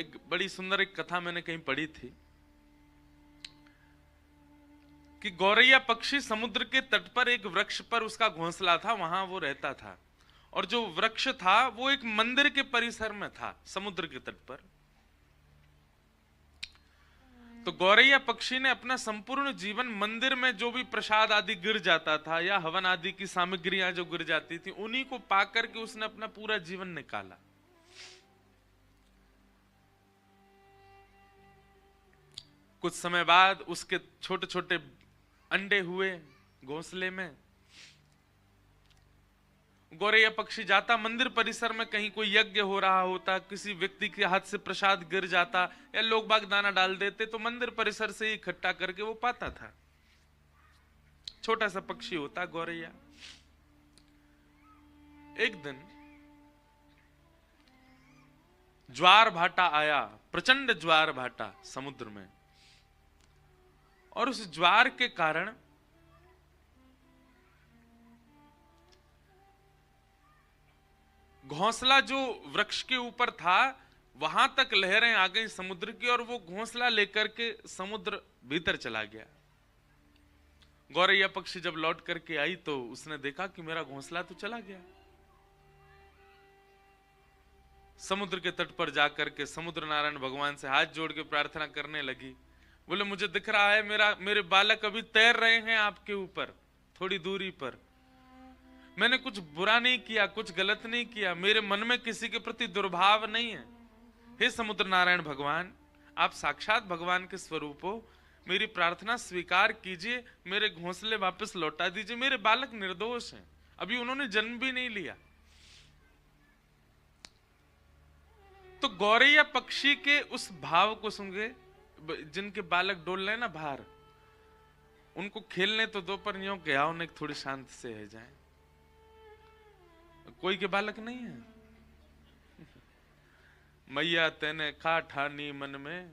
एक बड़ी सुंदर एक कथा मैंने कहीं पढ़ी थी कि गौरैया पक्षी समुद्र के तट पर एक वृक्ष पर उसका घोंसला था, वहां वो रहता था। और जो वृक्ष था वो एक मंदिर के परिसर में था, समुद्र के तट पर। तो गौरैया पक्षी ने अपना संपूर्ण जीवन मंदिर में जो भी प्रसाद आदि गिर जाता था या हवन आदि की सामग्रियां जो गिर जाती थी, उन्हीं को पाकर के उसने अपना पूरा जीवन निकाला। कुछ समय बाद उसके छोटे छोटे अंडे हुए घोंसले में। गौरैया पक्षी जाता मंदिर परिसर में, कहीं कोई यज्ञ हो रहा होता, किसी व्यक्ति के हाथ से प्रसाद गिर जाता या लोग बाग दाना डाल देते, तो मंदिर परिसर से ही इकट्ठा करके वो पाता था। छोटा सा पक्षी होता गौरैया। एक दिन ज्वार भाटा आया, प्रचंड ज्वार भाटा समुद्र में, और उस ज्वार के कारण घोंसला जो वृक्ष के ऊपर था वहां तक लहरें आ गई समुद्र की, और वो घोंसला लेकर के समुद्र भीतर चला गया। गौरैया पक्षी जब लौट करके आई तो उसने देखा कि मेरा घोंसला तो चला गया। समुद्र के तट पर जाकर के समुद्र नारायण भगवान से हाथ जोड़ के प्रार्थना करने लगी। बोले मुझे दिख रहा है मेरे बालक अभी तैर रहे हैं आपके ऊपर थोड़ी दूरी पर। मैंने कुछ बुरा नहीं किया, कुछ गलत नहीं किया, मेरे मन में किसी के प्रति दुर्भाव नहीं है। हे समुद्र नारायण भगवान, आप साक्षात भगवान के स्वरूप हो, मेरी प्रार्थना स्वीकार कीजिए, मेरे घोंसले वापस लौटा दीजिए। मेरे बालक निर्दोष हैं, अभी उन्होंने जन्म भी नहीं लिया। तो गौरैया पक्षी के उस भाव को सुन के, जिनके बालक डोल रहे ना बाहर, उनको खेलने तो दो, पर यूं के आओ थोड़ी शांत से है जाए। कोई के बालक नहीं है। मैया तेने खा ठानी मन में,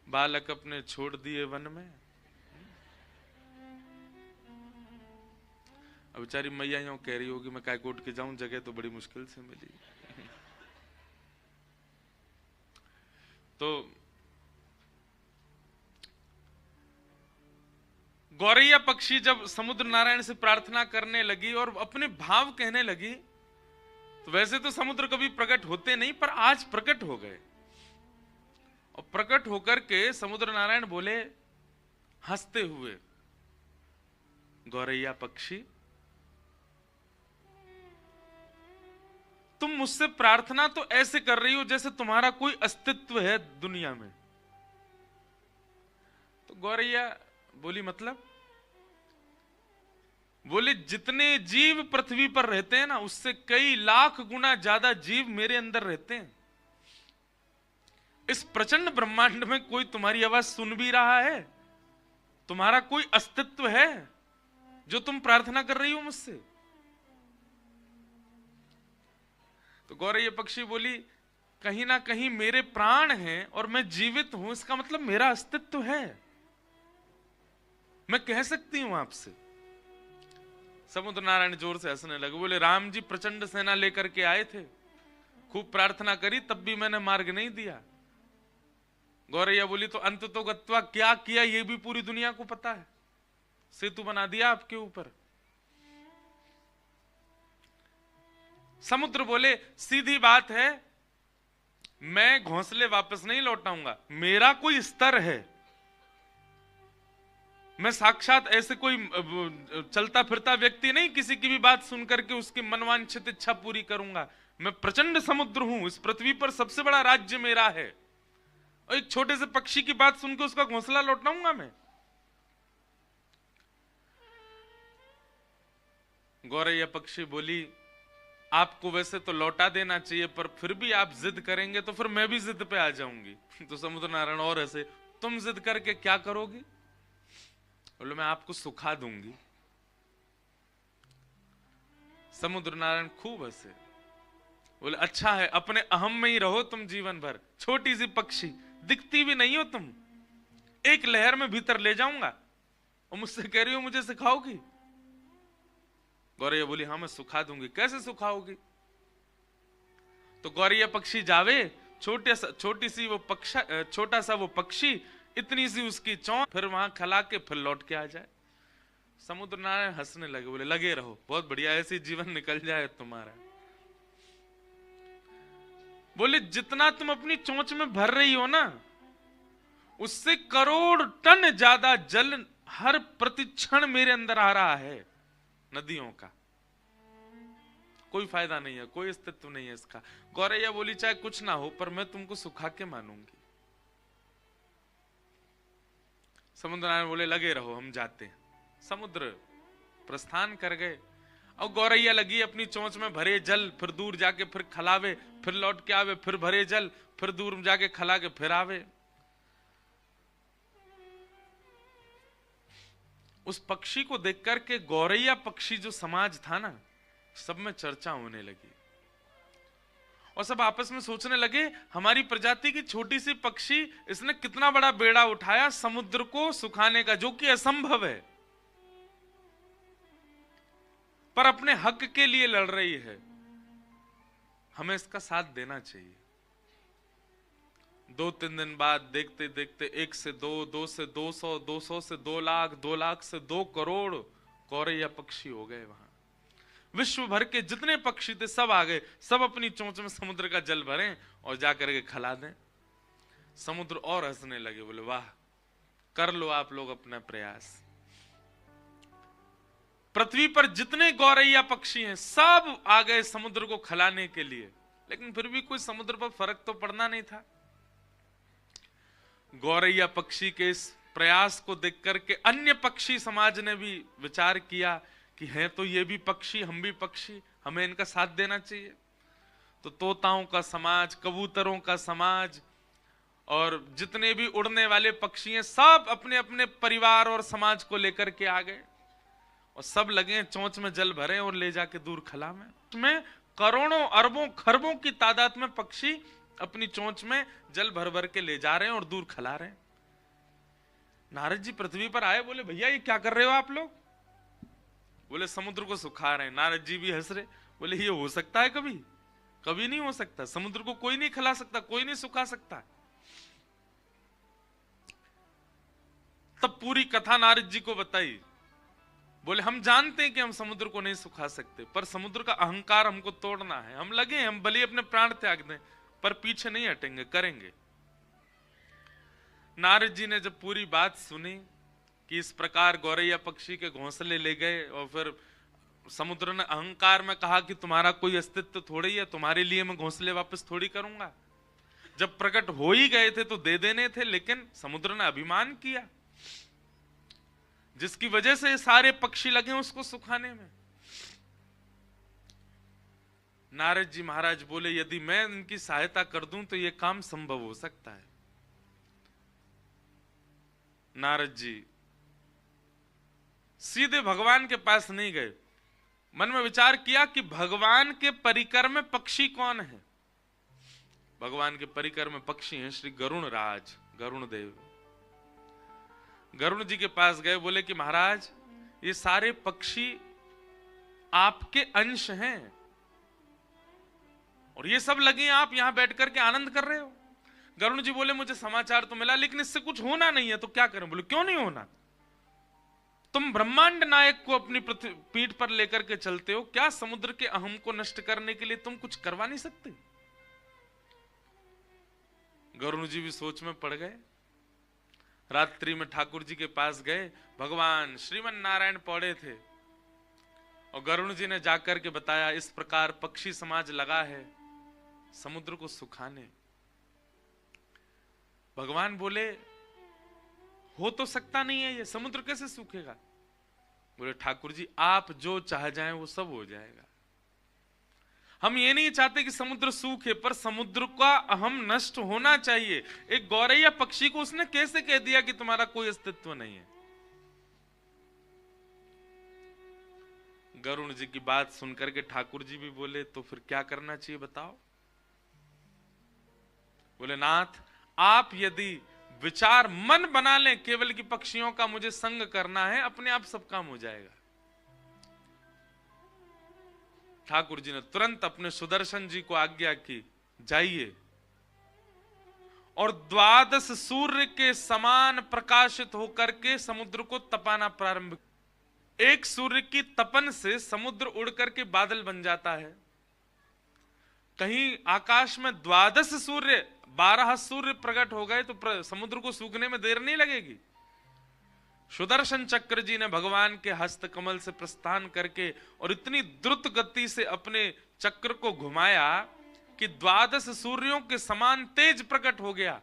बालक अपने छोड़ दिए वन में। अब बेचारी मैया यूं कह रही होगी मैं कायकोट के जाऊं, जगह तो बड़ी मुश्किल से मिली। तो गौरैया पक्षी जब समुद्र नारायण से प्रार्थना करने लगी और अपने भाव कहने लगी, तो वैसे तो समुद्र कभी प्रकट होते नहीं, पर आज प्रकट हो गए। और प्रकट होकर के समुद्र नारायण बोले हंसते हुए, गौरैया पक्षी तुम मुझसे प्रार्थना तो ऐसे कर रही हो जैसे तुम्हारा कोई अस्तित्व है दुनिया में। तो गौरैया बोली मतलब? बोले जितने जीव पृथ्वी पर रहते हैं ना, उससे कई लाख गुना ज्यादा जीव मेरे अंदर रहते हैं। इस प्रचंड ब्रह्मांड में कोई तुम्हारी आवाज सुन भी रहा है? तुम्हारा कोई अस्तित्व है जो तुम प्रार्थना कर रही हो मुझसे? तो गौरैया पक्षी बोली कहीं ना कहीं मेरे प्राण हैं और मैं जीवित हूं, इसका मतलब मेरा अस्तित्व है, मैं कह सकती हूं आपसे। समुद्र नारायण जोर से हंसने लगे, बोले राम जी प्रचंड सेना लेकर के आए थे, खूब प्रार्थना करी, तब भी मैंने मार्ग नहीं दिया। गौरैया बोली तो अंत तो गत्वा क्या किया ये भी पूरी दुनिया को पता है, सेतु बना दिया आपके ऊपर। समुद्र बोले सीधी बात है, मैं घोंसले वापस नहीं लौटाऊंगा, मेरा कोई स्तर है, मैं साक्षात ऐसे कोई चलता फिरता व्यक्ति नहीं, किसी की भी बात सुनकर के उसकी मनवांछित इच्छा पूरी करूंगा। मैं प्रचंड समुद्र हूं, इस पृथ्वी पर सबसे बड़ा राज्य मेरा है, और एक छोटे से पक्षी की बात सुनकर उसका घोंसला लौटाऊंगा मैं? गौरैया पक्षी बोली आपको वैसे तो लौटा देना चाहिए, पर फिर भी आप जिद करेंगे तो फिर मैं भी जिद पे आ जाऊंगी। तो समुद्र नारायण और ऐसे, तुम जिद करके क्या करोगी? बोले मैं आपको सुखा दूंगी। समुद्र नारायण खूब हंसे, बोले अच्छा है, अपने अहम में ही रहो तुम जीवन भर, छोटी सी पक्षी, दिखती भी नहीं हो तुम, एक लहर में भीतर ले जाऊंगा और मुझसे कह रही हो मुझे सिखाओगी? गौरैया बोली हाँ मैं सुखा दूंगी। कैसे सुखाओगी? तो गौरैया पक्षी जावे छोटी सी वो छोटा सा वो पक्षी, इतनी सी उसकी चोंच, फिर वहां खला के फिर लौट के आ जाए। समुद्र नारायण हंसने लगे, बोले लगे रहो, बहुत बढ़िया, ऐसे जीवन निकल जाए तुम्हारा। बोले जितना तुम अपनी चोंच में भर रही हो ना, उससे करोड़ टन ज्यादा जल हर प्रतिक्षण मेरे अंदर आ रहा है, नदियों का। कोई फायदा नहीं है, कोई अस्तित्व नहीं है इसका। गौरैया बोली चाहे कुछ ना हो, पर मैं तुमको सुखा के मानूंगी। समुद्र नारायण बोले लगे रहो, हम जाते हैं। समुद्र प्रस्थान कर गए। और गौरैया लगी अपनी चोंच में भरे जल, फिर दूर जाके फिर खलावे, फिर लौट के आवे, फिर भरे जल, फिर दूर जाके खला के फिर आवे। उस पक्षी को देख करके गौरैया पक्षी जो समाज था ना, सब में चर्चा होने लगी और सब आपस में सोचने लगे हमारी प्रजाति की छोटी सी पक्षी, इसने कितना बड़ा बेड़ा उठाया समुद्र को सुखाने का, जो कि असंभव है, पर अपने हक के लिए लड़ रही है। हमें इसका साथ देना चाहिए। 2-3 दिन बाद देखते देखते 1 से 2, 2 से 200, 200 से 2 लाख, 2 लाख से 2 करोड़ गौरैया पक्षी हो गए। वहां विश्व भर के जितने पक्षी थे सब आ गए, सब अपनी चोंच में समुद्र का जल भरें और जाकर के खिला दें। समुद्र और हंसने लगे, बोले वाह, कर लो आप लोग अपना प्रयास। पृथ्वी पर जितने गौरैया पक्षी हैं सब आ गए समुद्र को खिलाने के लिए, लेकिन फिर भी कोई समुद्र पर फर्क तो पड़ना नहीं था। गौरैया पक्षी के इस प्रयास को देख करके अन्य पक्षी समाज ने भी विचार किया कि हैं तो ये भी पक्षी, हम भी पक्षी, हमें इनका साथ देना चाहिए। तो तोताओं का समाज, कबूतरों का समाज और जितने भी उड़ने वाले पक्षी हैं सब अपने अपने परिवार और समाज को लेकर के आ गए और सब लगे चोंच में जल भरे और ले जाके दूर खला में। उसमें करोड़ों अरबों खरबों की तादाद में पक्षी अपनी चोंच में जल भर भर के ले जा रहे हैं और दूर खिला रहे हैं। नारद जी पृथ्वी पर आए, बोले भैया ये क्या कर रहे हो आप लोग? बोले समुद्र को सुखा रहे हैं। नारद जी भी हंस रहे, बोले ये हो सकता है कभी? कभी नहीं हो सकता। समुद्र को कोई नहीं खिला सकता, कोई नहीं सुखा सकता। तब पूरी कथा नारद जी को बताई। बोले हम जानते हैं कि हम समुद्र को नहीं सुखा सकते, पर समुद्र का अहंकार हमको तोड़ना है। हम लगे, हम भले अपने प्राण त्याग दें, पर पीछे नहीं हटेंगे, करेंगे। नारद जी ने जब पूरी बात सुनी कि इस प्रकार गौरैया पक्षी के घोंसले ले गए और फिर समुद्र ने अहंकार में कहा कि तुम्हारा कोई अस्तित्व थोड़ी है, तुम्हारे लिए मैं घोंसले वापस थोड़ी करूंगा। जब प्रकट हो ही गए थे तो दे देने थे, लेकिन समुद्र ने अभिमान किया, जिसकी वजह से सारे पक्षी लगे उसको सुखाने में। नारद जी महाराज बोले यदि मैं इनकी सहायता कर दूं तो यह काम संभव हो सकता है। नारद जी सीधे भगवान के पास नहीं गए, मन में विचार किया कि भगवान के परिकर में पक्षी कौन है। भगवान के परिकर में पक्षी हैं श्री गरुण राज, गरुण देव। गरुण जी के पास गए, बोले कि महाराज ये सारे पक्षी आपके अंश हैं और ये सब लगे आप यहां बैठ करके आनंद कर रहे हो। गरुण जी बोले मुझे समाचार तो मिला, लेकिन इससे कुछ होना नहीं है, तो क्या करें? बोले क्यों नहीं होना? तुम ब्रह्मांड नायक को अपनी पीठ पर लेकर के चलते हो, क्या समुद्र के अहम को नष्ट करने के लिए तुम कुछ करवा नहीं सकते? गरुण जी भी सोच में पड़ गए। रात्रि में ठाकुर जी के पास गए, भगवान श्रीमन नारायण पौड़े थे और गरुण जी ने जाकर के बताया इस प्रकार पक्षी समाज लगा है समुद्र को सुखाने। भगवान बोले हो तो सकता नहीं है, ये समुद्र कैसे सूखेगा? बोले ठाकुर जी आप जो चाह जाएं वो सब हो जाएगा। हम ये नहीं चाहते कि समुद्र सूखे, पर समुद्र का अहम नष्ट होना चाहिए। एक गौरैया पक्षी को उसने कैसे कह दिया कि तुम्हारा कोई अस्तित्व नहीं है? गरुण जी की बात सुनकर के ठाकुर जी भी बोले तो फिर क्या करना चाहिए बताओ? बोले नाथ आप यदि विचार मन बना लें केवल कि पक्षियों का मुझे संग करना है, अपने आप सब काम हो जाएगा। ठाकुर जी ने तुरंत अपने सुदर्शन जी को आज्ञा की, जाइए और 12 सूर्य के समान प्रकाशित होकर के समुद्र को तपाना प्रारंभ। एक सूर्य की तपन से समुद्र उड़ करके बादल बन जाता है। कहीं आकाश में 12 सूर्य 12 सूर्य प्रकट हो गए तो समुद्र को सूखने में देर नहीं लगेगी। सुदर्शन चक्र जी ने भगवान के हस्त कमल से प्रस्थान करके और इतनी द्रुत गति से अपने चक्र को घुमाया कि 12 सूर्यों के समान तेज प्रकट हो गया,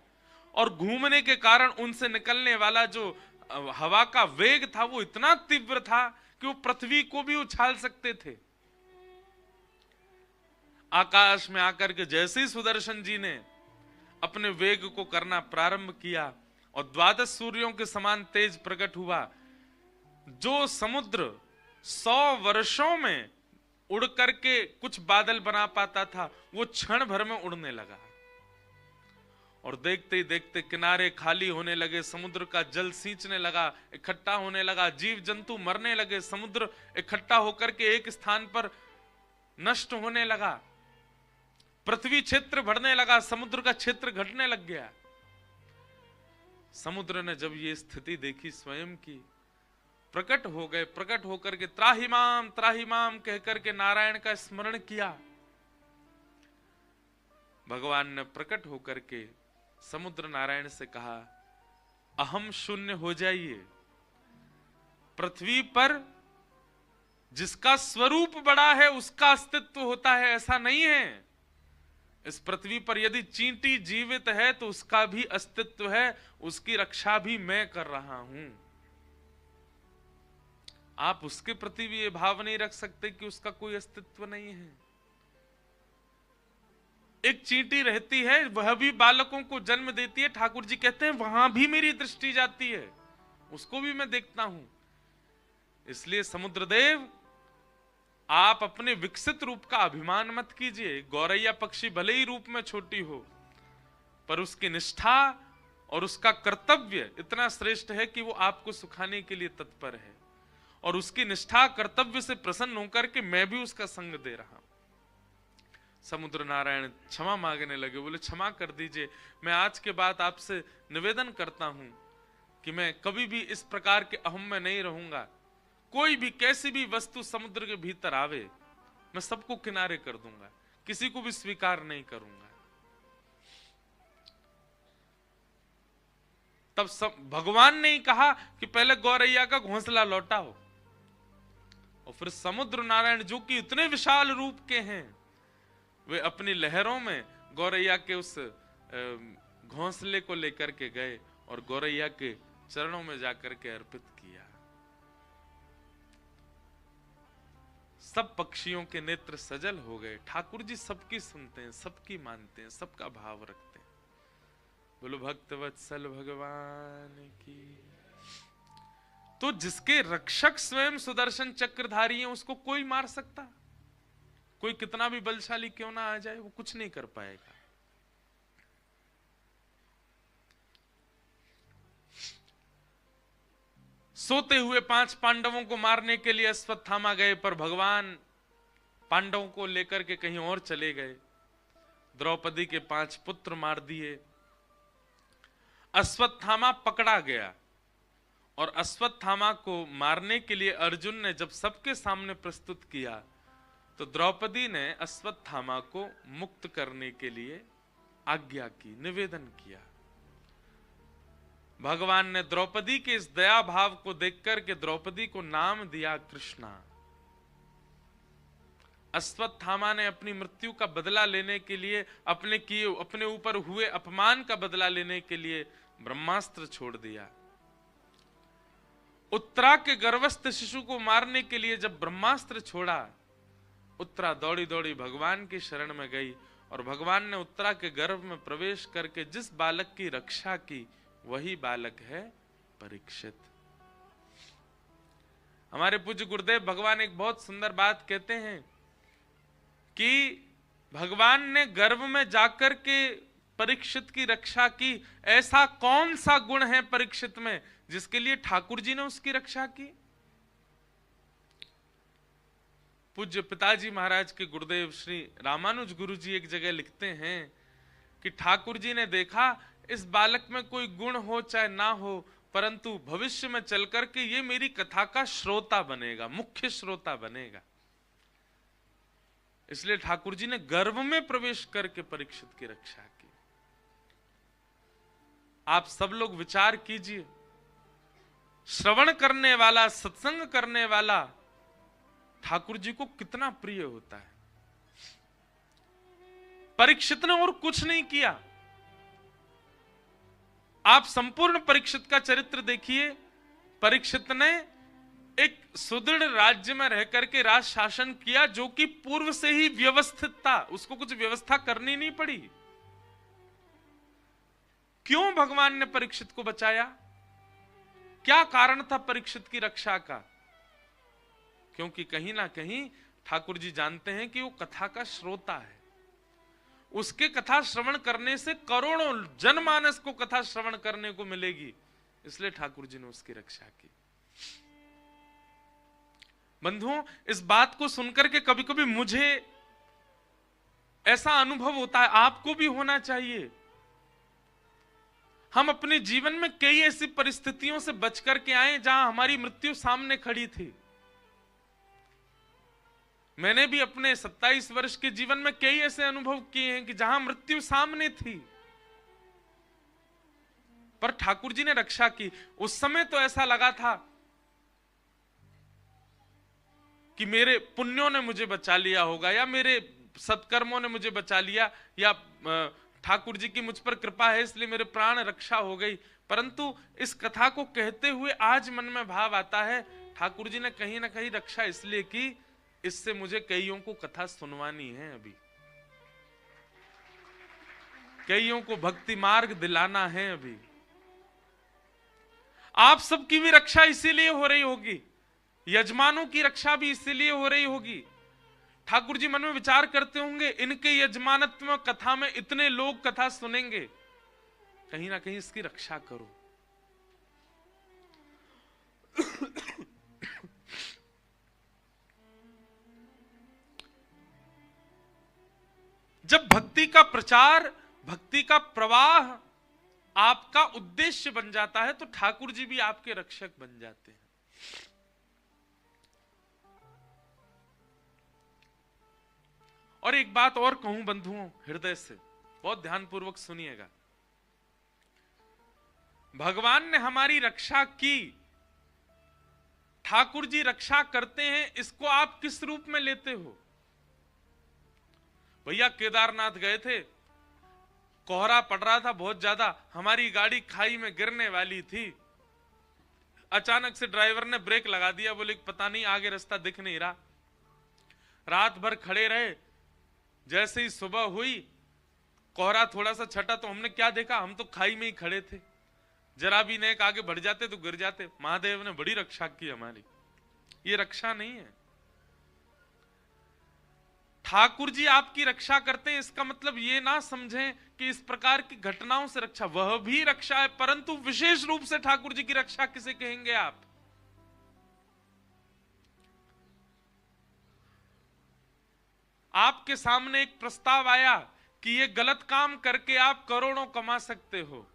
और घूमने के कारण उनसे निकलने वाला जो हवा का वेग था वो इतना तीव्र था कि वो पृथ्वी को भी उछाल सकते थे। आकाश में आकर के जैसे ही सुदर्शन जी ने अपने वेग को करना प्रारंभ किया और 12 सूर्यों के समान तेज प्रकट हुआ, जो समुद्र 100 वर्षों में उड़ करके कुछ बादल बना पाता था वो क्षण भर में उड़ने लगा। और देखते ही देखते किनारे खाली होने लगे, समुद्र का जल सींचने लगा, इकट्ठा होने लगा, जीव जंतु मरने लगे, समुद्र इकट्ठा होकर के एक स्थान पर नष्ट होने लगा, पृथ्वी क्षेत्र बढ़ने लगा, समुद्र का क्षेत्र घटने लग गया। समुद्र ने जब ये स्थिति देखी स्वयं की, प्रकट हो गए, प्रकट होकर के त्राहिमाम कहकर के नारायण का स्मरण किया। भगवान ने प्रकट होकर के समुद्र नारायण से कहा, अहम शून्य हो जाइए। पृथ्वी पर जिसका स्वरूप बड़ा है उसका अस्तित्व होता है, ऐसा नहीं है। इस पृथ्वी पर यदि चींटी जीवित है तो उसका भी अस्तित्व है, उसकी रक्षा भी मैं कर रहा हूं। आप उसके प्रति भी ये भाव नहीं रख सकते कि उसका कोई अस्तित्व नहीं है। एक चींटी रहती है, वह भी बालकों को जन्म देती है, ठाकुर जी कहते हैं वहां भी मेरी दृष्टि जाती है, उसको भी मैं देखता हूं। इसलिए समुद्रदेव, आप अपने विकसित रूप का अभिमान मत कीजिए। गौरैया पक्षी भले ही रूप में छोटी हो, पर उसकी निष्ठा और उसका कर्तव्य इतना श्रेष्ठ है कि वो आपको सुखाने के लिए तत्पर है, और उसकी निष्ठा कर्तव्य से प्रसन्न होकर के मैं भी उसका संग दे रहा हूं। समुद्र नारायण क्षमा मांगने लगे, बोले क्षमा कर दीजिए, मैं आज के बाद आपसे निवेदन करता हूं कि मैं कभी भी इस प्रकार के अहम में नहीं रहूंगा। कोई भी कैसी भी वस्तु समुद्र के भीतर आवे, मैं सबको किनारे कर दूंगा, किसी को भी स्वीकार नहीं करूंगा। तब भगवान ने ही कहा कि पहले गौरैया का घोंसला लौटाओ, और फिर समुद्र नारायण जो कि इतने विशाल रूप के हैं, वे अपनी लहरों में गौरैया के उस घोंसले को लेकर के गए और गौरैया के चरणों में जाकर के अर्पित किया। सब पक्षियों के नेत्र सजल हो गए। ठाकुर जी सबकी सुनते हैं, सबकी मानते हैं, सबका भाव रखते हैं। बोलो भक्तवत्सल भगवान की। तो जिसके रक्षक स्वयं सुदर्शन चक्रधारी हैं, उसको कोई मार सकता? कोई कितना भी बलशाली क्यों ना आ जाए, वो कुछ नहीं कर पाएगा। सोते हुए 5 पांडवों को मारने के लिए अश्वत्थामा गए, पर भगवान पांडवों को लेकर के कहीं और चले गए। द्रौपदी के 5 पुत्र मार दिए। अश्वत्थामा पकड़ा गया, और अश्वत्थामा को मारने के लिए अर्जुन ने जब सबके सामने प्रस्तुत किया, तो द्रौपदी ने अश्वत्थामा को मुक्त करने के लिए आज्ञा की, निवेदन किया। भगवान ने द्रौपदी के इस दया भाव को देखकर के द्रौपदी को नाम दिया कृष्णा। अश्वत्थामा ने अपनी मृत्यु का बदला लेने के लिए, अपने ऊपर हुए अपमान का बदला लेने के लिए ब्रह्मास्त्र छोड़ दिया। उत्तरा के गर्भस्थ शिशु को मारने के लिए जब ब्रह्मास्त्र छोड़ा, उत्तरा दौड़ी दौड़ी भगवान की शरण में गई, और भगवान ने उत्तरा के गर्भ में प्रवेश करके जिस बालक की रक्षा की, वही बालक है परीक्षित। हमारे पूज्य गुरुदेव भगवान एक बहुत सुंदर बात कहते हैं कि भगवान ने गर्भ में जाकर के परीक्षित की रक्षा की। ऐसा कौन सा गुण है परीक्षित में जिसके लिए ठाकुर जी ने उसकी रक्षा की? पूज्य पिताजी महाराज के गुरुदेव श्री रामानुज गुरु जी एक जगह लिखते हैं कि ठाकुर जी ने देखा इस बालक में कोई गुण हो चाहे ना हो, परंतु भविष्य में चल करके ये मेरी कथा का श्रोता बनेगा, मुख्य श्रोता बनेगा। इसलिए ठाकुर जी ने गर्भ में प्रवेश करके परीक्षित की रक्षा की। आप सब लोग विचार कीजिए, श्रवण करने वाला, सत्संग करने वाला ठाकुर जी को कितना प्रिय होता है। परीक्षित ने और कुछ नहीं किया। आप संपूर्ण परीक्षित का चरित्र देखिए। परीक्षित ने एक सुदृढ़ राज्य में रह करके राज शासन किया, जो कि पूर्व से ही व्यवस्थित था, उसको कुछ व्यवस्था करनी नहीं पड़ी। क्यों भगवान ने परीक्षित को बचाया? क्या कारण था परीक्षित की रक्षा का? क्योंकि कहीं ना कहीं ठाकुर जी जानते हैं कि वो कथा का श्रोता है। उसके कथा श्रवण करने से करोड़ों जनमानस को कथा श्रवण करने को मिलेगी, इसलिए ठाकुर जी ने उसकी रक्षा की। बंधुओं, इस बात को सुनकर के कभी कभी मुझे ऐसा अनुभव होता है, आपको भी होना चाहिए। हम अपने जीवन में कई ऐसी परिस्थितियों से बच करके आए जहां हमारी मृत्यु सामने खड़ी थी। मैंने भी अपने 27 वर्ष के जीवन में कई ऐसे अनुभव किए हैं कि जहां मृत्यु सामने थी, पर ठाकुर जी ने रक्षा की। उस समय तो ऐसा लगा था कि मेरे पुण्यों ने मुझे बचा लिया होगा, या मेरे सत्कर्मों ने मुझे बचा लिया, या ठाकुर जी की मुझ पर कृपा है इसलिए मेरे प्राण रक्षा हो गई। परंतु इस कथा को कहते हुए आज मन में भाव आता है, ठाकुर जी ने कहीं ना कहीं रक्षा इसलिए की, इससे मुझे कईयों को कथा सुनवानी है, अभी कईयों को भक्ति मार्ग दिलाना है। अभी आप सबकी भी रक्षा इसीलिए हो रही होगी, यजमानों की रक्षा भी इसीलिए हो रही होगी। ठाकुर जी मन में विचार करते होंगे, इनके यजमानत्व में कथा में इतने लोग कथा सुनेंगे, कहीं ना कहीं इसकी रक्षा करो। जब भक्ति का प्रचार, भक्ति का प्रवाह आपका उद्देश्य बन जाता है, तो ठाकुर जी भी आपके रक्षक बन जाते हैं। और एक बात और कहूं बंधुओं, हृदय से बहुत ध्यानपूर्वक सुनिएगा। भगवान ने हमारी रक्षा की, ठाकुर जी रक्षा करते हैं, इसको आप किस रूप में लेते हो? भैया केदारनाथ गए थे, कोहरा पड़ रहा था बहुत ज्यादा, हमारी गाड़ी खाई में गिरने वाली थी, अचानक से ड्राइवर ने ब्रेक लगा दिया, बोले पता नहीं आगे रास्ता दिख नहीं रहा। रात भर खड़े रहे, जैसे ही सुबह हुई कोहरा थोड़ा सा छटा तो हमने क्या देखा, हम तो खाई में ही खड़े थे, जरा भी नेक आगे बढ़ जाते तो गिर जाते। महादेव ने बड़ी रक्षा की हमारी। ये रक्षा नहीं है। ठाकुर जी आपकी रक्षा करते हैं, इसका मतलब ये ना समझें कि इस प्रकार की घटनाओं से रक्षा, वह भी रक्षा है, परंतु विशेष रूप से ठाकुर जी की रक्षा किसे कहेंगे आप? आपके सामने एक प्रस्ताव आया कि ये गलत काम करके आप करोड़ों कमा सकते हो,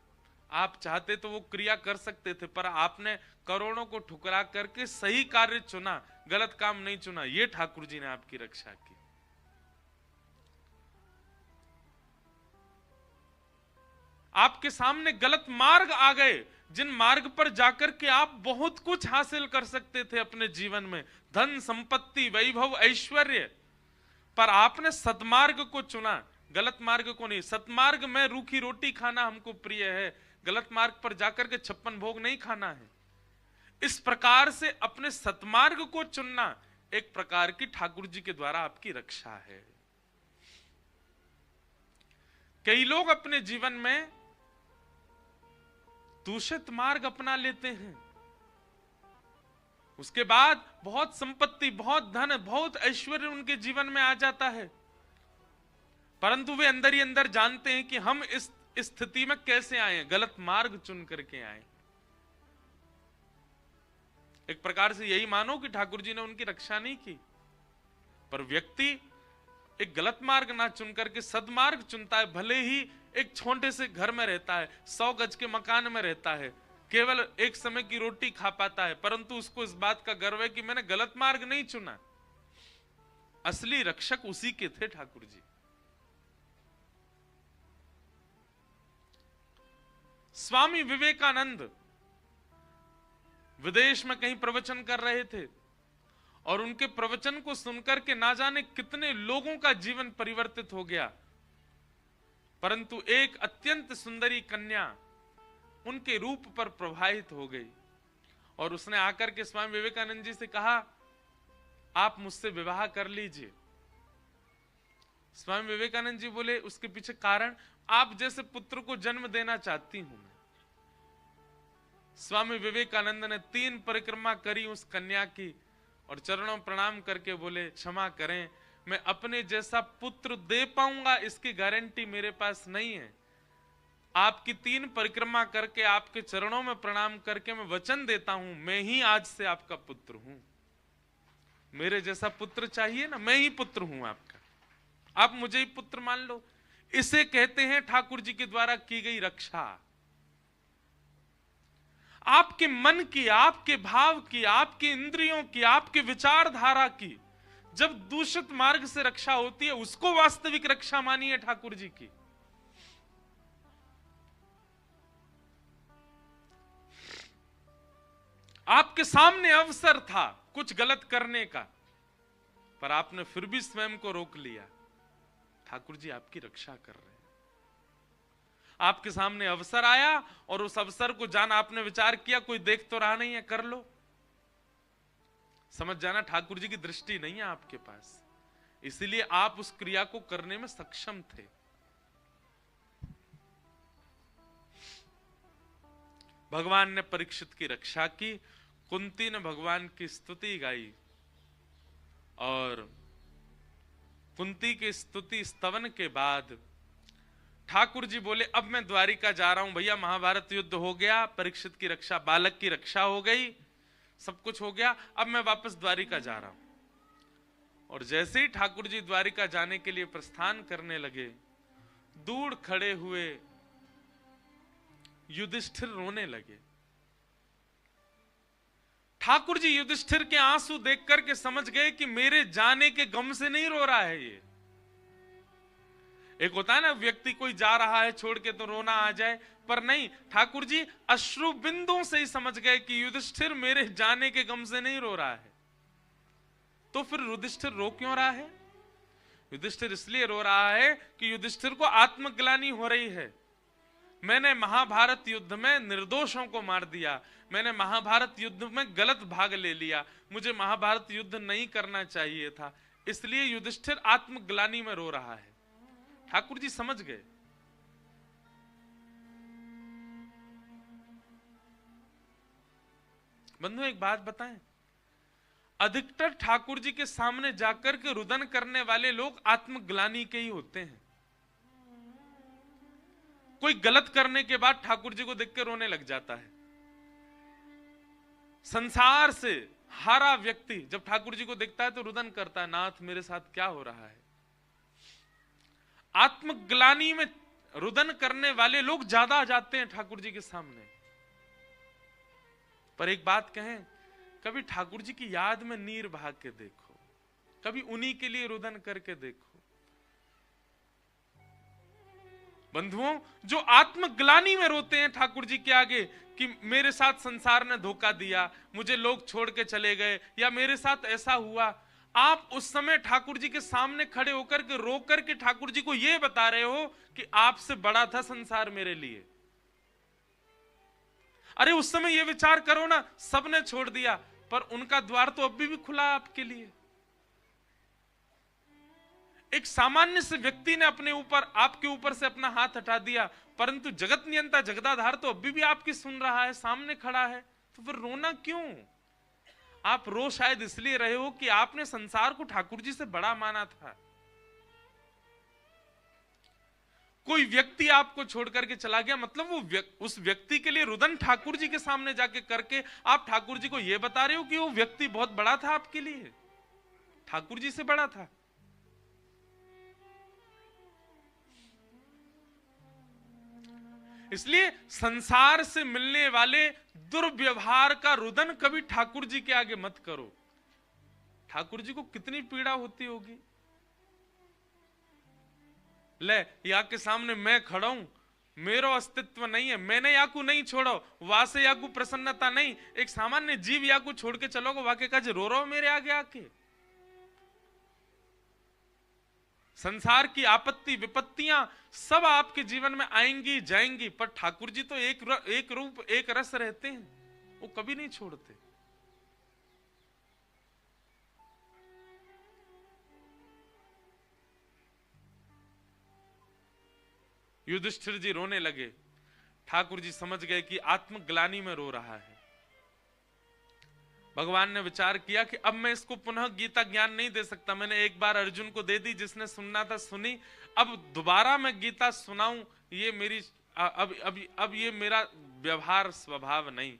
आप चाहते तो वो क्रिया कर सकते थे, पर आपने करोड़ों को ठुकरा करके सही कार्य चुना, गलत काम नहीं चुना। ये ठाकुर जी ने आपकी रक्षा की। आपके सामने गलत मार्ग आ गए, जिन मार्ग पर जाकर के आप बहुत कुछ हासिल कर सकते थे अपने जीवन में, धन संपत्ति वैभव ऐश्वर्य, पर आपने सतमार्ग को चुना, गलत मार्ग को नहीं। सतमार्ग में रूखी रोटी खाना हमको प्रिय है, गलत मार्ग पर जाकर के 56 भोग नहीं खाना है। इस प्रकार से अपने सतमार्ग को चुनना एक प्रकार की ठाकुर जी के द्वारा आपकी रक्षा है। कई लोग अपने जीवन में दूषित मार्ग अपना लेते हैं, उसके बाद बहुत संपत्ति, बहुत धन, बहुत ऐश्वर्य उनके जीवन में आ जाता है, परंतु वे अंदर ही अंदर जानते हैं कि हम इस स्थिति में कैसे आए, गलत मार्ग चुन करके आए। एक प्रकार से यही मानो कि ठाकुर जी ने उनकी रक्षा नहीं की, पर व्यक्ति एक गलत मार्ग ना चुन करके सदमार्ग चुनता है, भले ही एक छोटे से घर में रहता है, 100 गज के मकान में रहता है, केवल एक समय की रोटी खा पाता है, परंतु उसको इस बात का गर्व है कि मैंने गलत मार्ग नहीं चुना। असली रक्षक उसी के थे ठाकुर जी। स्वामी विवेकानंद विदेश में कहीं प्रवचन कर रहे थे और उनके प्रवचन को सुनकर के ना जाने कितने लोगों का जीवन परिवर्तित हो गया, परंतु एक अत्यंत सुंदरी कन्या उनके रूप पर प्रभावित हो गई और उसने आकर के स्वामी विवेकानंद जी से कहा, आप मुझसे विवाह कर लीजिए। स्वामी विवेकानंद जी बोले, उसके पीछे कारण, आप जैसे पुत्र को जन्म देना चाहती हूं मैं। स्वामी विवेकानंद ने 3 परिक्रमा करी उस कन्या की और चरणों प्रणाम करके बोले, क्षमा करें, मैं अपने जैसा पुत्र दे पाऊंगा इसकी गारंटी मेरे पास नहीं है। आपकी 3 परिक्रमा करके आपके चरणों में प्रणाम करके मैं वचन देता हूं, मैं ही आज से आपका पुत्र हूं। मेरे जैसा पुत्र चाहिए ना, मैं ही पुत्र हूं आपका, आप मुझे ही पुत्र मान लो। इसे कहते हैं ठाकुर जी के द्वारा की गई रक्षा। आपके मन की, आपके भाव की, आपके इंद्रियों की, आपके विचारधारा की जब दूषित मार्ग से रक्षा होती है, उसको वास्तविक रक्षा मानिए ठाकुर जी की। आपके सामने अवसर था कुछ गलत करने का, पर आपने फिर भी स्वयं को रोक लिया। ठाकुर जी आपकी रक्षा कर रहे हैं। आपके सामने अवसर आया और उस अवसर को जान आपने विचार किया, कोई देख तो रहा नहीं है, कर लो। समझ जाना ठाकुर जी की दृष्टि नहीं है आपके पास, इसलिए आप उस क्रिया को करने में सक्षम थे। भगवान ने परीक्षित की रक्षा की, कुंती ने भगवान की स्तुति गाई और कुंती की स्तुति स्तवन के बाद ठाकुर जी बोले, अब मैं द्वारिका जा रहा हूं। भैया महाभारत युद्ध हो गया, परीक्षित की रक्षा, बालक की रक्षा हो गई, सब कुछ हो गया, अब मैं वापस द्वारिका जा रहा हूं। और जैसे ही ठाकुर जी द्वारिका जाने के लिए प्रस्थान करने लगे, दूर खड़े हुए युधिष्ठिर रोने लगे। ठाकुर जी युधिष्ठिर के आंसू देख करके समझ गए कि मेरे जाने के गम से नहीं रो रहा है ये। एक होता है ना, व्यक्ति कोई जा रहा है छोड़ के तो रोना आ जाए, पर नहीं, ठाकुर जी अश्रु बिंदुओं से ही समझ गए कि युधिष्ठिर मेरे जाने के गम से नहीं रो रहा है। तो फिर युधिष्ठिर रो क्यों रहा है? युधिष्ठिर इसलिए रो रहा है कि युधिष्ठिर को आत्मग्लानि हो रही है। मैंने महाभारत युद्ध में निर्दोषों को मार दिया, मैंने महाभारत युद्ध में गलत भाग ले लिया, मुझे महाभारत युद्ध नहीं करना चाहिए था, इसलिए युधिष्ठिर आत्मग्लानि में रो रहा है। ठाकुर जी समझ गए। बंधु एक बात बताएं, अधिकतर ठाकुर जी के सामने जाकर के रुदन करने वाले लोग आत्मग्लानि के ही होते हैं। कोई गलत करने के बाद ठाकुर जी को देख के रोने लग जाता है। संसार से हारा व्यक्ति जब ठाकुर जी को देखता है तो रुदन करता है, नाथ मेरे साथ क्या हो रहा है। आत्मग्लानि में रुदन करने वाले लोग ज्यादा आ जाते हैं ठाकुर जी के सामने। पर एक बात कहें, कभी ठाकुर जी की याद में नीर बहा के देखो, कभी उन्हीं के लिए रुदन करके देखो। बंधुओं, जो आत्मग्लानि में रोते हैं ठाकुर जी के आगे कि मेरे साथ संसार ने धोखा दिया, मुझे लोग छोड़ के चले गए, या मेरे साथ ऐसा हुआ, आप उस समय ठाकुर जी के सामने खड़े होकर के रो करके ठाकुर जी को यह बता रहे हो कि आपसे बड़ा था संसार मेरे लिए। अरे उस समय यह विचार करो ना, सबने छोड़ दिया, पर उनका द्वार तो अभी भी खुला है आपके लिए। एक सामान्य से व्यक्ति ने अपने ऊपर, आपके ऊपर से अपना हाथ हटा दिया, परंतु जगत नियंता जगदाधार तो अभी भी आपकी सुन रहा है, सामने खड़ा है, तो फिर रोना क्यों? आप रो शायद इसलिए रहे हो कि आपने संसार को ठाकुर जी से बड़ा माना था। कोई व्यक्ति आपको छोड़ करके चला गया, मतलब वो उस व्यक्ति के लिए रुदन ठाकुर जी के सामने जाके करके आप ठाकुर जी को यह बता रहे हो कि वो व्यक्ति बहुत बड़ा था आपके लिए, ठाकुर जी से बड़ा था। इसलिए संसार से मिलने वाले दुर्व्यवहार का रुदन कभी ठाकुर जी के आगे मत करो। ठाकुर जी को कितनी पीड़ा होती होगी। ले या के सामने मैं खड़ा हूं, मेरो अस्तित्व नहीं है, मैंने याकू नहीं छोड़ो, वहां से याकू प्रसन्नता नहीं। एक सामान्य जीव याकू छोड़ के चलोगे, वाके का रो रहा हो मेरे आगे आके। संसार की आपत्ति विपत्तियां सब आपके जीवन में आएंगी जाएंगी, पर ठाकुर जी तो एक रूप एक रस रहते हैं, वो कभी नहीं छोड़ते। युधिष्ठिर जी रोने लगे। ठाकुर जी समझ गए कि आत्मग्लानि में रो रहा है। भगवान ने विचार किया कि अब मैं इसको पुनः गीता ज्ञान नहीं दे सकता। मैंने एक बार अर्जुन को दे दी, जिसने सुनना था सुनी, अब दोबारा मैं गीता सुनाऊं ये मेरी अब ये मेरा व्यवहार स्वभाव नहीं।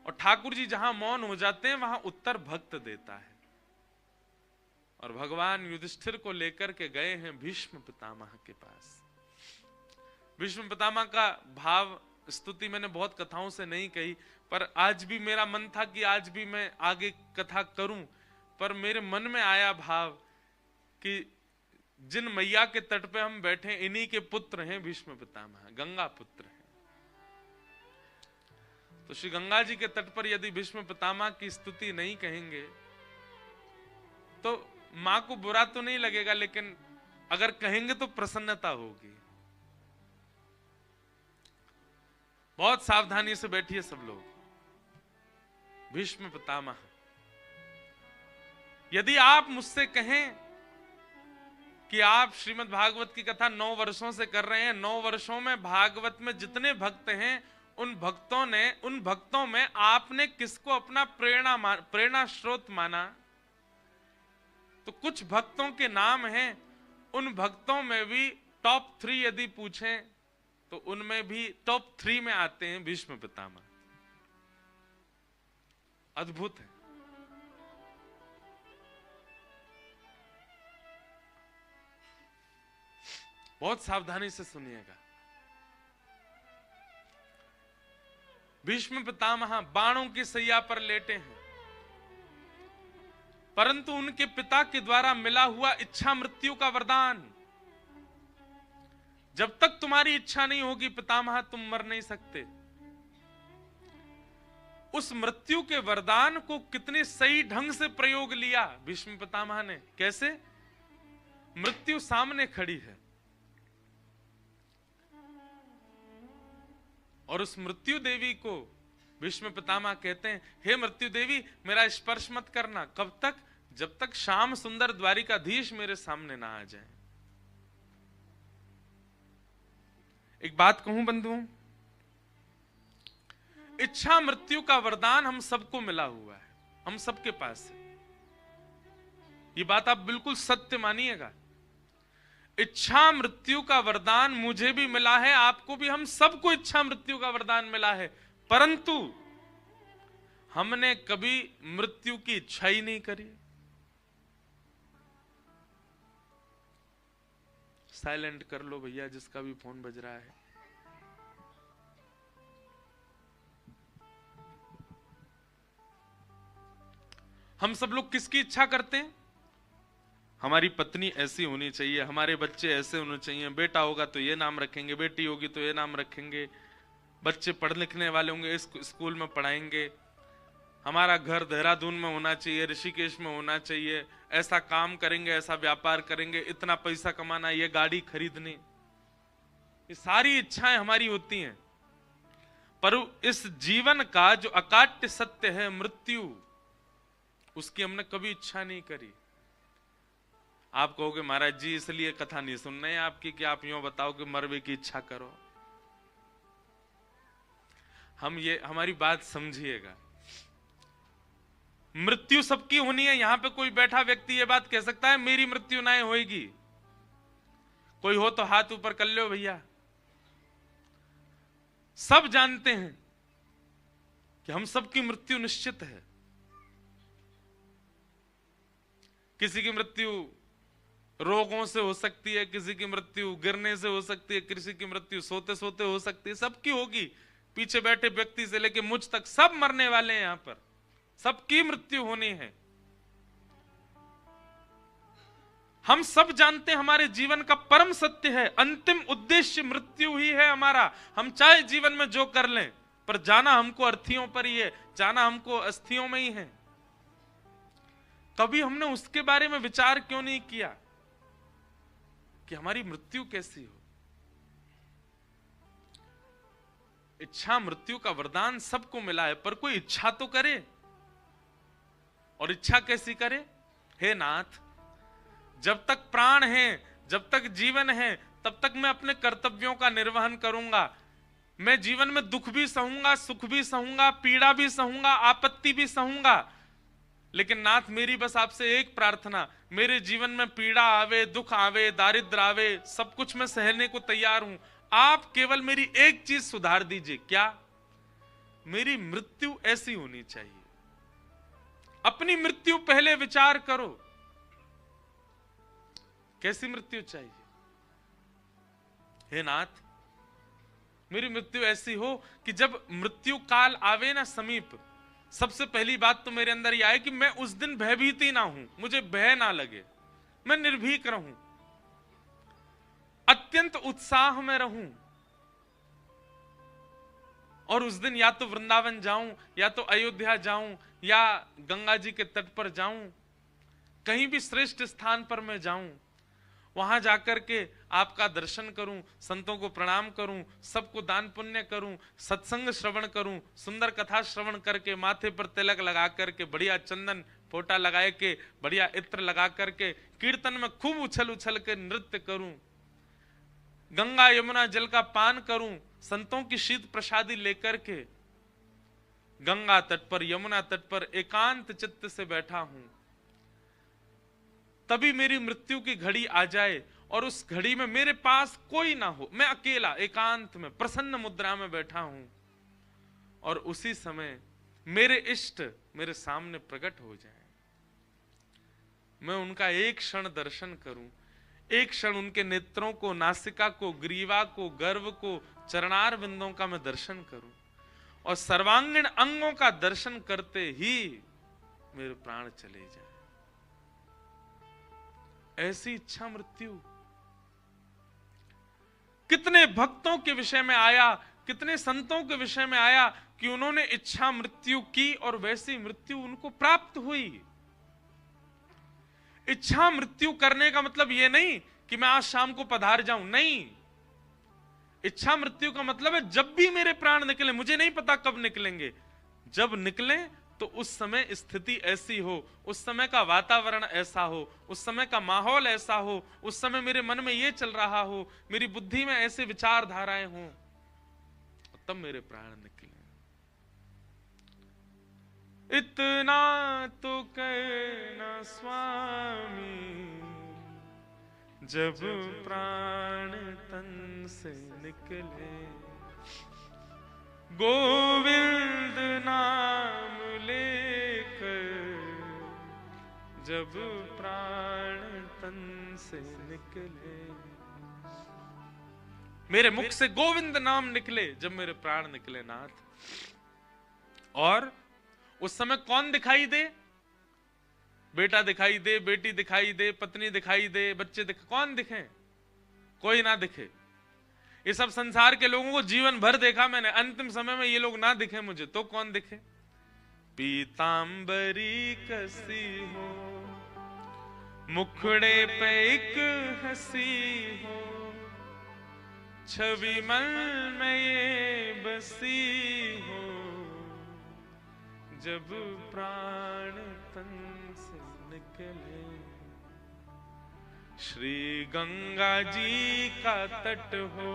और ठाकुर जी जहां मौन हो जाते हैं वहां उत्तर भक्त देता है। और भगवान युधिष्ठिर को लेकर के गए हैं भीष्म पितामह के पास। भीष्म पितामह का भाव स्तुति मैंने बहुत कथाओं से नहीं कही, पर आज भी मेरा मन था कि आज भी मैं आगे कथा करूं, पर मेरे मन में आया भाव कि जिन मैया के तट पे हम बैठे इन्हीं के पुत्र हैं भीष्म पितामह, गंगा पुत्र हैं। तो श्री गंगा जी के तट पर यदि भीष्म पितामह की स्तुति नहीं कहेंगे तो मां को बुरा तो नहीं लगेगा, लेकिन अगर कहेंगे तो प्रसन्नता होगी। बहुत सावधानी से बैठिए सब लोग। भीष्म पितामह, यदि आप मुझसे कहें कि आप श्रीमद् भागवत की कथा 9 वर्षों से कर रहे हैं, 9 वर्षों में भागवत में जितने भक्त हैं उन भक्तों में आपने किसको अपना प्रेरणा स्रोत माना, तो कुछ भक्तों के नाम हैं। उन भक्तों में भी टॉप 3 यदि पूछें तो उनमें भी टॉप 3 में आते हैं भीष्म पितामह। अद्भुत है। बहुत सावधानी से सुनिएगा। भीष्म पितामह बाणों की सैया पर लेटे हैं, परंतु उनके पिता के द्वारा मिला हुआ इच्छा मृत्यु का वरदान, जब तक तुम्हारी इच्छा नहीं होगी पितामह तुम मर नहीं सकते। उस मृत्यु के वरदान को कितने सही ढंग से प्रयोग लिया भीष्म पितामह ने। कैसे? मृत्यु सामने खड़ी है और उस मृत्यु देवी को भीष्म पितामह कहते हैं, हे मृत्यु देवी मेरा स्पर्श मत करना। कब तक? जब तक श्याम सुंदर द्वारिकाधीश मेरे सामने ना आ जाए। एक बात कहूं बंधुओं, इच्छा मृत्यु का वरदान हम सबको मिला हुआ है, हम सबके पास है। ये बात आप बिल्कुल सत्य मानिएगा। इच्छा मृत्यु का वरदान मुझे भी मिला है, आपको भी, हम सबको इच्छा मृत्यु का वरदान मिला है, परंतु हमने कभी मृत्यु की इच्छा ही नहीं करी। साइलेंट कर लो भैया जिसका भी फोन बज रहा है। हम सब लोग किसकी इच्छा करते हैं? हमारी पत्नी ऐसी होनी चाहिए, हमारे बच्चे ऐसे होने चाहिए, बेटा होगा तो ये नाम रखेंगे, बेटी होगी तो ये नाम रखेंगे, बच्चे पढ़ लिखने वाले होंगे इस स्कूल में पढ़ाएंगे, हमारा घर देहरादून में होना चाहिए, ऋषिकेश में होना चाहिए, ऐसा काम करेंगे, ऐसा व्यापार करेंगे, इतना पैसा कमाना, ये गाड़ी खरीदनी। ये सारी इच्छाएं हमारी होती हैं, पर इस जीवन का जो अकाट्य सत्य है मृत्यु, उसकी हमने कभी इच्छा नहीं करी। आप कहोगे महाराज जी इसलिए कथा नहीं सुन रहे आपकी कि आप यूं बताओ कि मरवे की इच्छा करो। हमारी बात समझिएगा। मृत्यु सबकी होनी है। यहां पे कोई बैठा व्यक्ति ये बात कह सकता है मेरी मृत्यु ना होएगी? कोई हो तो हाथ ऊपर कर लो भैया। सब जानते हैं कि हम सबकी मृत्यु निश्चित है। किसी की मृत्यु रोगों से हो सकती है किसी की मृत्यु, गिरने से हो सकती है किसी की मृत्यु, सोते सोते हो सकती है, सबकी होगी। पीछे बैठे व्यक्ति से लेके मुझ तक सब मरने वाले हैं, यहां पर सबकी मृत्यु होनी है। हम सब जानते हैं हमारे जीवन का परम सत्य है, अंतिम उद्देश्य मृत्यु ही है हमारा। हम चाहे जीवन में जो कर लें, पर जाना हमको अर्थियों पर ही है, जाना हमको अस्थियों में ही है। कभी हमने उसके बारे में विचार क्यों नहीं किया कि हमारी मृत्यु कैसी हो। इच्छा मृत्यु का वरदान सबको मिला है, पर कोई इच्छा तो करे, और इच्छा कैसी करे। हे नाथ, जब तक प्राण है, जब तक जीवन है, तब तक मैं अपने कर्तव्यों का निर्वहन करूंगा। मैं जीवन में दुख भी सहूंगा, सुख भी सहूंगा, पीड़ा भी सहूंगा, आपत्ति भी सहूंगा। लेकिन नाथ, मेरी बस आपसे एक प्रार्थना, मेरे जीवन में पीड़ा आवे, दुख आवे, दारिद्र आवे, सब कुछ मैं सहने को तैयार हूं। आप केवल मेरी एक चीज सुधार दीजिए। क्या? मेरी मृत्यु ऐसी होनी चाहिए। अपनी मृत्यु पहले विचार करो, कैसी मृत्यु चाहिए। हे नाथ, मेरी मृत्यु ऐसी हो कि जब मृत्यु काल आवे ना समीप, सबसे पहली बात तो मेरे अंदर यह आए कि मैं उस दिन भयभीत ही ना हूं, मुझे भय ना लगे, मैं निर्भीक रहूं, अत्यंत उत्साह में रहूं। और उस दिन या तो वृंदावन जाऊं, या तो अयोध्या जाऊं, या गंगा जी के तट पर जाऊं, कहीं भी श्रेष्ठ स्थान पर मैं जाऊं, वहां जाकर के आपका दर्शन करूं, संतों को प्रणाम करूं, सबको दान पुण्य करूं, सत्संग श्रवण करूं, सुंदर कथा श्रवण करके, माथे पर तिलक लगा करके, बढ़िया चंदन फोटा लगाए के, बढ़िया इत्र लगा करके, कीर्तन में खूब उछल उछल के नृत्य करूं, गंगा यमुना जल का पान करूं, संतों की शीत प्रसादी लेकर के गंगा तट पर, यमुना तट पर एकांत चित्त से बैठा हूं। तभी मेरी मृत्यु की घड़ी आ जाए और उस घड़ी में मेरे पास कोई ना हो, मैं अकेला एकांत में प्रसन्न मुद्रा में बैठा हूं, और उसी समय मेरे इष्ट मेरे सामने प्रकट हो जाए, मैं उनका एक क्षण दर्शन करूं, एक क्षण उनके नेत्रों को, नासिका को, ग्रीवा को, गर्व को, चरणार बिंदों का मैं दर्शन करूं, और सर्वांगीण अंगों का दर्शन करते ही मेरे प्राण चले जाए। ऐसी इच्छा मृत्यु कितने भक्तों के विषय में आया, कितने संतों के विषय में आया कि उन्होंने इच्छा मृत्यु की और वैसी मृत्यु उनको प्राप्त हुई। इच्छा मृत्यु करने का मतलब यह नहीं कि मैं आज शाम को पधार जाऊं, नहीं। इच्छा मृत्यु का मतलब है जब भी मेरे प्राण निकले, मुझे नहीं पता कब निकलेंगे, जब निकले तो उस समय स्थिति ऐसी हो, उस समय का वातावरण ऐसा हो, उस समय का माहौल ऐसा हो, उस समय मेरे मन में ये चल रहा हो, मेरी बुद्धि में ऐसे विचारधाराएं हो, तब मेरे प्राण निकले। इतना तो कहना स्वामी, जब प्राण तन से निकले, गोविंद नाम लेकर जब प्राण तन से निकले। मेरे मुख से गोविंद नाम निकले जब मेरे प्राण निकले नाथ। और उस समय कौन दिखाई दे? बेटा दिखाई दे, बेटी दिखाई दे, पत्नी दिखाई दे, बच्चे कौन दिखे? कोई ना दिखे। ये सब संसार के लोगों को जीवन भर देखा मैंने, अंतिम समय में ये लोग ना दिखे मुझे तो कौन दिखे? पीतांबरी कसी हो, मुखड़े पे एक हंसी हो, छवि मन में ये बसी हो, जब प्राण तन से निकले। श्री गंगा जी का तट हो,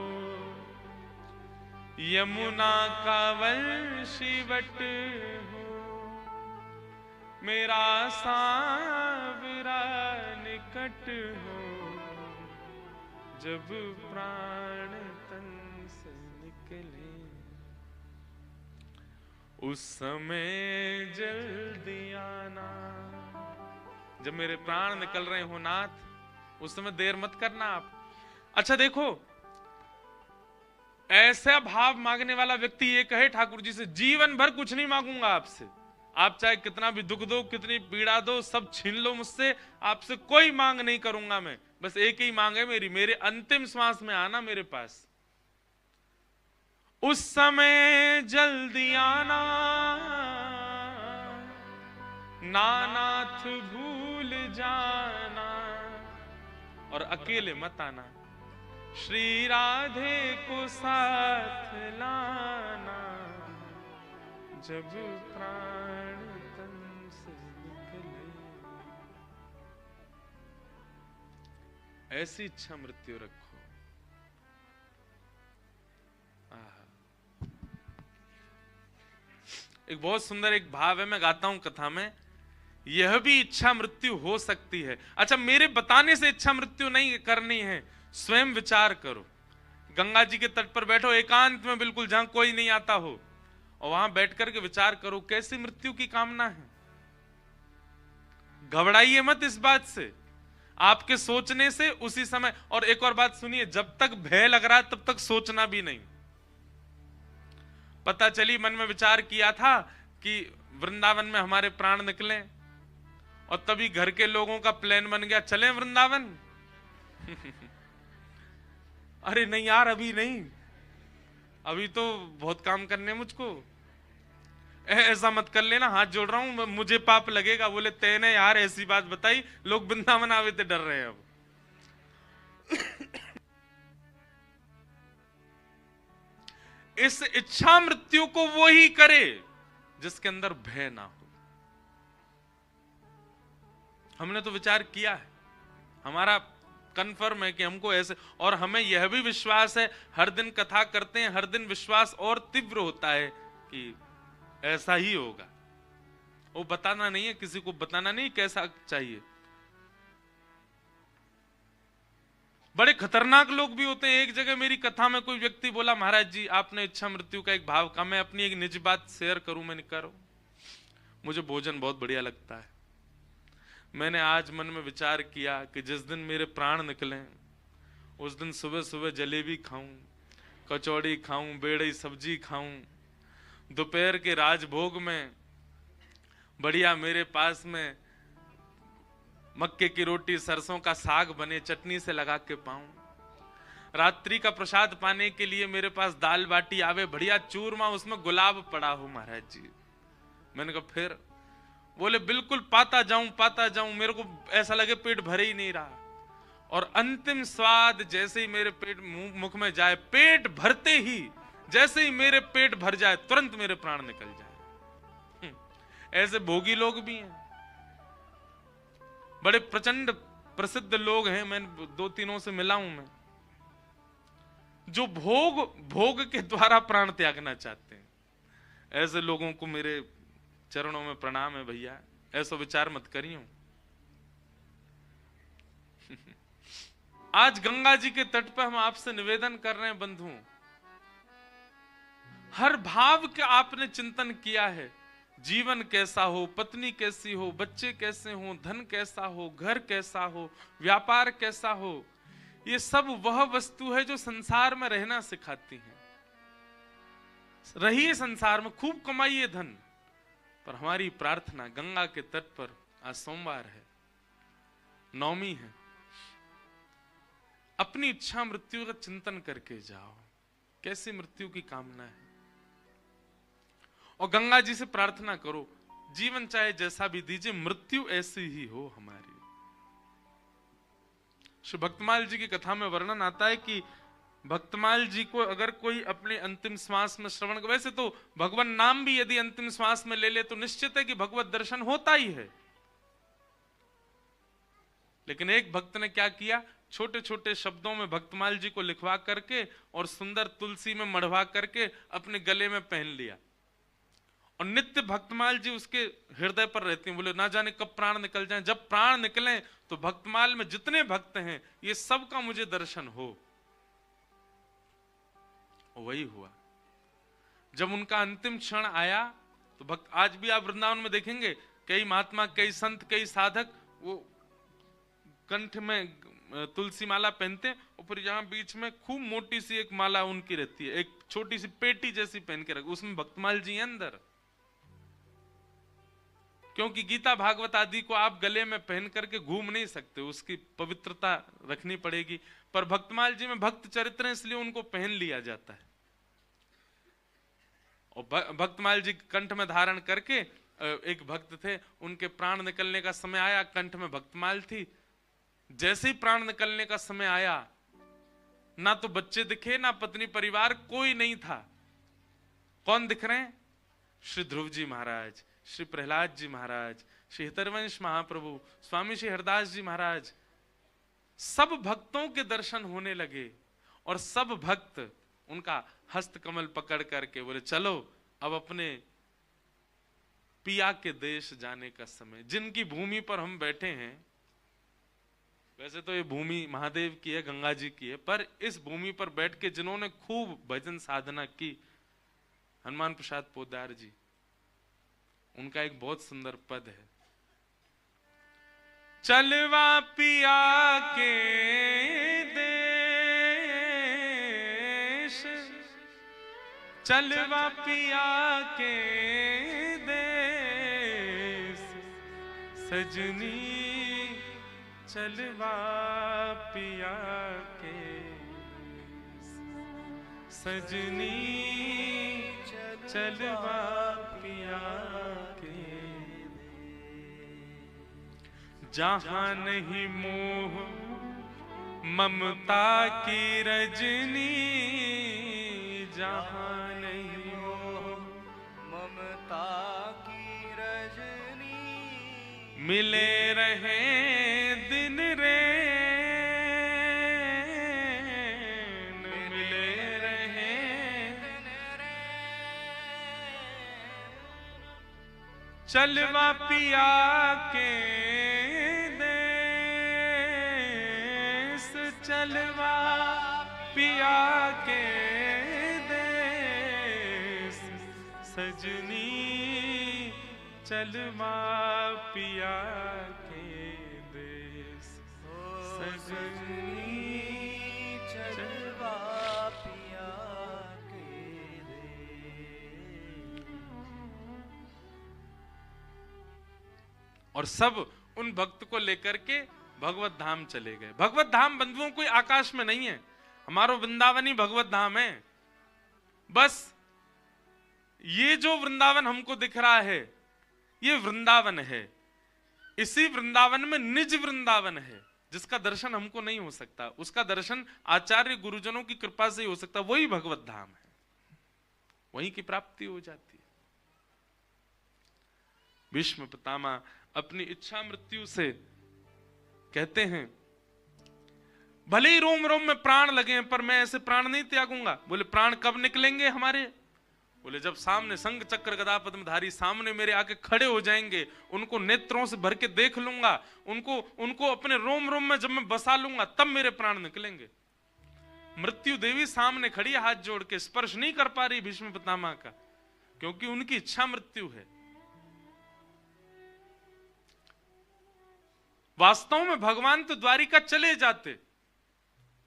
यमुना का वंशीवट हो, मेरा सांवरा निकट हो, जब प्राण तन से निकले। उस समय जल्दी आना, जब मेरे प्राण निकल रहे हो नाथ, उस समय देर मत करना आप। अच्छा देखो, ऐसा भाव मांगने वाला व्यक्ति ये कहे ठाकुर जी से, जीवन भर कुछ नहीं मांगूंगा आपसे, आप चाहे कितना भी दुख दो, कितनी पीड़ा दो, सब छीन लो मुझसे, आपसे कोई मांग नहीं करूंगा मैं, बस एक ही मांग है मेरी, मेरे अंतिम श्वास में आना मेरे पास, उस समय जल्दी आना, नानाथ भूल जाना, और अकेले मत आना, श्री राधे को साथ लाना, जब प्राण तन से निकले। ऐसी इच्छा मृत्यु रखो। एक बहुत सुंदर एक भाव है, मैं गाता हूं कथा में, यह भी इच्छा मृत्यु हो सकती है। अच्छा, मेरे बताने से इच्छा मृत्यु नहीं करनी है, स्वयं विचार करो। गंगा जी के तट पर बैठो एकांत में, बिल्कुल जहां कोई नहीं आता हो, और वहां बैठ करके विचार करो कैसी मृत्यु की कामना है। घबराइए मत इस बात से, आपके सोचने से उसी समय। और एक और बात सुनिए, जब तक भय लग रहा है तब तक सोचना भी नहीं। पता चली मन में विचार किया था कि वृंदावन में हमारे प्राण निकले, और तभी घर के लोगों का प्लान बन गया चलें वृंदावन। अरे नहीं यार, अभी नहीं, अभी तो बहुत काम करने मुझको, ऐसा मत कर लेना, हाथ जोड़ रहा हूं, मुझे पाप लगेगा। बोले तेने यार ऐसी बात बताई, लोग वृंदावन आवे थे डर रहे हैं अब। इस इच्छा मृत्यु को वो ही करे जिसके अंदर भय ना हो। हमने तो विचार किया है, हमारा कन्फर्म है कि हमको ऐसे, और हमें यह भी विश्वास है, हर दिन कथा करते हैं, हर दिन विश्वास और तीव्र होता है कि ऐसा ही होगा। वो बताना नहीं है, किसी को बताना नहीं कैसा चाहिए। बड़े खतरनाक लोग भी होते हैं। एक जगह मेरी कथा में कोई व्यक्ति बोला, महाराज जी आपने इच्छा मृत्यु का एक भाव कहा, मैं अपनी एक निज बात शेयर करूं, मैंने करो, मुझे भोजन बहुत बढ़िया लगता है, मैंने आज मन में विचार किया कि जिस दिन मेरे प्राण निकले उस दिन सुबह सुबह जलेबी खाऊं, कचौड़ी खाऊं, बेड़ई सब्जी खाऊं, दोपहर के राजभोग में बढ़िया मेरे पास में मक्के की रोटी सरसों का साग बने, चटनी से लगा के पाऊं, रात्रि का प्रसाद पाने के लिए मेरे पास दाल बाटी आवे, बढ़िया चूरमा, उसमें गुलाब पड़ा हो महाराज जी। मैंने कहा फिर? बोले बिल्कुल पाता जाऊं, मेरे को ऐसा लगे पेट भरे ही नहीं रहा, और अंतिम स्वाद जैसे ही मेरे पेट मुख में जाए, पेट भरते ही जैसे ही मेरे पेट भर जाए तुरंत मेरे प्राण निकल जाए। ऐसे भोगी लोग भी हैं, बड़े प्रचंड प्रसिद्ध लोग हैं, मैं दो तीनों से मिला हूं मैं, जो भोग के द्वारा प्राण त्यागना चाहते हैं। ऐसे लोगों को मेरे चरणों में प्रणाम है भैया, ऐसा विचार मत करियो। आज गंगा जी के तट पर हम आपसे निवेदन कर रहे हैं बंधु, हर भाव का आपने चिंतन किया है, जीवन कैसा हो, पत्नी कैसी हो, बच्चे कैसे हो, धन कैसा हो, घर कैसा हो, व्यापार कैसा हो, ये सब वह वस्तु है जो संसार में रहना सिखाती है। रहिए संसार में, खूब कमाइए धन, पर हमारी प्रार्थना गंगा के तट पर, आज सोमवार है, नवमी है, अपनी इच्छा मृत्यु का चिंतन करके जाओ, कैसी मृत्यु की कामना है, और गंगा जी से प्रार्थना करो, जीवन चाहे जैसा भी दीजिए, मृत्यु ऐसी ही हो हमारी। श्री भक्तमाल जी की कथा में वर्णन आता है कि भक्तमाल जी को अगर कोई अपने अंतिम श्वास में श्रवण, वैसे तो भगवान नाम भी यदि अंतिम श्वास में ले ले तो निश्चित है कि भगवत दर्शन होता ही है, लेकिन एक भक्त ने क्या किया, छोटे छोटे शब्दों में भक्तमाल जी को लिखवा करके और सुंदर तुलसी में मढ़वा करके अपने गले में पहन लिया, और नित्य भक्तमाल जी उसके हृदय पर रहती हैं। बोले ना जाने कब प्राण निकल जाएं, जब प्राण निकलें तो भक्तमाल में जितने भक्त हैं ये सब का मुझे दर्शन हो। वही हुआ, जब उनका अंतिम क्षण आया तो भक्त, आज भी आप वृंदावन में देखेंगे कई महात्मा, कई संत, कई साधक वो कंठ में तुलसी माला पहनते हैं और फिर यहाँ बीच में खूब मोटी सी एक माला उनकी रहती है, एक छोटी सी पेटी जैसी पहन के रख, उसमें भक्तमाल जी हैं अंदर। क्योंकि गीता भागवत आदि को आप गले में पहन करके घूम नहीं सकते, उसकी पवित्रता रखनी पड़ेगी। पर भक्तमाल जी में भक्त चरित्र है, इसलिए उनको पहन लिया जाता है। और भक्तमाल जी कंठ में धारण करके, एक भक्त थे, उनके प्राण निकलने का समय आया, कंठ में भक्तमाल थी। जैसे ही प्राण निकलने का समय आया, ना तो बच्चे दिखे, ना पत्नी, परिवार कोई नहीं था। कौन दिख रहे हैं? श्री ध्रुव जी महाराज, श्री प्रहलाद जी महाराज, श्री हितरवंश महाप्रभु, स्वामी श्री हरदास जी महाराज। सब भक्तों के दर्शन होने लगे और सब भक्त उनका हस्त कमल पकड़ करके बोले चलो अब अपने पिया के देश जाने का समय। जिनकी भूमि पर हम बैठे हैं, वैसे तो ये भूमि महादेव की है, गंगा जी की है, पर इस भूमि पर बैठ के जिन्होंने खूब भजन साधना की, हनुमान प्रसाद पोद्दार जी, उनका एक बहुत सुंदर पद है, चलवा पिया के देश, चलवा पिया के देश, सजनी चलवा पिया के, सजनी चलवा पिया के, जहां नहीं मोह ममता की रजनी, जहां नहीं मोह ममता की रजनी, मिले रहे दिन रैन, मिले रहे दिन चलवा पिया के देश, चलवा पिया के देश, सजनी चलवा पिया के देश, सजनी चलवा पिया के देश। और सब उन भक्त को लेकर के भगवत धाम चले गए। भगवत धाम बंधुओं कोई आकाश में नहीं है, हमारो वृंदावन ही भगवत धाम है। बस ये जो वृंदावन हमको दिख रहा है, ये वृंदावन है। इसी वृंदावन में निज वृंदावन है, जिसका दर्शन हमको नहीं हो सकता, उसका दर्शन आचार्य गुरुजनों की कृपा से ही हो सकता, वही भगवत धाम है, वहीं की प्राप्ति हो जाती है। भीष्म पितामह अपनी इच्छा मृत्यु से कहते हैं, भले ही रोम रोम में प्राण लगे पर मैं ऐसे प्राण नहीं त्यागूंगा। बोले प्राण कब निकलेंगे हमारे? बोले जब सामने संग चक्र गदा पद्मधारी सामने मेरे आके खड़े हो जाएंगे, उनको नेत्रों से भर के देख लूंगा, उनको अपने रोम रोम में जब मैं बसा लूंगा, तब मेरे प्राण निकलेंगे। मृत्यु देवी सामने खड़ी है, हाथ जोड़ के, स्पर्श नहीं कर पा रही भीष्म पितामह का, क्योंकि उनकी इच्छा मृत्यु है। वास्तव में भगवान तो द्वारिका चले जाते,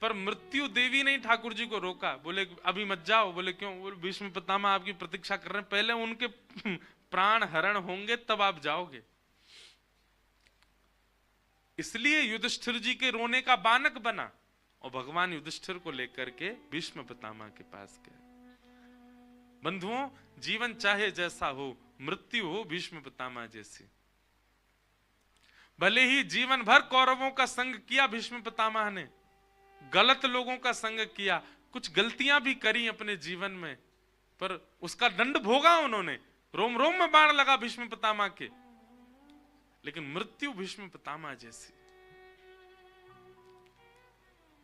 पर मृत्यु देवी ने ठाकुर जी को रोका। बोले अभी मत जाओ। बोले क्यों? बोले भीष्म पितामह आपकी प्रतीक्षा कर रहे हैं, पहले उनके प्राण हरण होंगे तब आप जाओगे। इसलिए युधिष्ठिर जी के रोने का बानक बना और भगवान युधिष्ठिर को लेकर के भीष्म पितामह के पास गए। बंधुओं, जीवन चाहे जैसा हो, मृत्यु हो भीष्म पितामह जैसी। भले ही जीवन भर कौरवों का संग किया भीष्म पितामह ने, गलत लोगों का संग किया, कुछ गलतियां भी करी अपने जीवन में, पर उसका दंड भोगा उन्होंने। रोम रोम में बाण लगा भीष्म पितामह के, लेकिन मृत्यु भीष्म पितामह जैसी।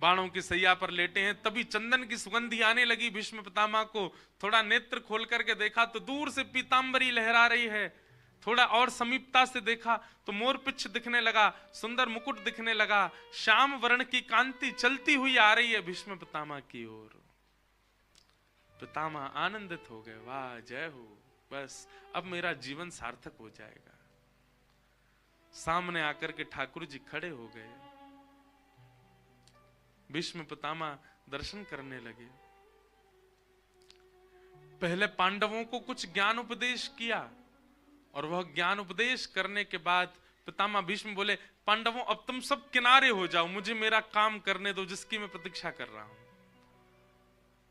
बाणों की सैया पर लेटे हैं, तभी चंदन की सुगंधी आने लगी भीष्म पितामह को। थोड़ा नेत्र खोल करके देखा तो दूर से पीतांबरी लहरा रही है। थोड़ा और समीपता से देखा तो मोरपिच्छ दिखने लगा, सुंदर मुकुट दिखने लगा, श्याम वर्ण की कांति चलती हुई आ रही है भीष्म पितामह की ओर। पितामह आनंदित हो गए, वाह जय हो, बस अब मेरा जीवन सार्थक हो जाएगा। सामने आकर के ठाकुर जी खड़े हो गए। भीष्म पितामह दर्शन करने लगे। पहले पांडवों को कुछ ज्ञान उपदेश किया और वह ज्ञान उपदेश करने के बाद पितामह भीष्म बोले, पांडवों अब तुम सब किनारे हो जाओ, मुझे मेरा काम करने दो जिसकी मैं प्रतीक्षा कर रहा हूं।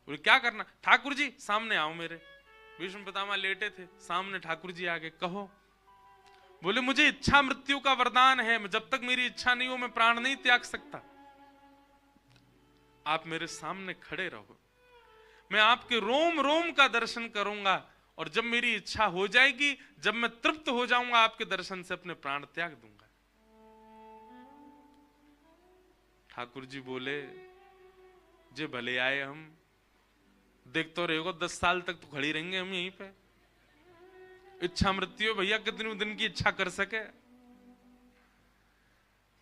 बोले क्या करना? ठाकुर जी सामने आओ मेरे। भीष्म पितामह लेटे थे, सामने ठाकुर जी आगे, कहो। बोले मुझे इच्छा मृत्यु का वरदान है, जब तक मेरी इच्छा नहीं हो मैं प्राण नहीं त्याग सकता। आप मेरे सामने खड़े रहो, मैं आपके रोम रोम का दर्शन करूंगा और जब मेरी इच्छा हो जाएगी, जब मैं तृप्त हो जाऊंगा आपके दर्शन से, अपने प्राण त्याग दूंगा। ठाकुर जी बोले, जे भले आए हम, देख तो रहे 10 साल तक तो खड़ी रहेंगे हम यहीं पे। इच्छा मृत्यु भैया कितने दिन की इच्छा कर सके।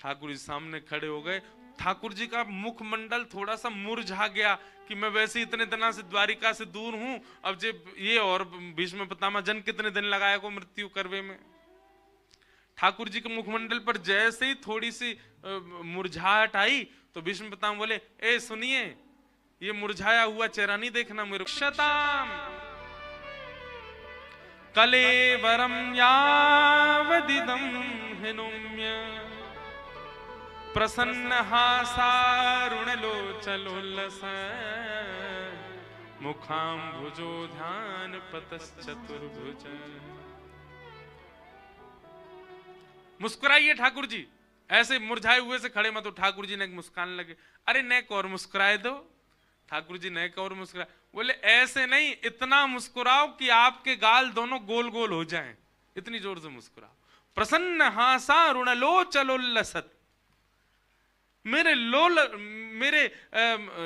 ठाकुर जी सामने खड़े हो गए। ठाकुर जी का मुखमंडल थोड़ा सा मुरझा गया कि मैं वैसे इतने दिनों से द्वारिका से दूर हूं, अब जब ये और भीष्म पितामह जन कितने दिन लगाए को मृत्यु करवे में। ठाकुर जी के मुखमंडल पर जैसे ही थोड़ी सी मुरझाहट आई तो भीष्म पितामह बोले, ए सुनिए, ये मुरझाया हुआ चेहरा नहीं देखना मेरे। क्षताम कलेवरम यावदिदं हिनुम्य प्रसन्न हासारुणलोचलोल्लस मुखाम्भुजो ध्यान पतश्चतुर्भुज। मुस्कुराइए ठाकुर जी, ऐसे मुरझाए हुए से खड़े मत हो। ठाकुर जी ने मुस्कान लगे, अरे नेक और मुस्कुराए दो। ठाकुर जी नेक और मुस्कुराए, बोले ऐसे नहीं, इतना मुस्कुराओ कि आपके गाल दोनों गोल गोल हो जाएं, इतनी जोर से मुस्कुराओ। प्रसन्न हासारुणलोचलोल्लसत्, मेरे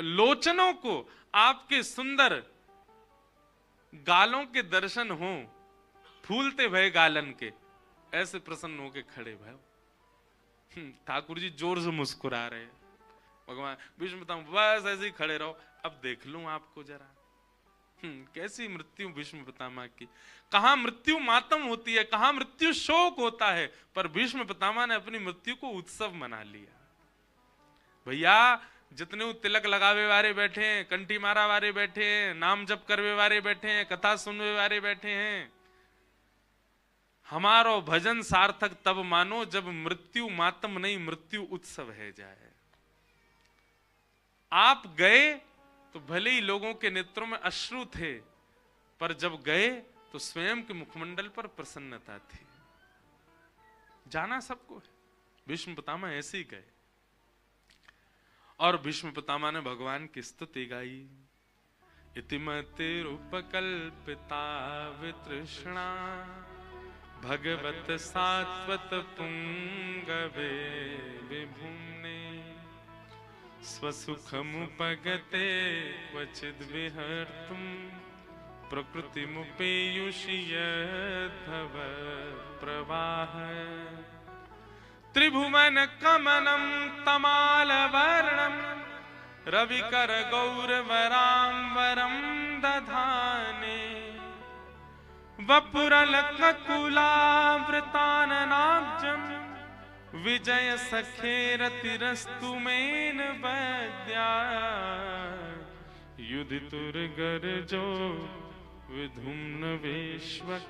लोचनों को आपके सुंदर गालों के दर्शन हो, फूलते भय गालन के, ऐसे प्रसन्न होके खड़े भय। ठाकुर जी जोर से मुस्कुरा रहे। भगवान भीष्म पितामह बस ऐसे ही खड़े रहो, अब देख लूं आपको जरा। कैसी मृत्यु भीष्म पितामह की। कहां मृत्यु मातम होती है, कहां मृत्यु शोक होता है, पर भीष्म पितामह ने अपनी मृत्यु को उत्सव मना लिया। भैया जितने तिलक लगावे वाले बैठे हैं, कंठी मारा वाले बैठे हैं, नाम जप करवे वाले बैठे हैं, कथा सुनवे वाले बैठे हैं, हमारो भजन सार्थक तब मानो जब मृत्यु मातम नहीं मृत्यु उत्सव है जाए। आप गए तो भले ही लोगों के नेत्रों में अश्रु थे, पर जब गए तो स्वयं के मुखमंडल पर प्रसन्नता थी। जाना सबको है, भीष्म पितामह ऐसे ही गए और भीष्म पितामह ने भगवान की स्तुति गाई। इतिमतिरुपकल्पिता वितृष्णा भगवत सात्वत पुंगवे विभुम्ने स्वसुखमुपगते क्वचिद् विहर्तुं प्रकृतिमुपेयुषि यद्भव प्रवाह। त्रिभुवन कमनं तमालवर्णं रविकर गौरवराम्बरं दधाने वपुरलककुलावृताननाब्जं विजय सखेरतिरस्तु मेन वैद्या युधितुर्गर्जो विधुम्न वेश्वक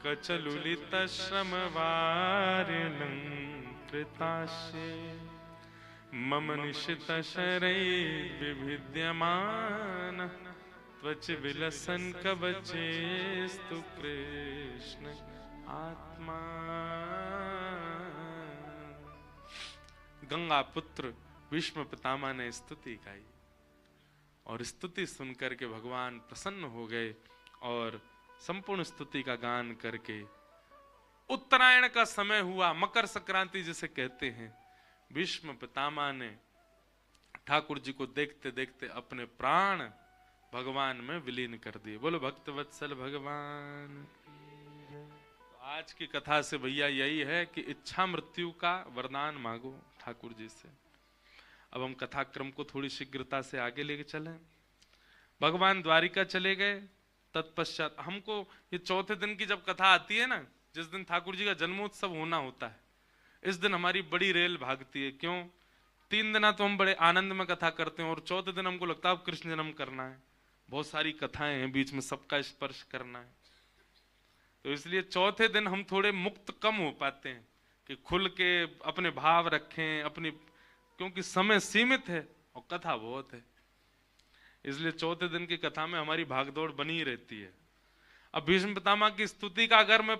कचलुलितश्रमवार्यलङ्कृतास्ये मम निशितशरैर्विभिद्यमानः त्वच विलसन् कवचेस्तु कृष्ण आत्मा। गंगा पुत्र भीष्म पितामह ने स्तुति गाई और स्तुति सुनकर के भगवान प्रसन्न हो गए और संपूर्ण स्तुति का गान करके उत्तरायण का समय हुआ, मकर संक्रांति जिसे कहते हैं, भीष्म पितामह ने ठाकुर जी को देखते देखते अपने प्राण भगवान में विलीन कर दिए। बोलो भक्त वत्सल भगवान। आज की कथा से भैया यही है कि इच्छा मृत्यु का वरदान मांगो ठाकुर जी से। अब हम कथा क्रम को थोड़ी शीघ्रता से आगे लेके चले। भगवान द्वारिका चले गए, तत्पश्चात हमको ये चौथे दिन की जब कथा आती है ना, जिस दिन ठाकुर जी का जन्मोत्सव होना होता है, इस दिन हमारी बड़ी रेल भागती है। क्यों? 3 दिन तो हम बड़े आनंद में कथा करते हैं और चौथे दिन हमको लगता है अब कृष्ण जन्म करना है, बहुत सारी कथाएं हैं बीच में, सबका स्पर्श करना है। तो इसलिए चौथे दिन हम थोड़े मुक्त कम हो पाते हैं कि खुल के अपने भाव रखें अपनी, क्योंकि समय सीमित है और कथा बहुत है, इसलिए चौथे दिन की कथा में हमारी भागदौड़ बनी रहती है। अब भीष्म पितामह की स्तुति का अगर मैं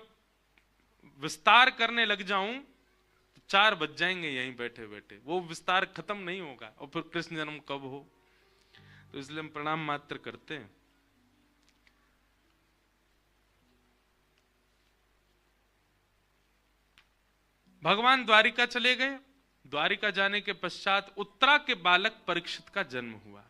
विस्तार करने लग जाऊं तो 4 बज जाएंगे यहीं बैठे बैठे, वो विस्तार खत्म नहीं होगा और फिर कृष्ण जन्म कब हो। तो इसलिए हम प्रणाम मात्र करते हैं। भगवान द्वारिका चले गए। द्वारिका जाने के पश्चात उत्तरा के बालक परीक्षित का जन्म हुआ।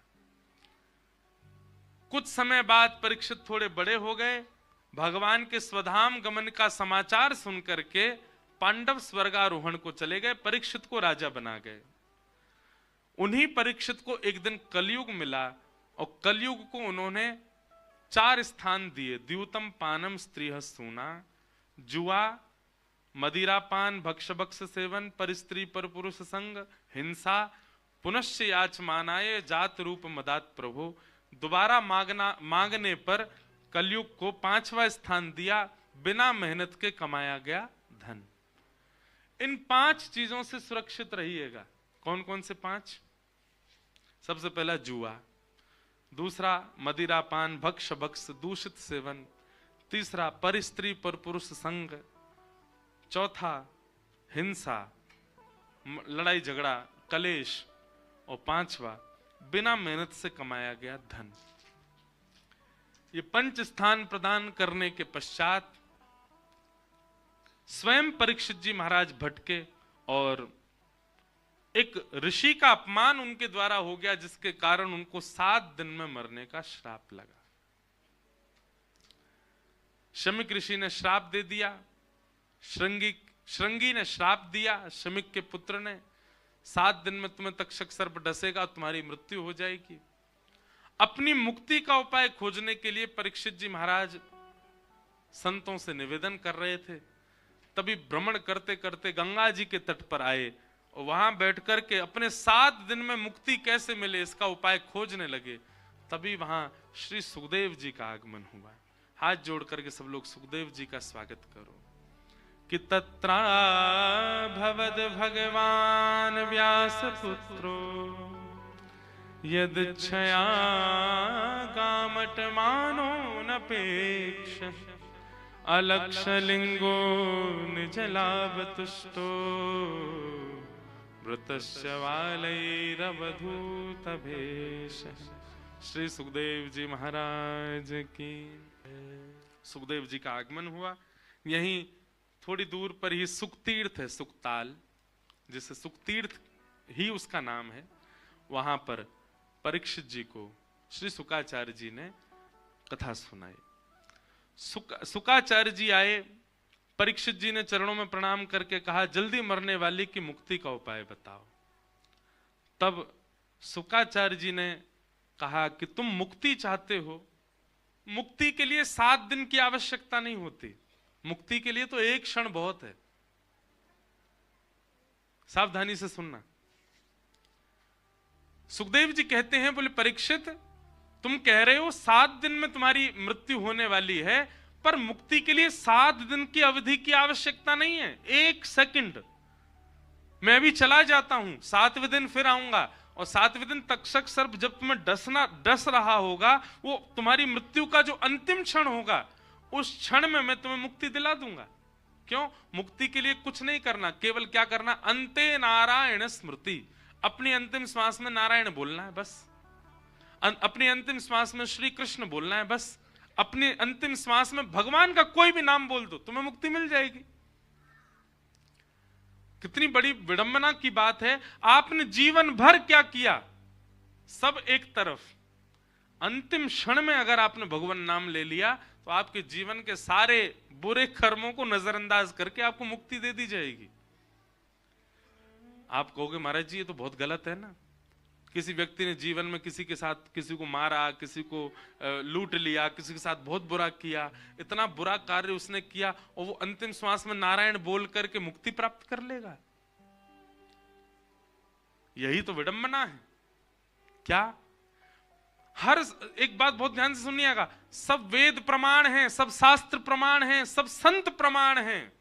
कुछ समय बाद परीक्षित थोड़े बड़े हो गए। भगवान के स्वधाम गमन का समाचार सुनकर के पांडव स्वर्गारोहण को चले गए, परीक्षित को राजा बना गए। उन्हीं परीक्षित को एक दिन कलयुग मिला और कलयुग को उन्होंने 4 स्थान दिए। द्यूतम पानम स्त्रीह सूना, जुआ, मदिरापान, भक्ष सेवन, पर स्त्री पर पुरुष संग, हिंसा, पुनश्च याचमानाय, जात रूप मदात प्रभु। दोबारा मांगने पर कलयुग को 5वां स्थान दिया, बिना मेहनत के कमाया गया धन। इन 5 चीजों से सुरक्षित रहिएगा। कौन कौन से 5? सबसे पहला जुआ, दूसरा मदिरापान, भक्ष दूषित सेवन, तीसरा पर स्त्री पर पुरुष संग, चौथा हिंसा, लड़ाई झगड़ा, कलेश, और 5वां बिना मेहनत से कमाया गया धन। ये 5 स्थान प्रदान करने के पश्चात स्वयं परीक्षित जी महाराज भटके और एक ऋषि का अपमान उनके द्वारा हो गया, जिसके कारण उनको 7 दिन में मरने का श्राप लगा। शमिक ऋषि ने श्राप दे दिया, श्रृंगी ने श्राप दिया शमिक के पुत्र ने, 7 दिन में तुम्हें तक्षक सर्प डसेगा, तुम्हारी मृत्यु हो जाएगी। अपनी मुक्ति का उपाय खोजने के लिए परीक्षित जी महाराज संतों से निवेदन कर रहे थे। तभी भ्रमण करते करते गंगा जी के तट पर आए और वहां बैठ कर के अपने 7 दिन में मुक्ति कैसे मिले इसका उपाय खोजने लगे। तभी वहां श्री सुखदेव जी का आगमन हुआ। हाथ जोड़ करके सब लोग सुखदेव जी का स्वागत करो। कि तत्रा भवद भगवान व्यास पुत्रो यदच्छया गामटमानो नपेक्ष अलक्षलिंगो निजलाभतुष्टो वृतस्य वालैरवधूत भेष। श्री सुखदेव जी महाराज की। सुखदेव जी का आगमन हुआ। यहीं थोड़ी दूर पर ही सुखतीर्थ है, सुखताल, जिसे सुखतीर्थ ही उसका नाम है। वहां पर परीक्षित जी को श्री सुकाचार्य जी ने कथा सुनाई। सुकाचार्य जी आए, परीक्षित जी ने चरणों में प्रणाम करके कहा, जल्दी मरने वाले की मुक्ति का उपाय बताओ। तब सुकाचार्य जी ने कहा कि तुम मुक्ति चाहते हो, मुक्ति के लिए 7 दिन की आवश्यकता नहीं होती, मुक्ति के लिए तो 1 क्षण बहुत है। सावधानी से सुनना। सुखदेव जी कहते हैं, बोले परीक्षित तुम कह रहे हो 7 दिन में तुम्हारी मृत्यु होने वाली है, पर मुक्ति के लिए 7 दिन की अवधि की आवश्यकता नहीं है। 1 सेकंड मैं भी चला जाता हूं, 7वें दिन फिर आऊंगा और 7वें दिन तक्षक सर्प जब तुम्हें डस रहा होगा, वो तुम्हारी मृत्यु का जो अंतिम क्षण होगा, उस क्षण में मैं तुम्हें मुक्ति दिला दूंगा। क्यों? मुक्ति के लिए कुछ नहीं करना, केवल क्या करना? अंते नारायण स्मृति। अपनी अंतिम श्वास में नारायण बोलना है बस। अपनी अंतिम श्वास में श्री कृष्ण बोलना है बस। अपनी अंतिम श्वास में भगवान का कोई भी नाम बोल दो, तुम्हें मुक्ति मिल जाएगी। कितनी बड़ी विडंबना की बात है। आपने जीवन भर क्या किया, सब एक तरफ, अंतिम क्षण में अगर आपने भगवान नाम ले लिया तो आपके जीवन के सारे बुरे कर्मों को नजरअंदाज करके आपको मुक्ति दे दी जाएगी। आप कहोगे महाराज जी ये तो बहुत गलत है ना, किसी व्यक्ति ने जीवन में किसी के साथ किसी को मारा, किसी को लूट लिया, किसी के साथ बहुत बुरा किया, इतना बुरा कार्य उसने किया और वो अंतिम श्वास में नारायण बोल करके मुक्ति प्राप्त कर लेगा? यही तो विडंबना है। क्या? हर एक बात बहुत ध्यान से सुनिएगा, सब वेद प्रमाण हैं, सब शास्त्र प्रमाण हैं, सब संत प्रमाण हैं।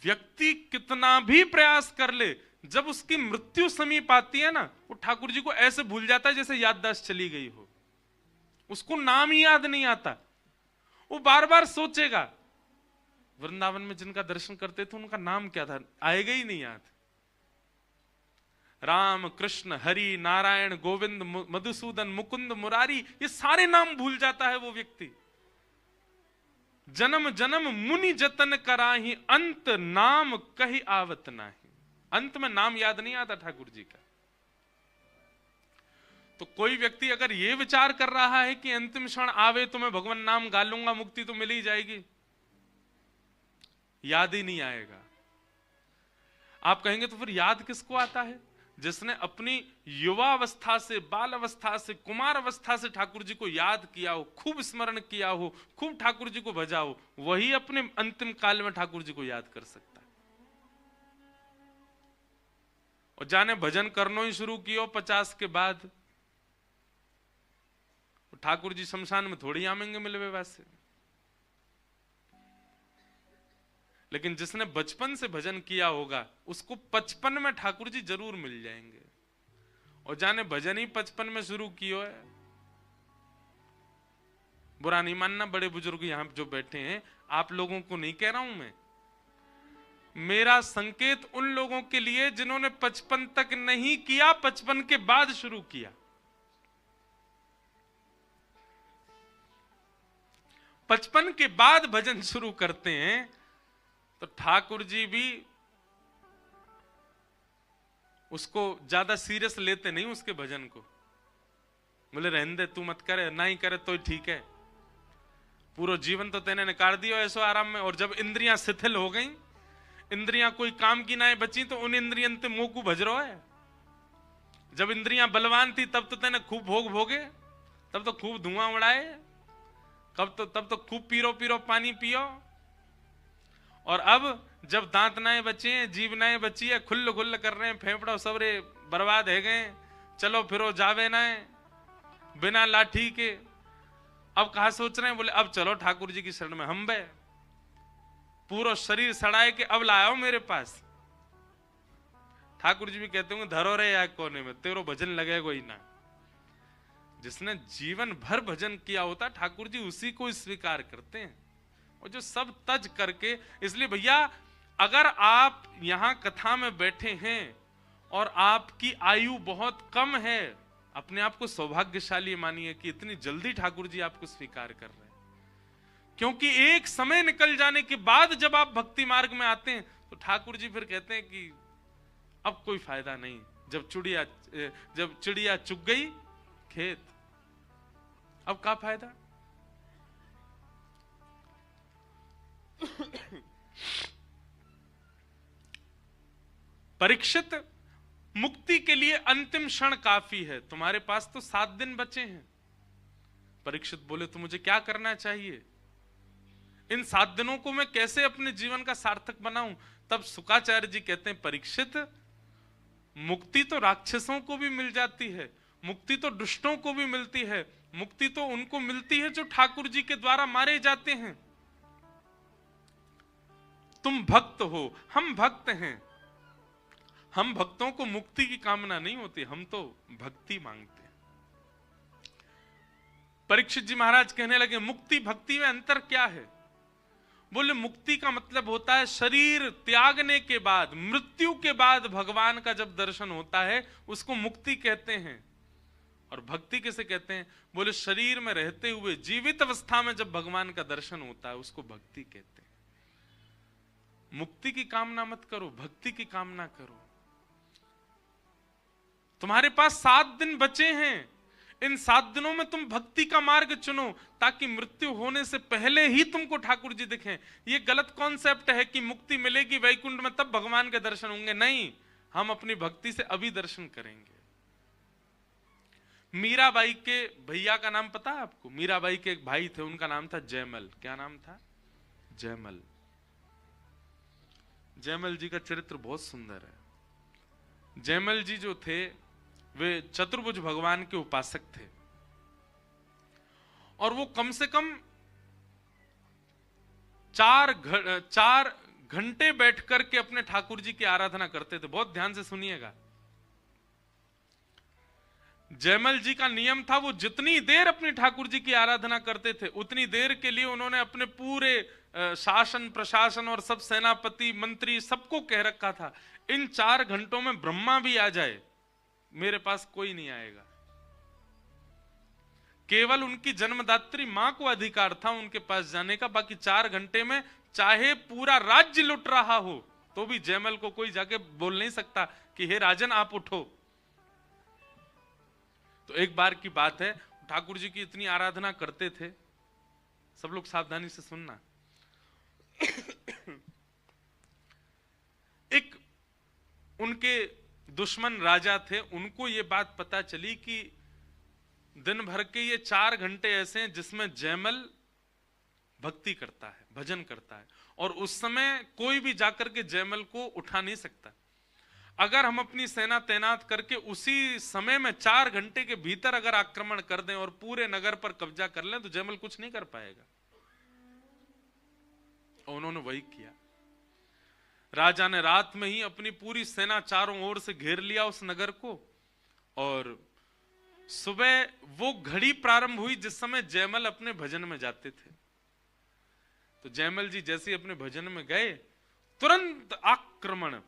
व्यक्ति कितना भी प्रयास कर ले, जब उसकी मृत्यु समीप आती है ना, वो ठाकुर जी को ऐसे भूल जाता है जैसे याददाश्त चली गई हो। उसको नाम ही याद नहीं आता। वो बार बार सोचेगा, वृंदावन में जिनका दर्शन करते थे उनका नाम क्या था, आएगा ही नहीं याद। राम, कृष्ण, हरि, नारायण, गोविंद, मधुसूदन, मुकुंद, मुरारी, ये सारे नाम भूल जाता है वो व्यक्ति। जन्म जन्म मुनि जतन कराही, अंत नाम कही आवत नाही। अंत में नाम याद नहीं आता ठाकुर जी का। तो कोई व्यक्ति अगर ये विचार कर रहा है कि अंतिम क्षण आवे तो मैं भगवान नाम गा लूंगा, मुक्ति तो मिल ही जाएगी, याद ही नहीं आएगा। आप कहेंगे तो फिर याद किसको आता है? जिसने अपनी युवावस्था से, बाल अवस्था से, कुमार अवस्था से ठाकुर जी को याद किया हो, खूब स्मरण किया हो, खूब ठाकुर जी को भजा हो, वही अपने अंतिम काल में ठाकुर जी को याद कर सकता है। और जाने भजन करना ही शुरू किया 50 के बाद, ठाकुर जी शमशान में थोड़ी आमेंगे मिलवे वैसे। लेकिन जिसने बचपन से भजन किया होगा उसको 55 में ठाकुर जी जरूर मिल जाएंगे। और जाने भजन ही 55 में शुरू किया है। बुरा नहीं मानना बड़े बुजुर्ग यहां जो बैठे हैं, आप लोगों को नहीं कह रहा हूं मैं। मेरा संकेत उन लोगों के लिए जिन्होंने 55 तक नहीं किया, 55 के बाद शुरू किया। 55 के बाद भजन शुरू करते हैं तो ठाकुर जी भी उसको ज्यादा सीरियस लेते नहीं, उसके भजन को। बोले रहने दे, तू मत करे, ना ही करे तो ठीक है, पूरा जीवन तो तेने निकाल दिया ऐसो आराम में। और जब इंद्रियां शिथिल हो गई, इंद्रियां कोई काम की ना बची, तो उन इंद्रियं ते मुंह को भज रहा है। जब इंद्रियां बलवान थी तब तो तेने खूब भोग भोगे, तब तो खूब धुआं उड़ाए, तब तो खूब पीरो पीरो पानी पियो। और अब जब दांत नाए बचे हैं, जीव नाए बची है, खुल्ल खुल्ल कर रहे हैं, फेफड़ा सबरे बर्बाद है गए, चलो फिरो जावे नाए बिना लाठी के। अब कहा सोच रहे हैं, बोले अब चलो ठाकुर जी की शरण में हम बे, पूरा शरीर सड़ाए के अब लाओ मेरे पास। ठाकुर जी भी कहते होंगे धरो रे या कोने में, तेरो भजन लगेगा ही ना। जिसने जीवन भर भजन किया होता ठाकुर जी उसी को स्वीकार करते हैं। और जो सब तज करके, इसलिए भैया अगर आप यहां कथा में बैठे हैं और आपकी आयु बहुत कम है, अपने आप को सौभाग्यशाली मानिए कि इतनी जल्दी ठाकुर जी आपको स्वीकार कर रहे हैं। क्योंकि एक समय निकल जाने के बाद जब आप भक्ति मार्ग में आते हैं तो ठाकुर जी फिर कहते हैं कि अब कोई फायदा नहीं, जब चिड़िया चुग गई खेत, अब क्या फायदा। परीक्षित, मुक्ति के लिए अंतिम क्षण काफी है, तुम्हारे पास तो 7 दिन बचे हैं। परीक्षित बोले तो मुझे क्या करना चाहिए, इन 7 दिनों को मैं कैसे अपने जीवन का सार्थक बनाऊं। तब शुकाचार्य जी कहते हैं, परीक्षित मुक्ति तो राक्षसों को भी मिल जाती है, मुक्ति तो दुष्टों को भी मिलती है, मुक्ति तो उनको मिलती है जो ठाकुर जी के द्वारा मारे जाते हैं। तुम भक्त हो, हम भक्त हैं, हम भक्तों को मुक्ति की कामना नहीं होती, हम तो भक्ति मांगते हैं। परीक्षित जी महाराज कहने लगे, मुक्ति भक्ति में अंतर क्या है? बोले मुक्ति का मतलब होता है शरीर त्यागने के बाद, मृत्यु के बाद भगवान का जब दर्शन होता है उसको मुक्ति कहते हैं। और भक्ति किसे कहते हैं? बोले शरीर में रहते हुए जीवित अवस्था में जब भगवान का दर्शन होता है उसको भक्ति कहते हैं। मुक्ति की कामना मत करो, भक्ति की कामना करो। तुम्हारे पास 7 दिन बचे हैं, इन 7 दिनों में तुम भक्ति का मार्ग चुनो ताकि मृत्यु होने से पहले ही तुमको ठाकुर जी दिखें। ये गलत कॉन्सेप्ट है कि मुक्ति मिलेगी वैकुंठ में तब भगवान के दर्शन होंगे। नहीं, हम अपनी भक्ति से अभी दर्शन करेंगे। मीराबाई के भैया का नाम पता है आपको? मीराबाई के एक भाई थे, उनका नाम था जयमल। क्या नाम था? जयमल। जयमल जी का चरित्र बहुत सुंदर है। जयमल जी जो थे वे चतुर्भुज भगवान के उपासक थे और वो कम से कम 4 घंटे बैठ करके अपने ठाकुर जी की आराधना करते थे। बहुत ध्यान से सुनिएगा। जयमल जी का नियम था, वो जितनी देर अपने ठाकुर जी की आराधना करते थे उतनी देर के लिए उन्होंने अपने पूरे शासन प्रशासन और सब सेनापति मंत्री सबको कह रखा था, इन 4 घंटों में ब्रह्मा भी आ जाए मेरे पास कोई नहीं आएगा। केवल उनकी जन्मदात्री मां को अधिकार था उनके पास जाने का, बाकी 4 घंटे में चाहे पूरा राज्य लुट रहा हो तो भी जयमल को कोई जाके बोल नहीं सकता कि हे राजन आप उठो। तो एक बार की बात है, ठाकुर जी की इतनी आराधना करते थे, सब लोग सावधानी से सुनना। एक उनके दुश्मन राजा थे, उनको ये बात पता चली कि दिन भर के ये 4 घंटे ऐसे हैं जिसमें जयमल भक्ति करता है, भजन करता है, और उस समय कोई भी जाकर के जयमल को उठा नहीं सकता। अगर हम अपनी सेना तैनात करके उसी समय में 4 घंटे के भीतर अगर आक्रमण कर दें और पूरे नगर पर कब्जा कर लें तो जयमल कुछ नहीं कर पाएगा। और उन्होंने वही किया। राजा ने रात में ही अपनी पूरी सेना चारों ओर से घेर लिया उस नगर को, और सुबह वो घड़ी प्रारंभ हुई जिस समय जयमल अपने भजन में जाते थे। तो जयमल जी जैसे ही अपने भजन में गए, तुरंत आक्रमण,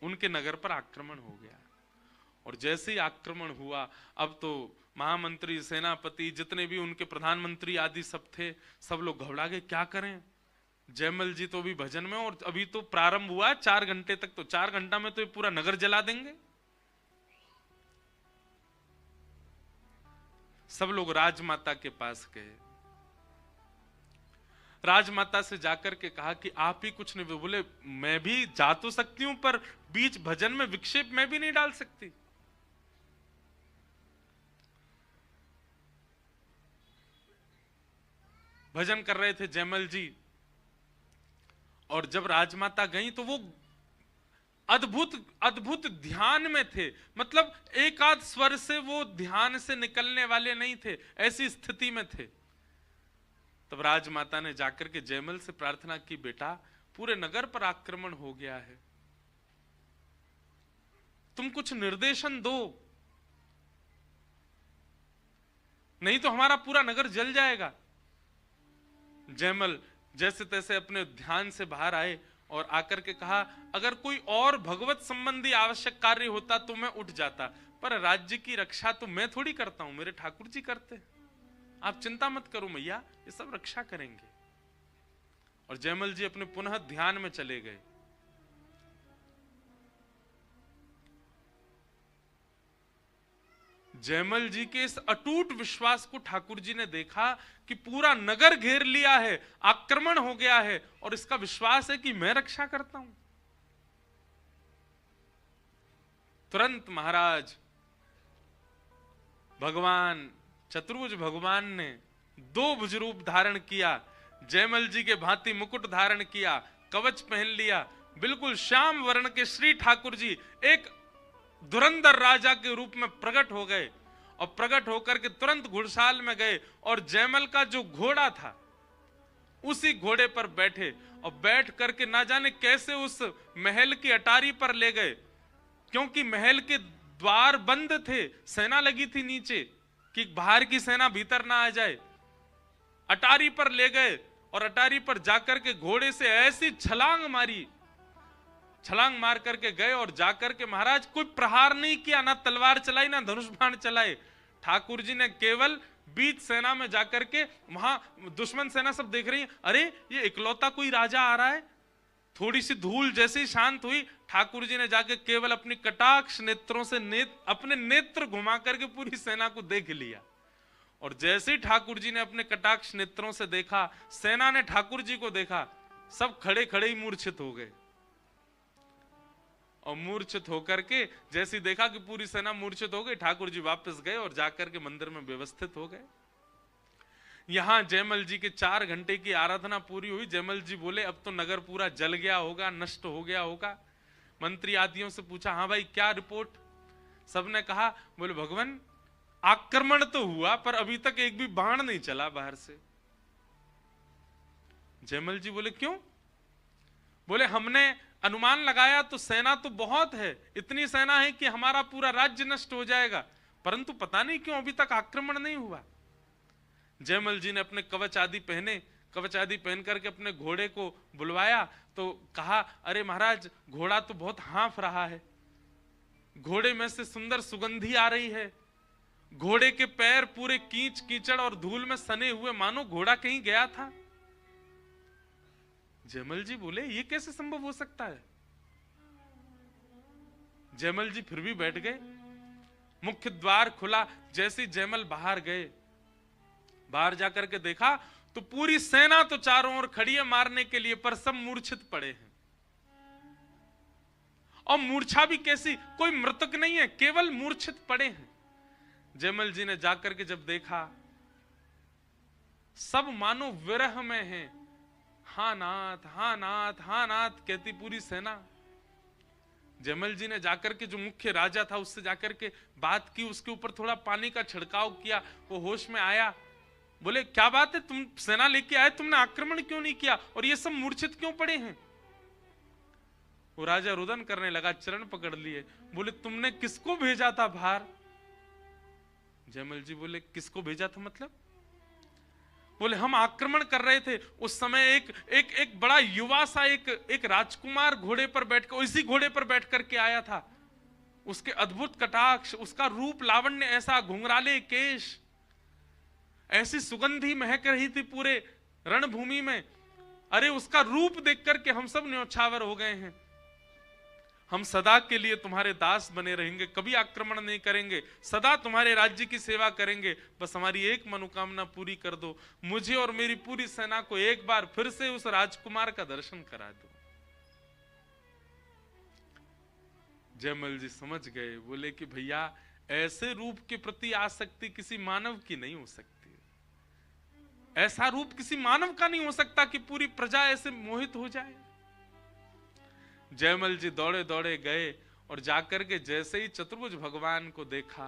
उनके नगर पर आक्रमण हो गया। और जैसे ही आक्रमण हुआ, अब तो महामंत्री सेनापति जितने भी उनके प्रधानमंत्री आदि सब थे, सब लोग घबरा गए, क्या करें। जयमल जी तो भी भजन में, और अभी तो प्रारंभ हुआ 4 घंटे तक, तो 4 घंटा में तो ये पूरा नगर जला देंगे। सब लोग राजमाता के पास गए। राजमाता से जाकर के कहा कि आप ही कुछ नहीं। बोले मैं भी जा तो सकती हूं पर बीच भजन में विक्षेप मैं भी नहीं डाल सकती। भजन कर रहे थे जयमल जी, और जब राजमाता गई तो वो अद्भुत अद्भुत ध्यान में थे। मतलब एक आध स्वर से वो ध्यान से निकलने वाले नहीं थे, ऐसी स्थिति में थे। तब राजमाता ने जाकर के जयमल से प्रार्थना की, बेटा पूरे नगर पर आक्रमण हो गया है, तुम कुछ निर्देशन दो, नहीं तो हमारा पूरा नगर जल जाएगा। जयमल जैसे तैसे अपने ध्यान से बाहर आए और आकर के कहा, अगर कोई और भगवत संबंधी आवश्यक कार्य होता तो मैं उठ जाता, पर राज्य की रक्षा तो मैं थोड़ी करता हूं, मेरे ठाकुर जी करते। आप चिंता मत करो मैया, ये सब रक्षा करेंगे। और जयमल जी अपने पुनः ध्यान में चले गए। जयमल जी के इस अटूट विश्वास को ठाकुर जी ने देखा कि पूरा नगर घेर लिया है, आक्रमण हो गया है, और इसका विश्वास है कि मैं रक्षा करता हूं। तुरंत महाराज भगवान चतुर्भुज भगवान ने 2 भुज रूप धारण किया, जयमल जी के भांति मुकुट धारण किया, कवच पहन लिया, बिल्कुल श्याम वर्ण के श्री ठाकुर जी एक धुरंधर राजा के रूप में प्रकट हो गए, और प्रकट होकर के तुरंत घुड़साल में गए, और जयमल का जो घोड़ा था उसी घोड़े पर बैठे, और बैठ करके ना जाने कैसे उस महल की अटारी पर ले गए, क्योंकि महल के द्वार बंद थे, सेना लगी थी नीचे कि बाहर की सेना भीतर ना आ जाए। अटारी पर ले गए, और अटारी पर जाकर के घोड़े से ऐसी छलांग मारी, छलांग मार करके गए, और जाकर के महाराज कोई प्रहार नहीं किया, ना तलवार चलाई ना धनुष बाण चलाए। ठाकुर जी ने केवल बीच सेना में जाकर के, वहां दुश्मन सेना सब देख रही है, अरे ये इकलौता कोई राजा आ रहा है। थोड़ी सी धूल जैसे ही शांत हुई, ठाकुर जी ने जाके केवल अपनी कटाक्ष नेत्रों से अपने नेत्र घुमा करके पूरी सेना को देख लिया। और जैसे ही ठाकुर जी ने अपने कटाक्ष नेत्रों से देखा, सेना ने ठाकुर जी को देखा, सब खड़े खड़े ही मूर्छित हो गए। और मूर्छित होकर के जैसे ही देखा कि पूरी सेना मूर्छित हो गई, ठाकुर जी वापस गए और जाकर के मंदिर में व्यवस्थित हो गए। यहां जयमल जी के 4 घंटे की आराधना पूरी हुई। जयमल जी बोले अब तो नगर पूरा जल गया होगा, नष्ट हो गया होगा। मंत्री आदियों से पूछा, हाँ भाई क्या रिपोर्ट? सबने कहा, बोले भगवान आक्रमण तो हुआ पर अभी तक एक भी बाण नहीं चला बाहर से। जयमल जी बोले क्यों? बोले हमने अनुमान लगाया तो सेना तो बहुत है, इतनी सेना है कि हमारा पूरा राज्य नष्ट हो जाएगा, परंतु पता नहीं क्यों अभी तक आक्रमण नहीं हुआ। जयमल जी ने अपने कवच आदि पहने, कवच आदि पहन करके अपने घोड़े को बुलवाया तो कहा, अरे महाराज घोड़ा तो बहुत हाँफ रहा है, घोड़े में से सुंदर सुगंधी आ रही है, घोड़े के पैर पूरे कीच कीचड़ और धूल में सने हुए, मानो घोड़ा कहीं गया था। जयमल जी बोले ये कैसे संभव हो सकता है? जयमल जी फिर भी बैठ गए। मुख्य द्वार खुला, जैसे जयमल बाहर गए, बाहर जाकर के देखा तो पूरी सेना तो चारों ओर खड़ी है मारने के लिए, पर सब मूर्छित पड़े हैं। और मूर्छा भी कैसी, कोई मृतक नहीं है, केवल मूर्छित पड़े हैं। जयमल जी ने जाकर के जब देखा, सब मानो विरह में हैं, हाँ नाथ हाँ नाथ हाँ नाथ कहती पूरी सेना। जयमल जी ने जाकर के जो मुख्य राजा था उससे जाकर के बात की, उसके ऊपर थोड़ा पानी का छिड़काव किया, वो होश में आया। बोले क्या बात है, तुम सेना लेके आए, तुमने आक्रमण क्यों नहीं किया और ये सब मूर्छित क्यों पड़े हैं? वो राजा रुदन करने लगा, चरण पकड़ लिए, बोले तुमने किसको भेजा था बाहर? जयमल जी बोले किसको भेजा था मतलब? बोले हम आक्रमण कर रहे थे, उस समय एक बड़ा युवा सा एक राजकुमार घोड़े पर बैठ कर, इसी घोड़े पर बैठ करके आया था। उसके अद्भुत कटाक्ष, उसका रूप लावण्य, ऐसा घुंघराले केश, ऐसी सुगंधी महक रही थी पूरे रणभूमि में। अरे उसका रूप देख करके हम सब न्योछावर हो गए हैं। हम सदा के लिए तुम्हारे दास बने रहेंगे, कभी आक्रमण नहीं करेंगे, सदा तुम्हारे राज्य की सेवा करेंगे, बस हमारी एक मनोकामना पूरी कर दो, मुझे और मेरी पूरी सेना को एक बार फिर से उस राजकुमार का दर्शन करा दो। जयमल जी समझ गए, बोले कि भैया ऐसे रूप के प्रति आसक्ति किसी मानव की नहीं हो सकती, ऐसा रूप किसी मानव का नहीं हो सकता कि पूरी प्रजा ऐसे मोहित हो जाए। जयमल जी दौड़े दौड़े गए और जाकर के जैसे ही चतुर्भुज भगवान को देखा,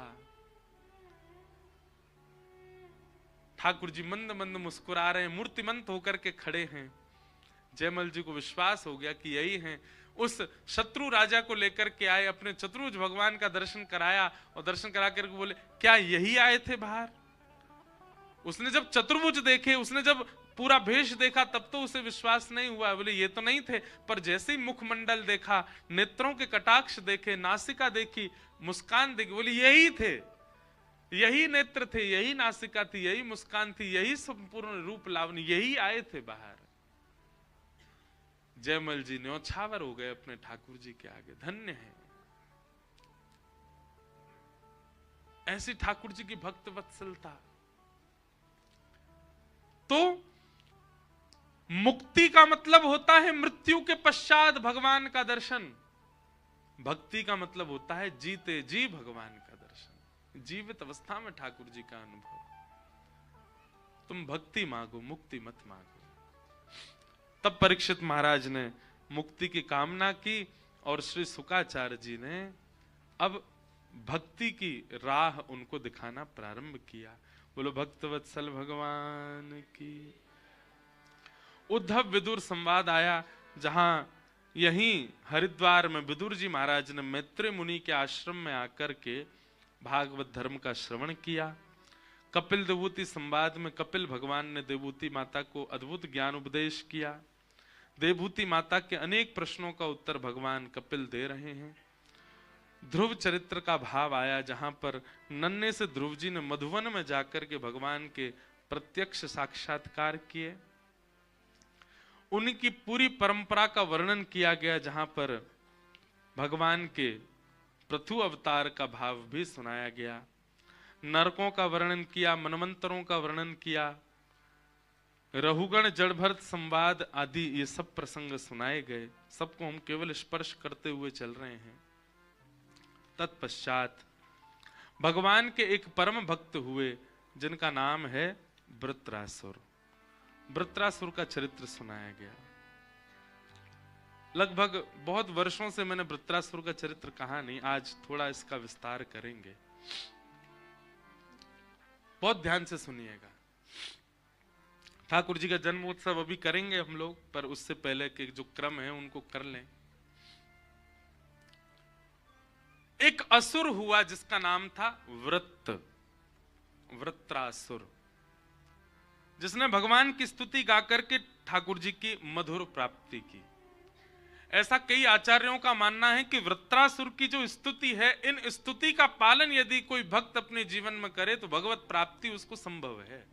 ठाकुर जी मंद मंद मुस्कुरा रहे हैं, मूर्तिमंत होकर के खड़े हैं। जयमल जी को विश्वास हो गया कि यही हैं। उस शत्रु राजा को लेकर के आए, अपने चतुर्भुज भगवान का दर्शन कराया और दर्शन करा करके बोले क्या यही आए थे बाहर? उसने जब चतुर्भुज देखे, उसने जब पूरा भेष देखा, तब तो उसे विश्वास नहीं हुआ। बोले ये तो नहीं थे, पर जैसे ही मुखमंडल देखा, नेत्रों के कटाक्ष देखे, नासिका देखी, मुस्कान देखी, बोले यही थे, यही नेत्र थे, यही नासिका थी, यही मुस्कान थी, यही संपूर्ण रूप लावणी, यही आए थे बाहर। जयमल जी न्योछावर हो गए अपने ठाकुर जी के आगे। धन्य है ऐसी ठाकुर जी की भक्त वत्सलता। तो मुक्ति का मतलब होता है मृत्यु के पश्चात भगवान का दर्शन, भक्ति का मतलब होता है जीते जी भगवान का दर्शन, जीवित अवस्था में ठाकुर जी का अनुभव। तुम भक्ति मांगो, मुक्ति मत मांगो। तब परीक्षित महाराज ने मुक्ति की कामना की और श्री शुकाचार्य जी ने अब भक्ति की राह उनको दिखाना प्रारंभ किया। बोलो भक्तवत्सल भगवान की। उद्धव विदुर संवाद आया, जहां यहीं हरिद्वार में विदुर जी महाराज ने मैत्रेय मुनि के आश्रम में आकर के भागवत धर्म का श्रवण किया। कपिल देवूति संवाद में कपिल भगवान ने देवूति माता को अद्भुत ज्ञान उपदेश किया। देवभूति माता के अनेक प्रश्नों का उत्तर भगवान कपिल दे रहे हैं। ध्रुव चरित्र का भाव आया, जहां पर नन्हे से ध्रुव जी ने मधुवन में जाकर के भगवान के प्रत्यक्ष साक्षात्कार किए। उनकी पूरी परंपरा का वर्णन किया गया, जहां पर भगवान के पृथु अवतार का भाव भी सुनाया गया। नरकों का वर्णन किया, मनमंत्रों का वर्णन किया, रहुगण जड़भरत संवाद आदि ये सब प्रसंग सुनाए गए। सबको हम केवल स्पर्श करते हुए चल रहे हैं। तत्पश्चात भगवान के एक परम भक्त हुए, जिनका नाम है वृत्रासुर। वृत्रासुर का चरित्र सुनाया गया। लगभग बहुत वर्षों से मैंने वृत्रासुर का चरित्र कहा नहीं, आज थोड़ा इसका विस्तार करेंगे। बहुत ध्यान से सुनिएगा। ठाकुर जी का जन्मोत्सव अभी करेंगे हम लोग, पर उससे पहले के जो क्रम है उनको कर लें। एक असुर हुआ जिसका नाम था वृत्रासुर, जिसने भगवान की स्तुति गाकर के ठाकुर जी की मधुर प्राप्ति की। ऐसा कई आचार्यों का मानना है कि वृत्रासुर की जो स्तुति है, इन स्तुति का पालन यदि कोई भक्त अपने जीवन में करे तो भगवत प्राप्ति उसको संभव है।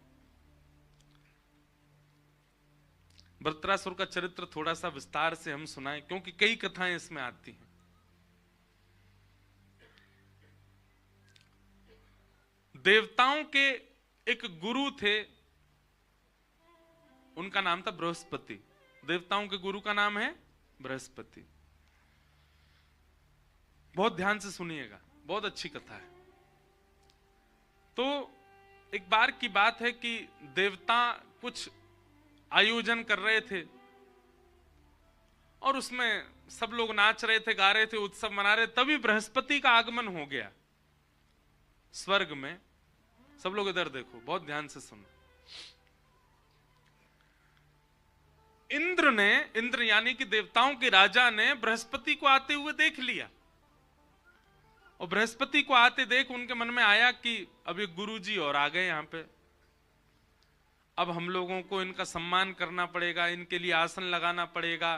वृत्रासुर का चरित्र थोड़ा सा विस्तार से हम सुनाएं, क्योंकि कई कथाएं इसमें आती हैं। देवताओं के एक गुरु थे, उनका नाम था बृहस्पति। देवताओं के गुरु का नाम है बृहस्पति। बहुत ध्यान से सुनिएगा, बहुत अच्छी कथा है। तो एक बार की बात है कि देवता कुछ आयोजन कर रहे थे और उसमें सब लोग नाच रहे थे, गा रहे थे, उत्सव मना रहे। तभी बृहस्पति का आगमन हो गया स्वर्ग में। सब लोग इधर देखो, बहुत ध्यान से सुनो। इंद्र यानी कि देवताओं के राजा ने बृहस्पति को आते हुए देख लिया, और बृहस्पति को आते देख उनके मन में आया कि अब ये गुरुजी और आ गए यहां पे, अब हम लोगों को इनका सम्मान करना पड़ेगा, इनके लिए आसन लगाना पड़ेगा।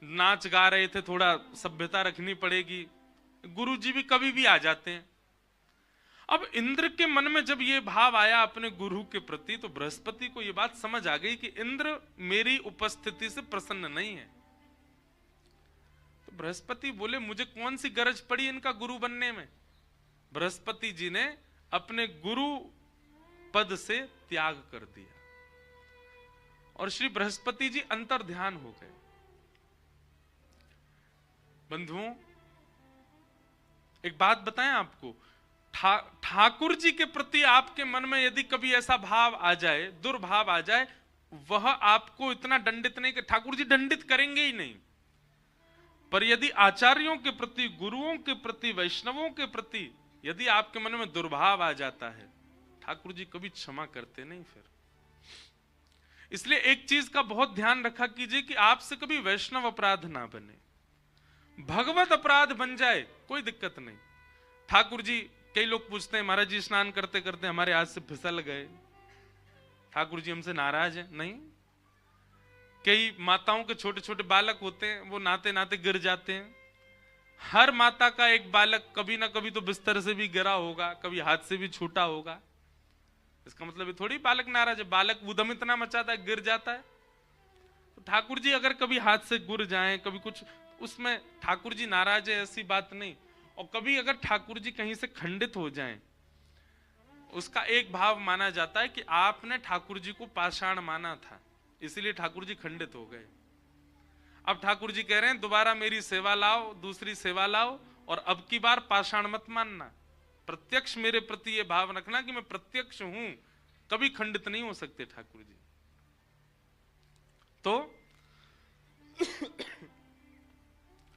नाच गा रहे थे, थोड़ा सभ्यता रखनी पड़ेगी। गुरुजी भी कभी भी आ जाते हैं। अब इंद्र के मन में जब ये भाव आया अपने गुरु के प्रति, तो बृहस्पति को ये बात समझ आ गई कि इंद्र मेरी उपस्थिति से प्रसन्न नहीं है। तो बृहस्पति बोले, मुझे कौन सी गरज पड़ी इनका गुरु बनने में। बृहस्पति जी ने अपने गुरु पद से त्याग कर दिया और श्री बृहस्पति जी अंतर ध्यान हो गए। बंधुओं, एक बात बताएं आपको, ठाकुर जी के प्रति आपके मन में यदि कभी ऐसा भाव आ जाए, दुर्भाव आ जाए, वह आपको इतना दंडित नहीं, कि ठाकुर जी दंडित करेंगे ही नहीं, पर यदि आचार्यों के प्रति, गुरुओं के प्रति, वैष्णवों के प्रति यदि आपके मन में दुर्भाव आ जाता है, ठाकुर जी कभी क्षमा करते नहीं फिर। इसलिए एक चीज का बहुत ध्यान रखा कीजिए कि आपसे कभी वैष्णव अपराध ना बने। भगवत अपराध बन जाए कोई दिक्कत नहीं। ठाकुर जी, कई लोग पूछते हैं, महाराज जी स्नान करते करते हमारे हाथ से फिसल गए, ठाकुर जी हमसे नाराज हैं? नहीं। कई माताओं के छोटे छोटे बालक होते हैं, वो नहाते नहाते गिर जाते हैं। हर माता का एक बालक कभी ना कभी तो बिस्तर से भी गिरा होगा, कभी हाथ से भी छूटा होगा। इसका मतलब ये थोड़ी बालक नाराज है, बालक उद्यम इतना मचाता है, गिर जाता है। तो ठाकुर जी अगर कभी हाथ से गिर जाएं, कभी कुछ, उसमें ठाकुर जी नाराज है ऐसी बात नहीं। और कभी अगर ठाकुर जी कहीं से खंडित हो जाएं, उसका एक भाव माना जाता है कि आपने ठाकुर जी को पाषाण माना था, इसलिए ठाकुर जी खंडित हो गए। अब ठाकुर जी कह रहे हैं दोबारा मेरी सेवा लाओ, दूसरी सेवा लाओ, और अब की बार पाषाण मत मानना, प्रत्यक्ष मेरे प्रति ये भाव रखना कि मैं प्रत्यक्ष हूं, कभी खंडित नहीं हो सकते ठाकुर जी। तो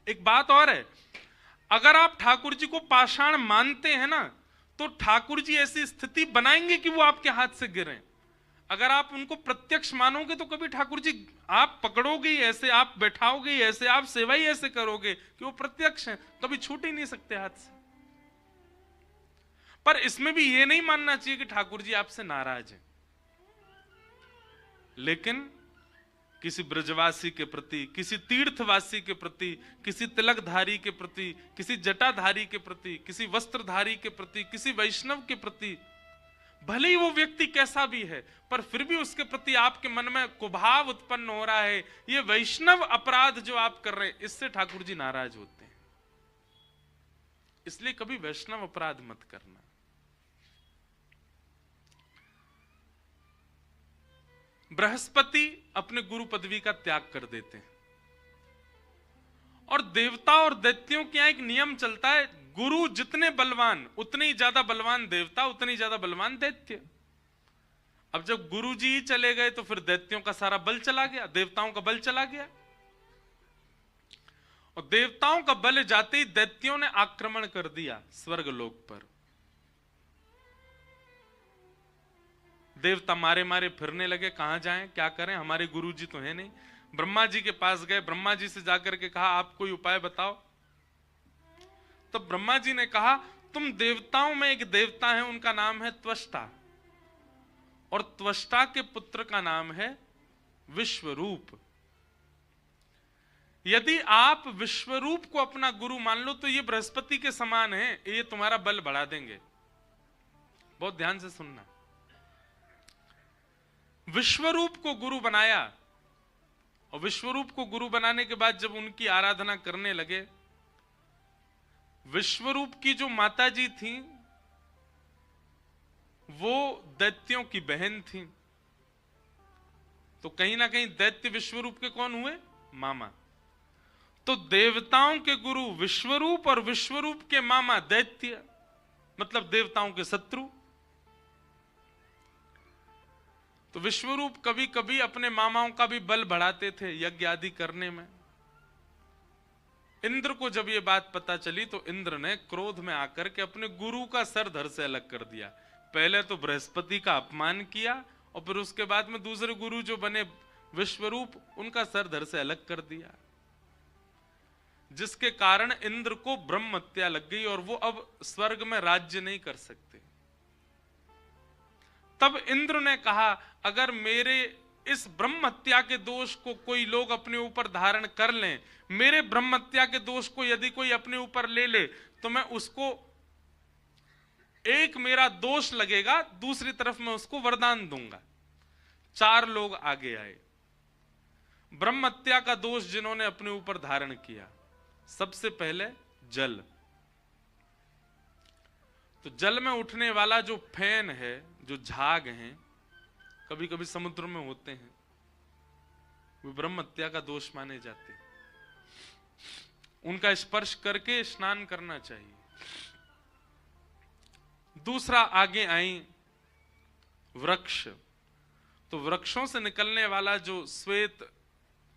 एक बात और है, अगर आप ठाकुर जी को पाषाण मानते हैं ना, तो ठाकुर जी ऐसी स्थिति बनाएंगे कि वो आपके हाथ से गिरें। अगर आप उनको प्रत्यक्ष मानोगे तो कभी ठाकुर जी आप पकड़ोगे ही ऐसे, आप बैठाओगे ही ऐसे, आप सेवा ही ऐसे करोगे कि वो प्रत्यक्ष हैं, कभी छूट ही नहीं सकते हाथ से। पर इसमें भी ये नहीं मानना चाहिए कि ठाकुर जी आपसे नाराज हैं। लेकिन किसी ब्रजवासी के प्रति, किसी तीर्थवासी के प्रति, किसी तिलकधारी के प्रति, किसी जटाधारी के प्रति, किसी वस्त्रधारी के प्रति, किसी वैष्णव के प्रति, भले ही वो व्यक्ति कैसा भी है, पर फिर भी उसके प्रति आपके मन में कुभाव उत्पन्न हो रहा है, ये वैष्णव अपराध जो आप कर रहे हैं, इससे ठाकुर जी नाराज होते हैं। इसलिए कभी वैष्णव अपराध मत करना। बृहस्पति अपने गुरु पदवी का त्याग कर देते हैं, और देवता और दैत्यों के यहां एक नियम चलता है, गुरु जितने बलवान उतने ही ज्यादा बलवान देवता, उतने ही ज्यादा बलवान दैत्य। अब जब गुरु जी चले गए तो फिर दैत्यों का सारा बल चला गया, देवताओं का बल चला गया। और देवताओं का बल जाते ही दैत्यों ने आक्रमण कर दिया स्वर्गलोक पर। देवता मारे मारे फिरने लगे, कहां जाएं, क्या करें, हमारे गुरुजी तो है नहीं। ब्रह्मा जी के पास गए, ब्रह्मा जी से जाकर के कहा आप कोई उपाय बताओ। तब ब्रह्मा जी ने कहा तुम देवताओं में एक देवता है, उनका नाम है त्वष्टा, और त्वष्टा के पुत्र का नाम है विश्वरूप। यदि आप विश्वरूप को अपना गुरु मान लो तो ये बृहस्पति के समान है, ये तुम्हारा बल बढ़ा देंगे। बहुत ध्यान से सुनना। विश्वरूप को गुरु बनाया, और विश्वरूप को गुरु बनाने के बाद जब उनकी आराधना करने लगे, विश्वरूप की जो माताजी थी वो दैत्यों की बहन थी, तो कहीं ना कहीं दैत्य विश्वरूप के कौन हुए, मामा। तो देवताओं के गुरु विश्वरूप और विश्वरूप के मामा दैत्य, मतलब देवताओं के शत्रु। तो विश्वरूप कभी कभी अपने मामाओं का भी बल बढ़ाते थे यज्ञ आदि करने में। इंद्र को जब ये बात पता चली तो इंद्र ने क्रोध में आकर के अपने गुरु का सर धड़ से अलग कर दिया। पहले तो बृहस्पति का अपमान किया, और फिर उसके बाद में दूसरे गुरु जो बने विश्वरूप, उनका सर धड़ से अलग कर दिया, जिसके कारण इंद्र को ब्रह्म हत्या लग गई और वो अब स्वर्ग में राज्य नहीं कर सकते। तब इंद्र ने कहा अगर मेरे इस ब्रह्म हत्या के दोष को कोई लोग अपने ऊपर धारण कर लें, मेरे ब्रह्म हत्या के दोष को यदि कोई अपने ऊपर ले ले, तो मैं उसको, एक मेरा दोष लगेगा, दूसरी तरफ मैं उसको वरदान दूंगा। 4 लोग आगे आए ब्रह्म हत्या का दोष जिन्होंने अपने ऊपर धारण किया। सबसे पहले जल। तो जल में उठने वाला जो फैन है, जो झाग हैं, कभी कभी समुद्र में होते हैं, वो ब्रह्म हत्या का दोष माने जाते हैं। उनका स्पर्श करके स्नान करना चाहिए। दूसरा आगे आई वृक्ष। तो वृक्षों से निकलने वाला जो श्वेत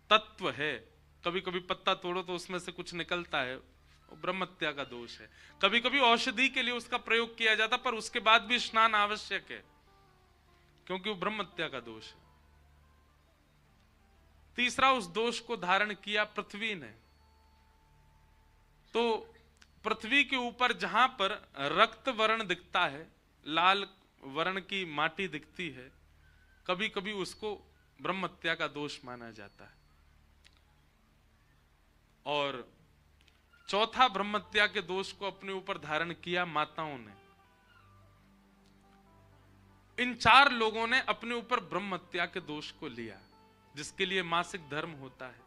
तत्व है, कभी कभी पत्ता तोड़ो तो उसमें से कुछ निकलता है, वो ब्रह्म हत्या का दोष है। कभी कभी औषधि के लिए उसका प्रयोग किया जाता, पर उसके बाद भी स्नान आवश्यक है, क्योंकि वो ब्रह्म हत्या का दोष है। तीसरा, उस दोष को धारण किया पृथ्वी ने। तो पृथ्वी के ऊपर जहां पर रक्त वर्ण दिखता है, लाल वर्ण की माटी दिखती है, कभी कभी उसको ब्रह्म हत्या का दोष माना जाता है। और चौथा, ब्रह्म हत्या के दोष को अपने ऊपर धारण किया माताओं ने। इन 4 लोगों ने अपने ऊपर ब्रह्म हत्या के दोष को लिया, जिसके लिए मासिक धर्म होता है।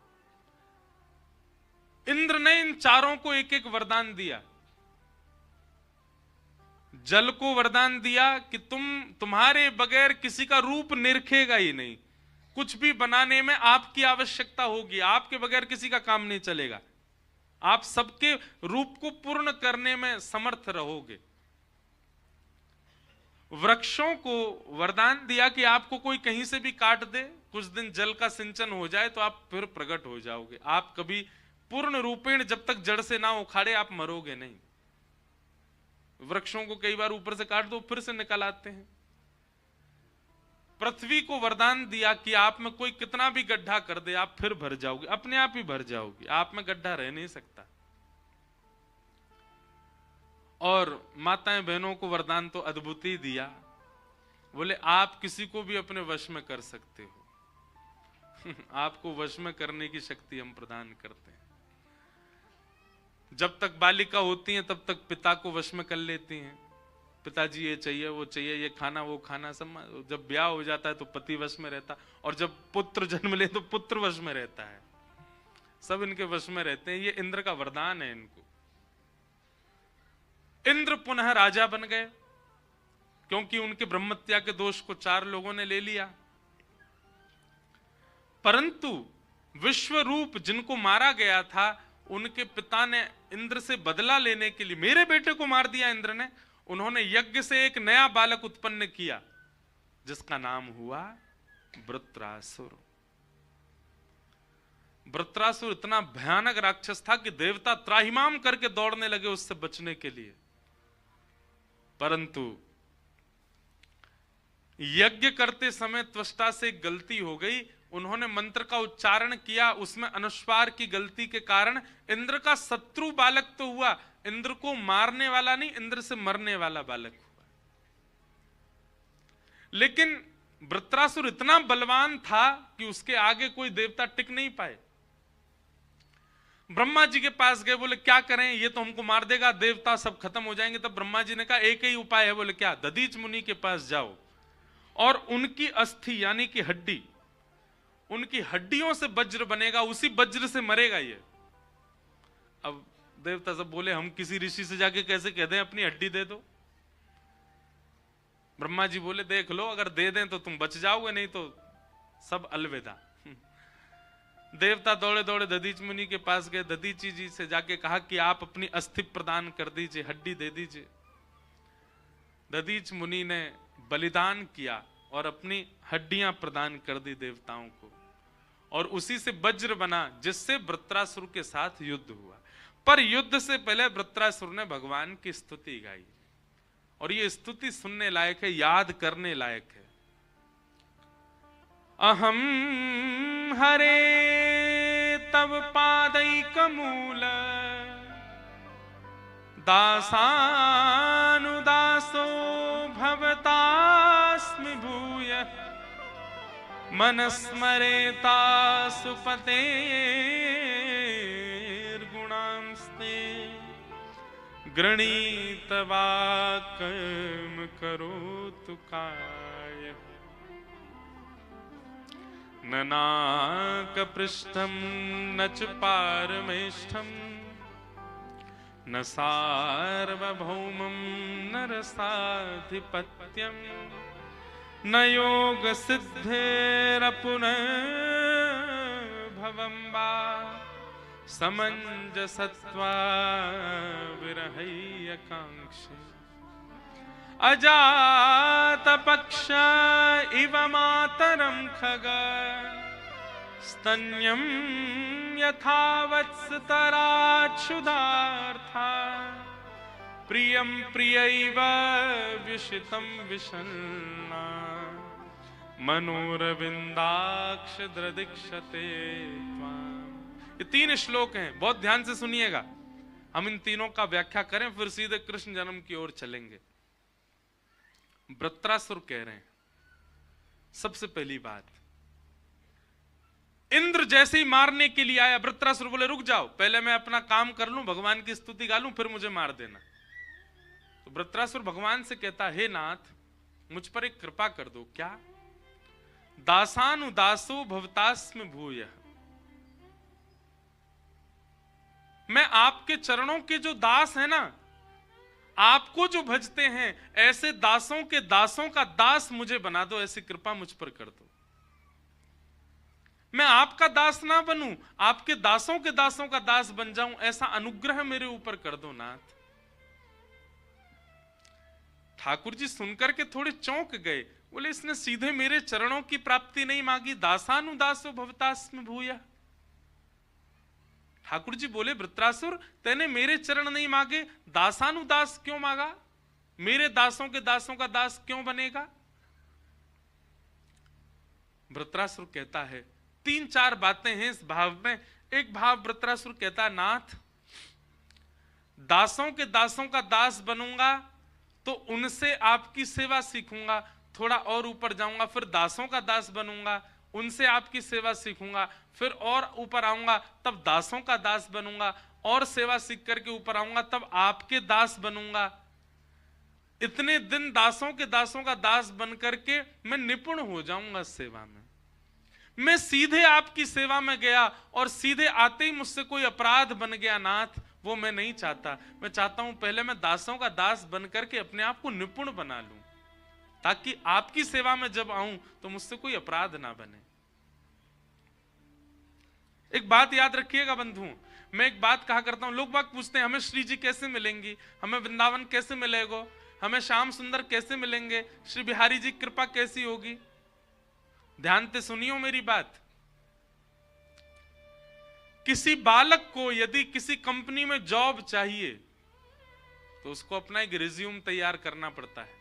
इंद्र ने इन 4 को एक एक वरदान दिया। जल को वरदान दिया कि तुम्हारे बगैर किसी का रूप निरखेगा ही नहीं, कुछ भी बनाने में आपकी आवश्यकता होगी, आपके बगैर किसी का काम नहीं चलेगा, आप सबके रूप को पूर्ण करने में समर्थ रहोगे। वृक्षों को वरदान दिया कि आपको कोई कहीं से भी काट दे, कुछ दिन जल का सिंचन हो जाए तो आप फिर प्रकट हो जाओगे। आप कभी पूर्ण रूपेण जब तक जड़ से ना उखाड़े आप मरोगे नहीं। वृक्षों को कई बार ऊपर से काट दो फिर से निकल आते हैं। पृथ्वी को वरदान दिया कि आप में कोई कितना भी गड्ढा कर दे आप फिर भर जाओगे, अपने आप ही भर जाओगे, आप में गड्ढा रह नहीं सकता। और माताएं बहनों को वरदान तो अद्भुत ही दिया, बोले आप किसी को भी अपने वश में कर सकते हो आपको वश में करने की शक्ति हम प्रदान करते हैं। जब तक बालिका होती हैं तब तक पिता को वश में कर लेती हैं, पिताजी ये चाहिए वो चाहिए, ये खाना वो खाना सब। जब ब्याह हो जाता है तो पति वश में रहता, और जब पुत्र जन्म ले तो पुत्र वश में रहता है, सब इनके वश में रहते हैं। ये इंद्र का वरदान है इनको। इंद्र पुनः राजा बन गए, क्योंकि उनके ब्रह्म हत्या के दोष को 4 लोगों ने ले लिया। परंतु विश्वरूप जिनको मारा गया था, उनके पिता ने इंद्र से बदला लेने के लिए, मेरे बेटे को मार दिया इंद्र ने, उन्होंने यज्ञ से एक नया बालक उत्पन्न किया जिसका नाम हुआ वृत्रासुर। वृत्रासुर इतना भयानक राक्षस था कि देवता त्राहिमाम करके दौड़ने लगे उससे बचने के लिए, परंतु यज्ञ करते समय त्वष्टा से गलती हो गई। उन्होंने मंत्र का उच्चारण किया, उसमें अनुस्वार की गलती के कारण इंद्र का शत्रु बालक तो हुआ, इंद्र को मारने वाला नहीं, इंद्र से मरने वाला बालक हुआ। लेकिन वृत्रासुर इतना बलवान था कि उसके आगे कोई देवता टिक नहीं पाए। ब्रह्मा जी के पास गए, बोले क्या करें, ये तो हमको मार देगा, देवता सब खत्म हो जाएंगे। तब ब्रह्मा जी ने कहा एक ही उपाय है। बोले क्या? दधीच मुनि के पास जाओ और उनकी अस्थि यानी कि हड्डी, उनकी हड्डियों से वज्र बनेगा, उसी वज्र से मरेगा ये। अब देवता सब बोले हम किसी ऋषि से जाके कैसे कह दें अपनी हड्डी दे दो? ब्रह्मा जी बोले देख लो, अगर दे दें तो तुम बच जाओगे, नहीं तो सब अलविदा। देवता दौड़े दौड़े दधीच मुनि के पास गए, दधीची जी से जाके कहा कि आप अपनी अस्थि प्रदान कर दीजिए, हड्डी दे दीजिए। दधीच मुनि ने बलिदान किया और अपनी हड्डियां प्रदान कर दी देवताओं को, और उसी से वज्र बना जिससे वृत्रासुर के साथ युद्ध हुआ। पर युद्ध से पहले वृत्रासुर ने भगवान की स्तुति गाई, और ये स्तुति सुनने लायक है, याद करने लायक है। अहम हरे तव पादैकमूल दासानुदासो भवतास्मि भूयः मनस्मरेता सुपतेर्गुणांस्ते गृणीतवा कर्म करोतु कायः न नाकपृष्ठं न च पारमेष्ठं न सार्वभौमं न रसाधिपत्यं न योगसिद्धिरपुनर्भवं वा समञ्जसत्वा विरहैकाङ्क्षे अजातपक्ष इव मातरं खग स्तन्यं यथा वत्सतराच्छुदार्था प्रियं प्रियैव विषितं विषण्णा मनोरविंदाक्ष दृदिक्षते त्वाम्। ये 3 श्लोक हैं, बहुत ध्यान से सुनिएगा। हम इन तीनों का व्याख्या करें, फिर सीधे कृष्ण जन्म की ओर चलेंगे। वृत्रासुर कह रहे हैं, सबसे पहली बात, इंद्र जैसे ही मारने के लिए आया, वृत्रासुर बोले रुक जाओ, पहले मैं अपना काम कर लूं, भगवान की स्तुति गा लूं, फिर मुझे मार देना। तो वृत्रासुर भगवान से कहता, हे नाथ मुझ पर एक कृपा कर दो। क्या? दासानुदासो भवतास्मि भूयः, मैं आपके चरणों के जो दास है ना, आपको जो भजते हैं, ऐसे दासों के दासों का दास मुझे बना दो, ऐसी कृपा मुझ पर कर दो। मैं आपका दास ना बनूं, आपके दासों के दासों का दास बन जाऊं, ऐसा अनुग्रह मेरे ऊपर कर दो नाथ। ठाकुर जी सुनकर के थोड़े चौंक गए, बोले इसने सीधे मेरे चरणों की प्राप्ति नहीं मांगी, दासानुदासो भवतास्मि भूयः। ठाकुर जी बोले वृत्रासुर तेने मेरे चरण नहीं मांगे, दासानुदास क्यों मांगा? मेरे दासों के दासों का दास क्यों बनेगा? वृत्रासुर कहता है, 3-4 बातें हैं इस भाव में। एक भाव वृत्रासुर कहता, नाथ दासों के दासों का दास बनूंगा तो उनसे आपकी सेवा सीखूंगा, थोड़ा और ऊपर जाऊंगा, फिर दासों का दास बनूंगा, उनसे आपकी सेवा सीखूंगा, फिर और ऊपर आऊंगा, तब दासों का दास बनूंगा, और सेवा सीख करके ऊपर आऊंगा, तब आपके दास बनूंगा। इतने दिन दासों के दासों का दास बन करके मैं निपुण हो जाऊंगा सेवा में। मैं सीधे आपकी सेवा में गया और सीधे आते ही मुझसे कोई अपराध बन गया नाथ, वो मैं नहीं चाहता। मैं चाहता हूं पहले मैं दासों का दास बन करके अपने आप को निपुण बना लूं, ताकि आपकी सेवा में जब आऊं तो मुझसे कोई अपराध ना बने। एक बात याद रखिएगा बंधुओं, मैं एक बात कहा करता हूं, लोग बात पूछते हैं हमें श्री जी कैसे मिलेंगी, हमें वृंदावन कैसे मिलेगा, हमें श्याम सुंदर कैसे मिलेंगे, श्री बिहारी जी कृपा कैसी होगी। ध्यान से सुनियो मेरी बात। किसी बालक को यदि किसी कंपनी में जॉब चाहिए तो उसको अपना एक रिज्यूम तैयार करना पड़ता है।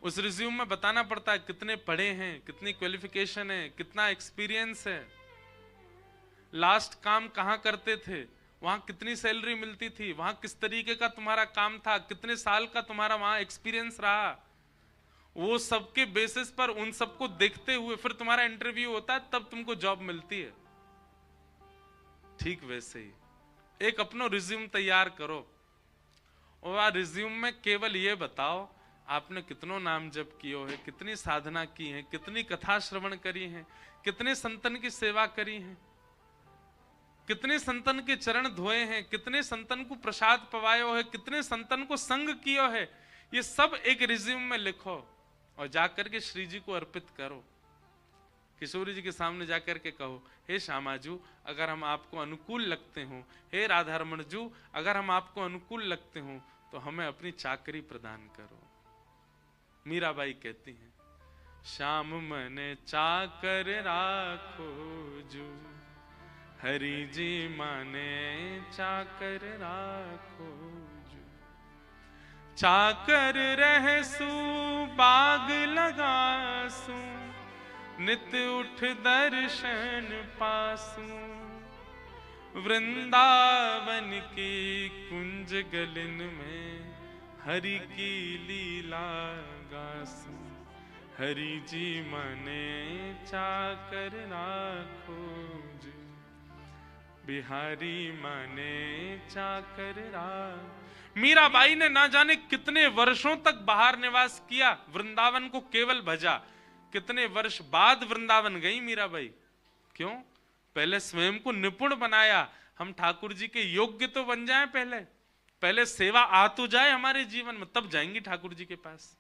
उस रिज्यूम में बताना पड़ता है कितने पढ़े हैं, कितनी क्वालिफिकेशन है, कितना एक्सपीरियंस है, लास्ट काम कहां करते थे, वहां कितनी सैलरी मिलती थी, वहां किस तरीके का तुम्हारा काम था, कितने साल का तुम्हारा वहां एक्सपीरियंस रहा। वो सबके बेसिस पर उन सबको देखते हुए फिर तुम्हारा इंटरव्यू होता है, तब तुमको जॉब मिलती है। ठीक वैसे ही एक अपना रिज्यूम तैयार करो और रिज्यूम में केवल ये बताओ आपने कितनों नाम जप कियो है, कितनी साधना की है, कितनी कथा श्रवण करी है, कितने संतन की सेवा करी है, कितने संतन के चरण धोए हैं, कितने संतन को प्रसाद पवायो है, कितने संतन को संग कियो है। ये सब एक रिज्यूम में लिखो और जाकर के श्री जी को अर्पित करो। किशोरी जी के सामने जाकर के कहो, हे श्यामाजू अगर हम आपको अनुकूल लगते हो, हे राधारमण जू अगर हम आपको अनुकूल लगते हो तो हमें अपनी चाकरी प्रदान करो। मीराबाई कहती हैं, श्याम मने चाकर राखो जू, हरि जी माने चाकर राखो जू। चाकर रहसू बाग लगासू, नित उठ दर्शन पासू। वृंदावन की कुंज गलिन में हरि की लीला गासू। हरि जी मने चाकर राखो जू, बिहारी मने चाकर राखो। मीराबाई ने ना जाने कितने वर्षों तक बाहर निवास किया, वृंदावन को केवल भजा। कितने वर्ष बाद वृंदावन गई मीराबाई। क्यों? पहले स्वयं को निपुण बनाया। हम ठाकुर जी के योग्य तो बन जाएं, पहले सेवा आ तो जाए हमारे जीवन में, तब जाएंगी ठाकुर जी के पास।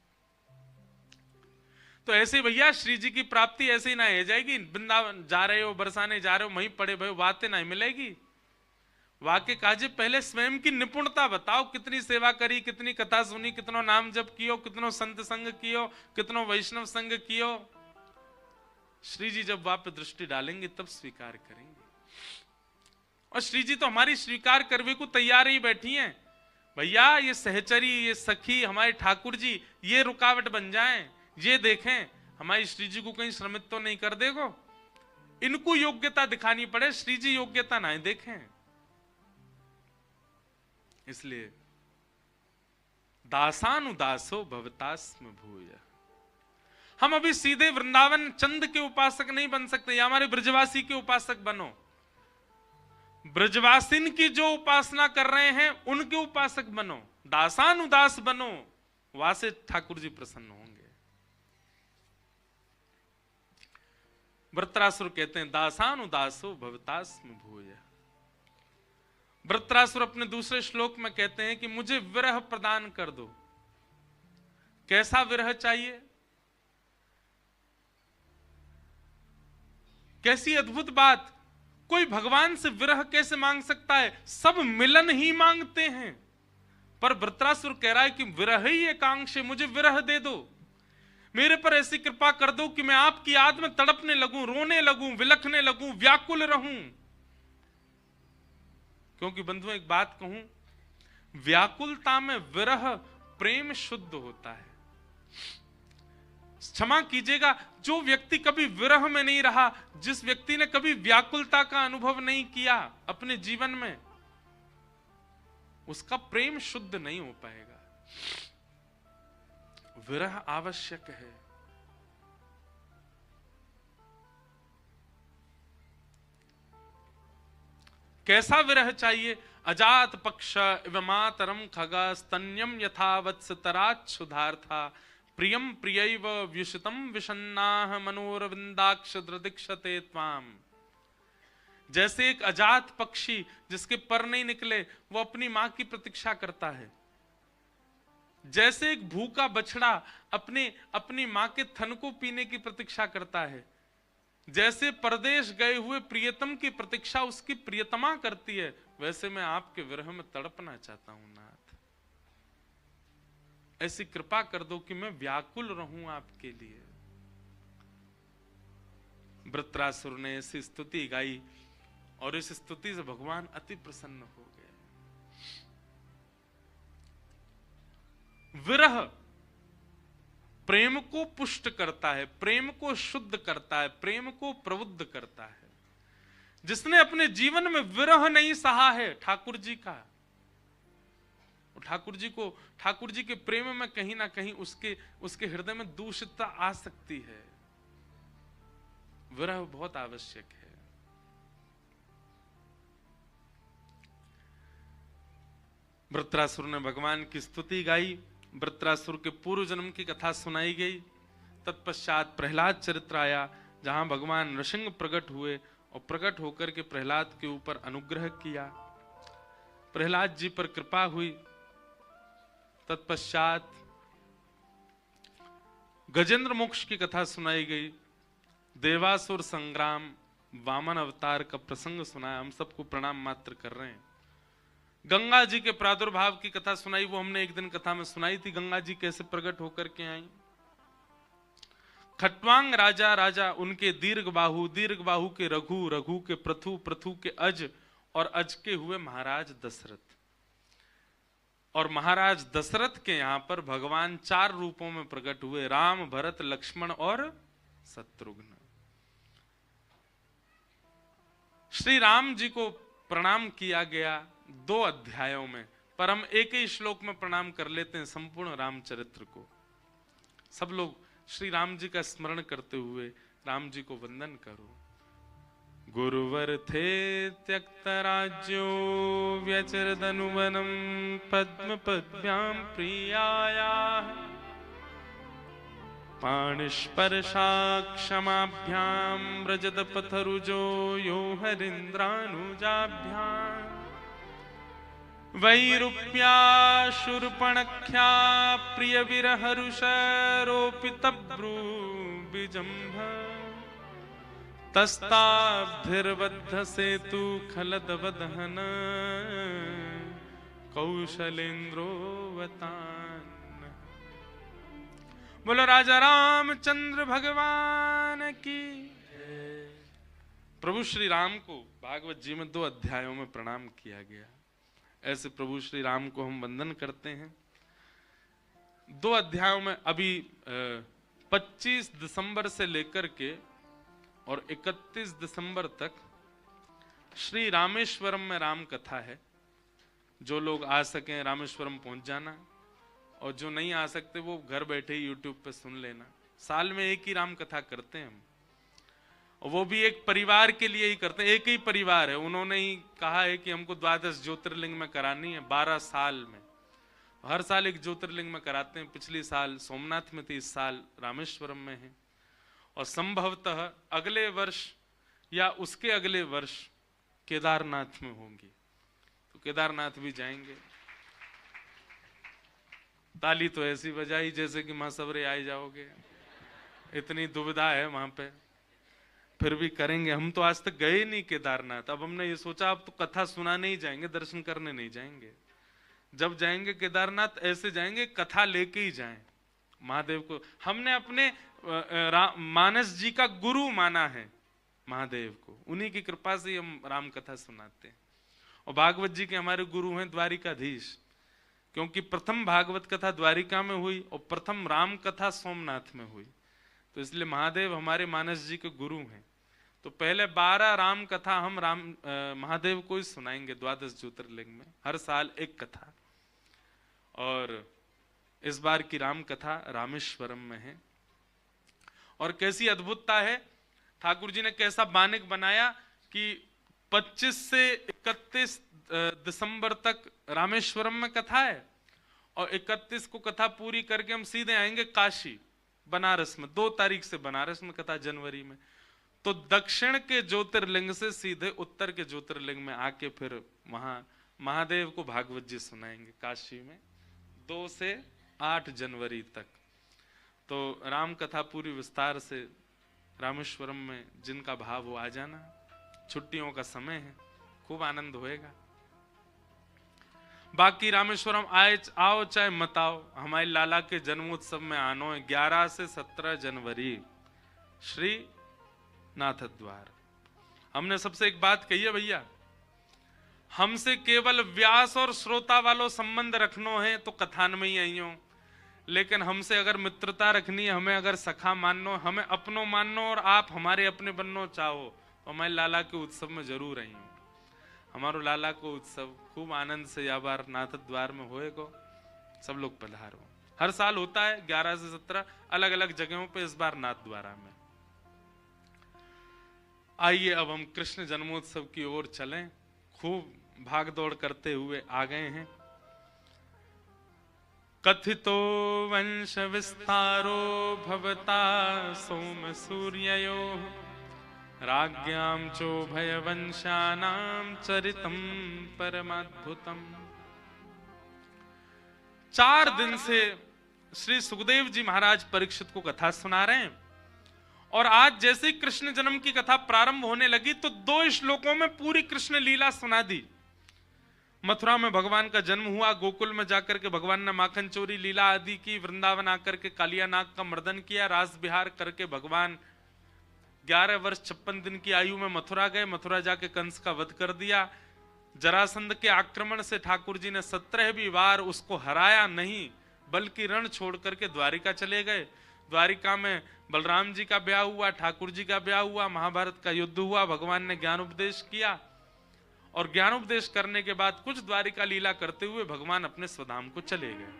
तो ऐसे भैया श्री जी की प्राप्ति ऐसे ही ना हो जाएगी। वृंदावन जा रहे हो, बरसाने जा रहे हो, वहीं पड़े भय बातें ना मिलेगी। वाक्य काजे पहले स्वयं की निपुणता बताओ, कितनी सेवा करी, कितनी कथा सुनी, कितनो नाम जप कियो, कितनो संत संग कियो, कितनो वैष्णव संग कियो। श्री जी जब वाप दृष्टि डालेंगे तब स्वीकार करेंगे। और श्री जी तो हमारी स्वीकार करने को तैयार ही बैठी हैं। भैया ये सहचरी, ये सखी, हमारे ठाकुर जी ये रुकावट बन जाएं, ये देखें हमारी श्री जी को कहीं श्रमित तो नहीं कर देगो। इनको योग्यता दिखानी पड़े, श्री जी योग्यता ना देखें। इसलिए दासानुदासो भवतास्म भूय। हम अभी सीधे वृंदावन चंद के उपासक नहीं बन सकते, या हमारे ब्रजवासी के उपासक बनो। ब्रजवासिन की जो उपासना कर रहे हैं उनके उपासक बनो, दासानुदास बनो, वहां से ठाकुर जी प्रसन्न होंगे। वृत्रासुर कहते हैं दासानुदासो भवतास्म भूय। वृत्रासुर अपने दूसरे श्लोक में कहते हैं कि मुझे विरह प्रदान कर दो। कैसा विरह चाहिए? कैसी अद्भुत बात! कोई भगवान से विरह कैसे मांग सकता है? सब मिलन ही मांगते हैं, पर वृत्रासुर कह रहा है कि विरह ही एकांक्ष, मुझे विरह दे दो। मेरे पर ऐसी कृपा कर दो कि मैं आपकी याद में तड़पने लगूं, रोने लगूं, विलखने लगूं, व्याकुल रहूं। क्योंकि बंधुओं एक बात कहूं, व्याकुलता में विरह प्रेम शुद्ध होता है। क्षमा कीजिएगा, जो व्यक्ति कभी विरह में नहीं रहा, जिस व्यक्ति ने कभी व्याकुलता का अनुभव नहीं किया अपने जीवन में, उसका प्रेम शुद्ध नहीं हो पाएगा। विरह आवश्यक है। कैसा विरह चाहिए? अजात पक्ष इव मातरम खगा स्तन्यम यथावत्स तराच्छुधार्था प्रियम प्रियैव व्युषितम विषन्नाह मनोरविंदाक्ष दृदिक्षते त्वाम। जैसे एक अजात पक्षी जिसके पर नहीं निकले वो अपनी मां की प्रतीक्षा करता है, जैसे एक भूखा बछड़ा अपनी मां के थन को पीने की प्रतीक्षा करता है, जैसे परदेश गए हुए प्रियतम की प्रतीक्षा उसकी प्रियतमा करती है, वैसे मैं आपके विरह में तड़पना चाहता हूं नाथ। ऐसी कृपा कर दो कि मैं व्याकुल रहूं आपके लिए। वृत्रासुर ने ऐसी स्तुति गाई और इस स्तुति से भगवान अति प्रसन्न हो गए। विरह प्रेम को पुष्ट करता है, प्रेम को शुद्ध करता है, प्रेम को प्रबुद्ध करता है। जिसने अपने जीवन में विरह नहीं सहा है ठाकुर जी का, ठाकुर जी के प्रेम में कहीं ना कहीं उसके हृदय में दूषितता आ सकती है। विरह बहुत आवश्यक है। वृत्रासुर ने भगवान की स्तुति गाई, वृत्रासुर के पूर्व जन्म की कथा सुनाई गई। तत्पश्चात प्रहलाद चरित्र आया, जहां भगवान नृसिंह प्रकट हुए और प्रकट होकर के प्रहलाद के ऊपर अनुग्रह किया, प्रहलाद जी पर कृपा हुई। तत्पश्चात गजेंद्र मोक्ष की कथा सुनाई गई, देवासुर संग्राम, वामन अवतार का प्रसंग सुनाया। हम सबको प्रणाम मात्र कर रहे हैं। गंगा जी के प्रादुर्भाव की कथा सुनाई, वो हमने एक दिन कथा में सुनाई थी, गंगा जी कैसे प्रकट होकर के आई। खट्वांग राजा उनके दीर्घ बाहु के रघु, रघु के प्रथु, प्रथु के अज और अज के हुए महाराज दशरथ। और महाराज दशरथ के यहां पर भगवान 4 रूपों में प्रकट हुए, राम, भरत, लक्ष्मण और शत्रुघ्न। श्री राम जी को प्रणाम किया गया 2 अध्यायों में, पर हम एक ही श्लोक में प्रणाम कर लेते हैं संपूर्ण रामचरित्र को। सब लोग श्री राम जी का स्मरण करते हुए राम जी को वंदन करो। गुरुवर थे त्यक्त राज्यो व्यचरदनुवनम पद्म पद्भ्याम प्रियाया पाणिस्पर्शा क्षमाभ्याम व्रजत पथरुजो यो हरीन्द्रानुजाभ्याम वैरूप्या शूर्पणख्या प्रिय विरहरुषरोपितब्रू बिजंभ तस्ताब्धिर्बद्ध सेतु खलदवदहन कौशलेन्द्रोवतान। बोलो राजा रामचंद्र भगवान की। प्रभु श्री राम को भागवत जी में 2 अध्यायों में प्रणाम किया गया। ऐसे प्रभु श्री राम को हम वंदन करते हैं। 2 अध्यायों में अभी 25 दिसंबर से लेकर के और 31 दिसंबर तक श्री रामेश्वरम में राम कथा है। जो लोग आ सकें रामेश्वरम पहुंच जाना, और जो नहीं आ सकते वो घर बैठे ही यूट्यूब पे सुन लेना। साल में एक ही राम कथा करते हैं हम, और वो भी एक परिवार के लिए ही करते हैं। एक ही परिवार है, उन्होंने ही कहा है कि हमको 12 ज्योतिर्लिंग में करानी है 12 साल में। हर साल एक ज्योतिर्लिंग में कराते हैं। पिछली साल सोमनाथ में थी, इस साल रामेश्वरम में है, और संभवतः अगले वर्ष या उसके अगले वर्ष केदारनाथ में होंगी, तो केदारनाथ भी जाएंगे। ताली तो ऐसी बजाई जैसे कि महासवरे आए जाओगे, इतनी दुविधा है वहां पे। फिर भी करेंगे। हम तो आज तक गए नहीं केदारनाथ। अब हमने ये सोचा अब तो कथा सुनाने ही जाएंगे, दर्शन करने नहीं जाएंगे। जब जाएंगे केदारनाथ ऐसे जाएंगे कथा लेके ही जाएं। महादेव को हमने अपने मानस जी का गुरु माना है, महादेव को। उन्हीं की कृपा से हम राम कथा सुनाते हैं। और भागवत जी के हमारे गुरु हैं द्वारिकाधीश, क्योंकि प्रथम भागवत कथा द्वारिका में हुई और प्रथम राम कथा सोमनाथ में हुई, तो इसलिए महादेव हमारे मानस जी के गुरु हैं। तो पहले 12 राम कथा हम महादेव को ही सुनाएंगे 12 ज्योतिर्लिंग में, हर साल एक कथा। और इस बार की राम कथा रामेश्वरम में है। और कैसी अद्भुतता है, ठाकुर जी ने कैसा बानिक बनाया कि 25 से 31 दिसंबर तक रामेश्वरम में कथा है, और 31 को कथा पूरी करके हम सीधे आएंगे काशी, बनारस में। 2 तारीख से बनारस में कथा, जनवरी में। तो दक्षिण के ज्योतिर्लिंग से सीधे उत्तर के ज्योतिर्लिंग में आके फिर वहां महादेव को भागवत जी सुनाएंगे काशी में, 2 से 8 जनवरी तक। तो राम कथा पूरी विस्तार से रामेश्वरम में जिनका भाव हो आ जाना। छुट्टियों का समय है, खूब आनंद होएगा। बाकी रामेश्वरम आओ चाहे मत आओ, हमारे लाला के जन्मोत्सव में आनो है 11 से 17 जनवरी श्री नाथ द्वार। हमने सबसे एक बात कही है भैया, हमसे केवल व्यास और श्रोता वालों संबंध रखनो है तो कथान में ही आई हो, लेकिन हमसे अगर मित्रता रखनी है, हमें अगर सखा माननो, हमें अपनो माननो और आप हमारे अपने बननो चाहो तो हमारे लाला के उत्सव में जरूर आई हो। हमारो लाला को उत्सव खूब आनंद से या बार नाथ द्वार में होएगो, सब लोग पधारो। हर साल होता है 11 से 17 अलग अलग जगहों पे, इस बार नाथ द्वारा में। आइए अब हम कृष्ण जन्मोत्सव की ओर चलें। खूब भाग दौड़ करते हुए आ गए हैं। कथितो वंश विस्तारो भवता सोम सूर्ययो राज्ञां चोभय वंशानां चरितम परमाद्भुतम। 4 दिन से श्री सुखदेव जी महाराज परीक्षित को कथा सुना रहे हैं, और आज जैसे ही कृष्ण जन्म की कथा प्रारंभ होने लगी तो 2 श्लोकों में पूरी कृष्ण लीला सुना दी। मथुरा में भगवान का जन्म हुआ, गोकुल में जाकर के भगवान ने माखन चोरी लीला आदि की, वृंदावन आकर के कालिया नाग का मर्दन किया, रास विहार करके भगवान 11 वर्ष 56 दिन की आयु में मथुरा गए, मथुरा जाके कंस का वध कर दिया। जरासंध के आक्रमण से ठाकुर जी ने 17वीं बार उसको हराया नहीं, बल्कि रण छोड़ करके द्वारिका चले गए। द्वारिका में बलराम जी का ब्याह हुआ, ठाकुर जी का ब्याह हुआ, महाभारत का युद्ध हुआ, भगवान ने ज्ञान उपदेश किया, और ज्ञान उपदेश करने के बाद कुछ द्वारिका लीला करते हुए भगवान अपने स्वधाम को चले गए।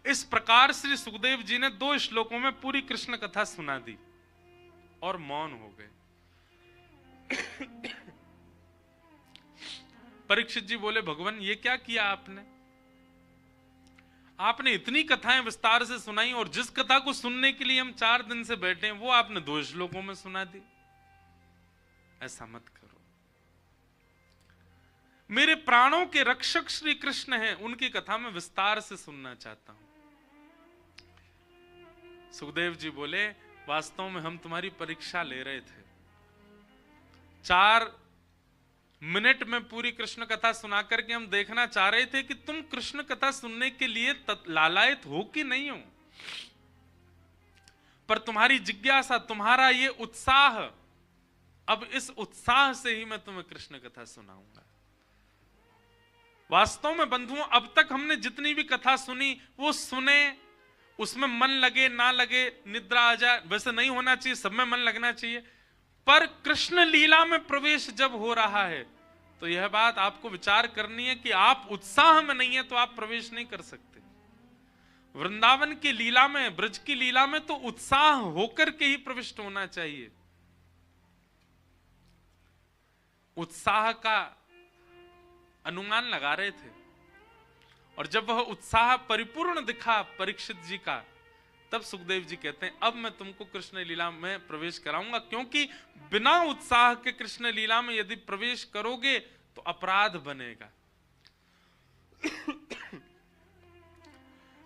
इस प्रकार श्री सुखदेव जी ने 2 श्लोकों में पूरी कृष्ण कथा सुना दी और मौन हो गए। परीक्षित जी बोले, भगवान ये क्या किया आपने? आपने इतनी कथाएं विस्तार से सुनाई, और जिस कथा को सुनने के लिए हम 4 दिन से बैठे हैं वो आपने 2 श्लोकों में सुना दी। ऐसा मत करो। मेरे प्राणों के रक्षक श्री कृष्ण हैं, उनकी कथा में विस्तार से सुनना चाहता हूं। सुखदेव जी बोले, वास्तव में हम तुम्हारी परीक्षा ले रहे थे। 4 मिनट में पूरी कृष्ण कथा सुना करके हम देखना चाह रहे थे कि तुम कृष्ण कथा सुनने के लिए लालायित हो कि नहीं हो। पर तुम्हारी जिज्ञासा, तुम्हारा ये उत्साह, अब इस उत्साह से ही मैं तुम्हें कृष्ण कथा सुनाऊंगा। वास्तव में बंधुओं, अब तक हमने जितनी भी कथा सुनी वो सुने, उसमें मन लगे ना लगे, निद्रा आ जाए, वैसे नहीं होना चाहिए, सब में मन लगना चाहिए। पर कृष्ण लीला में प्रवेश जब हो रहा है तो यह बात आपको विचार करनी है कि आप उत्साह में नहीं है तो आप प्रवेश नहीं कर सकते। वृंदावन की लीला में, ब्रज की लीला में तो उत्साह होकर के ही प्रविष्ट होना चाहिए। उत्साह का अनुमान लगा रहे थे, और जब वह उत्साह परिपूर्ण दिखा परीक्षित जी का, तब सुखदेव जी कहते हैं, अब मैं तुमको कृष्ण लीला में प्रवेश कराऊंगा, क्योंकि बिना उत्साह के कृष्ण लीला में यदि प्रवेश करोगे तो अपराध बनेगा।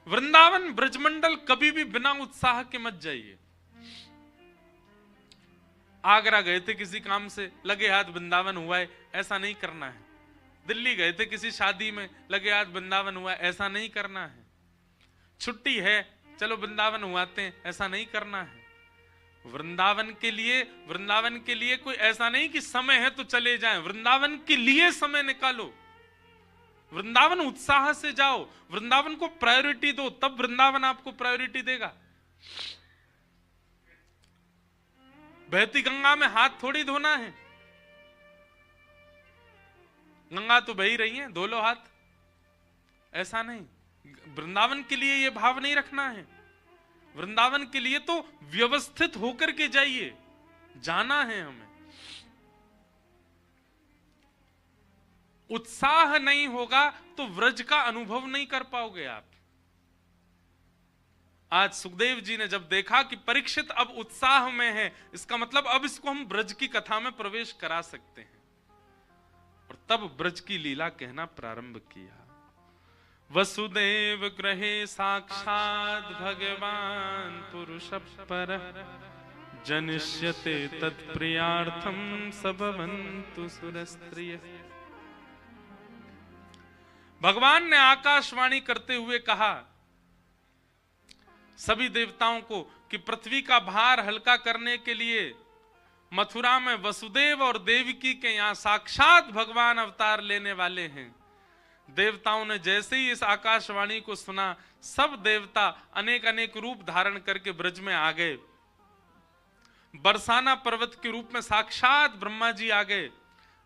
वृंदावन ब्रजमंडल कभी भी बिना उत्साह के मत जाइए। आगरा गए थे किसी काम से, लगे हाथ वृंदावन हुआ है, ऐसा नहीं करना है। दिल्ली गए थे किसी शादी में, लगे हाथ वृंदावन हुआ है, ऐसा नहीं करना है। छुट्टी है, चलो वृंदावन हुआते हैं, ऐसा नहीं करना है। वृंदावन के लिए कोई ऐसा नहीं कि समय है तो चले जाएं, वृंदावन के लिए समय निकालो। वृंदावन उत्साह से जाओ, वृंदावन को प्रायोरिटी दो, तब वृंदावन आपको प्रायोरिटी देगा। बहती गंगा में हाथ थोड़ी धोना है, गंगा तो बही रही है, धो लो हाथ, ऐसा नहीं। वृंदावन के लिए यह भाव नहीं रखना है। वृंदावन के लिए तो व्यवस्थित होकर के जाइए, जाना है हमें। उत्साह नहीं होगा तो व्रज का अनुभव नहीं कर पाओगे आप। आज सुखदेव जी ने जब देखा कि परीक्षित अब उत्साह में है, इसका मतलब अब इसको हम ब्रज की कथा में प्रवेश करा सकते हैं, और तब ब्रज की लीला कहना प्रारंभ किया। वसुदेव गृहे साक्षात् भगवान पुरुष पर जनिष्यते तत्प्रियार्थम सबवन्तु सुरस्त्रिय। भगवान ने आकाशवाणी करते हुए कहा सभी देवताओं को कि पृथ्वी का भार हल्का करने के लिए मथुरा में वसुदेव और देवकी के यहाँ साक्षात भगवान अवतार लेने वाले हैं। देवताओं ने जैसे ही इस आकाशवाणी को सुना, सब देवता अनेक अनेक रूप धारण करके ब्रज में आ गए। बरसाना पर्वत के रूप में साक्षात ब्रह्मा जी आ गए,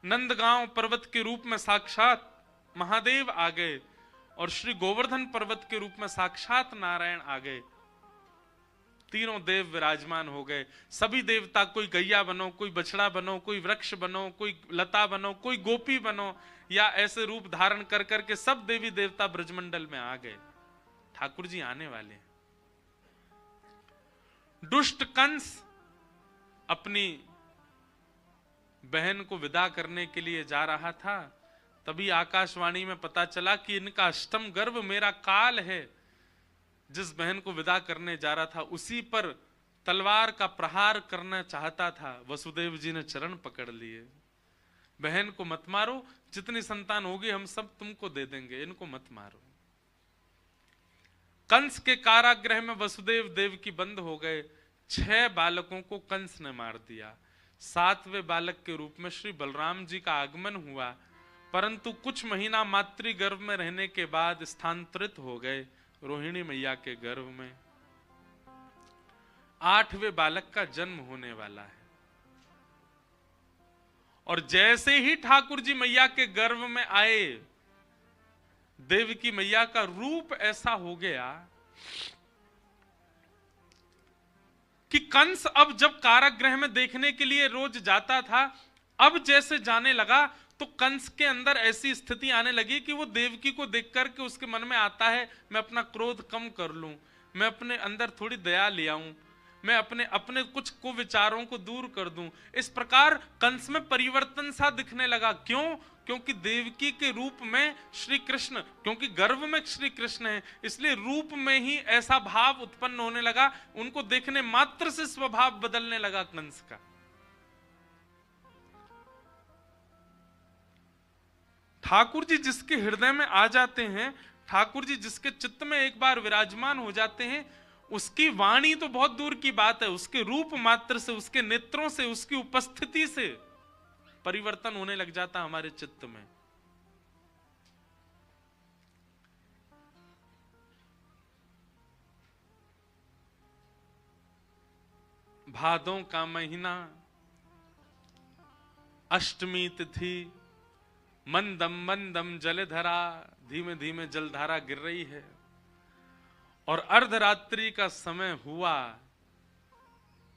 नंदगांव पर्वत के रूप में साक्षात महादेव आ गए, और श्री गोवर्धन पर्वत के रूप में साक्षात नारायण आ गए। तीनों देव विराजमान हो गए। सभी देवता, कोई गैया बनो, कोई बछड़ा बनो, कोई वृक्ष बनो, कोई लता बनो, कोई गोपी बनो, या ऐसे रूप धारण कर करके सब देवी देवता ब्रजमंडल में आ गए। ठाकुर जी आने वाले हैं। दुष्ट कंस अपनी बहन को विदा करने के लिए जा रहा था, तभी आकाशवाणी में पता चला कि इनका अष्टम गर्भ मेरा काल है। जिस बहन को विदा करने जा रहा था उसी पर तलवार का प्रहार करना चाहता था। वसुदेव जी ने चरण पकड़ लिए, बहन को मत मारो, जितनी संतान होगी हम सब तुमको दे देंगे, इनको मत मारो। कंस के कारागृह में वसुदेव देवकी बंद हो गए। 6 बालकों को कंस ने मार दिया। 7वें बालक के रूप में श्री बलराम जी का आगमन हुआ, परंतु कुछ महीना मातृगर्भ में रहने के बाद स्थानांतरित हो गए रोहिणी मैया के गर्भ में। 8वें बालक का जन्म होने वाला है, और जैसे ही ठाकुर जी मैया के गर्भ में आए, देवकी मैया का रूप ऐसा हो गया कि कंस अब जब कारागृह में देखने के लिए रोज जाता था, अब जैसे जाने लगा तो कंस के अंदर ऐसी स्थिति आने लगी कि वो देवकी को देख करके उसके मन में आता है, मैं अपना क्रोध कम कर लूं, मैं अपने अंदर थोड़ी दया ले आऊं, मैं अपने कुछ कुविचारों को दूर कर दूं। इस प्रकार कंस में परिवर्तन सा दिखने लगा। क्यों? क्योंकि देवकी के रूप में श्री कृष्ण, क्योंकि गर्भ में श्री कृष्ण है, इसलिए रूप में ही ऐसा भाव उत्पन्न होने लगा। उनको देखने मात्र से स्वभाव बदलने लगा कंस का। ठाकुर जी जिसके हृदय में आ जाते हैं, ठाकुर जी जिसके चित्त में एक बार विराजमान हो जाते हैं, उसकी वाणी तो बहुत दूर की बात है, उसके रूप मात्र से, उसके नेत्रों से, उसकी उपस्थिति से परिवर्तन होने लग जाता हमारे चित्त में। भादों का महीना, अष्टमी तिथि, मंदम मंदम जलधरा, धीमे धीमे जलधारा गिर रही है, और अर्धरात्रि का समय हुआ।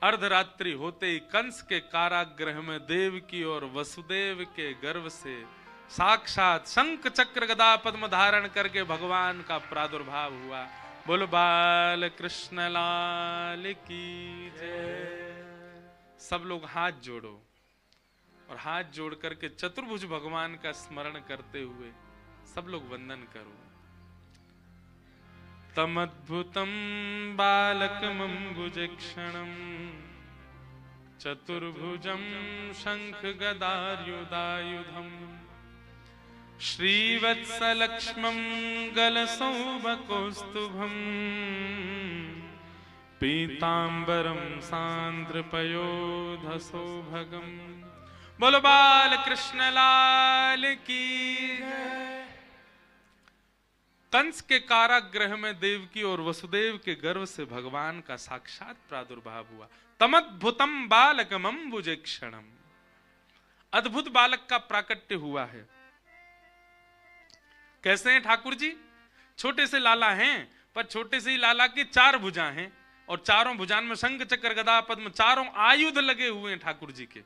अर्धरात्रि होते ही कंस के कारागृह में देवकी और वसुदेव के गर्भ से साक्षात शंख चक्र गदा पद्म धारण करके भगवान का प्रादुर्भाव हुआ। बोलो बाल कृष्ण लाल की जय। सब लोग हाथ जोड़ो, और हाथ जोड़ करके चतुर्भुज भगवान का स्मरण करते हुए सब लोग वंदन करो। तमद्भुतम बालकमंबुजक्षणम चतुर्भुजम शंख गदायुधायुधम श्रीवत्सलक्ष्मं गलसौभकौस्तुभम पीतांबरम सांद्रपयोधसौभगम। बोलो बाल कृष्ण लाल की जय। कंस के कारागृह में देवकी और वसुदेव के गर्भ से भगवान का साक्षात प्रादुर्भाव हुआ। तमद्भुतम बालकमंबुजक्षणम, अद्भुत बालक का प्राकट्य हुआ है। कैसे हैं ठाकुर जी? छोटे से लाला हैं, पर छोटे से ही लाला की 4 भुजा हैं, और चारों भुजान में शंख चक्र गदा पद्म, चारों आयुध लगे हुए हैं ठाकुर जी के।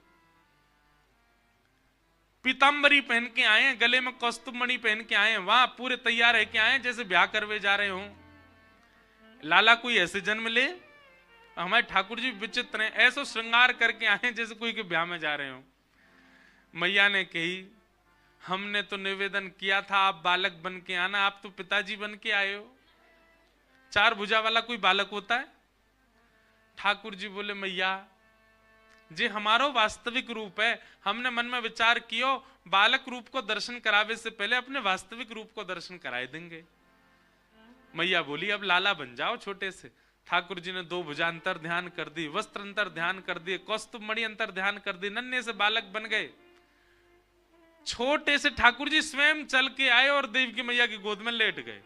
पीतांबरी पहन के आए हैं, गले में कौस्तुभ मणि पहन के आए हैं, वहां पूरे तैयार है के आए हैं जैसे ब्याह करवे जा रहे हो। लाला कोई ऐसे जन्म ले? हमारे ठाकुर जी विचित्र हैं, ऐसा श्रृंगार करके आए हैं जैसे कोई के ब्याह में जा रहे हो। मैया ने कही, हमने तो निवेदन किया था आप बालक बन के आना, आप तो पिताजी बन के आए हो। 4 भुजा वाला कोई बालक होता है? ठाकुर जी बोले, मैया जे हमारो वास्तविक रूप है, हमने मन में विचार कियो बालक रूप को दर्शन करावे से पहले अपने वास्तविक रूप को दर्शन कराए देंगे। मैया बोली, अब लाला बन जाओ छोटे से। ठाकुर जी ने 2 भुजा अंतर ध्यान कर दी, वस्त्र अंतर ध्यान कर दिए, कौस्तुभ मणि अंतर ध्यान कर दी, नन्हे से बालक बन गए। छोटे से ठाकुर जी स्वयं चल के आए और देवकी मैया की गोद में लेट गए।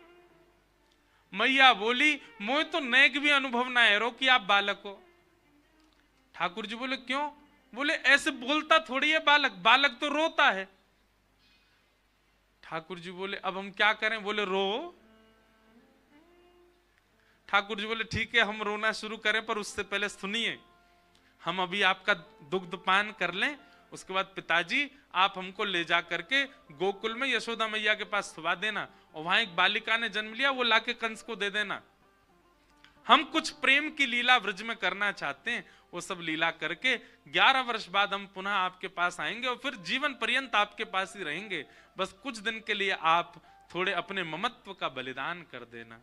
मैया बोली, मोह तो नेक भी अनुभव ना है रो कि आप बालक हो। ठाकुर जी बोले, क्यों? बोले, ऐसे बोलता थोड़ी है बालक, बालक तो रोता है। ठाकुर जी बोले, अब हम क्या करें? बोले, रो। ठाकुर जी बोले, ठीक है, हम रोना शुरू करें, पर उससे पहले सुनिए, हम अभी आपका दुग्ध पान कर लें, उसके बाद पिताजी आप हमको ले जा करके गोकुल में यशोदा मैया के पास सुला देना, और वहां एक बालिका ने जन्म लिया, वो लाके कंस को दे देना। हम कुछ प्रेम की लीला व्रज में करना चाहते हैं, वो सब लीला करके 11 वर्ष बाद हम पुनः आपके पास आएंगे और फिर जीवन पर्यंत आपके पास ही रहेंगे। बस कुछ दिन के लिए आप थोड़े अपने ममत्व का बलिदान कर देना।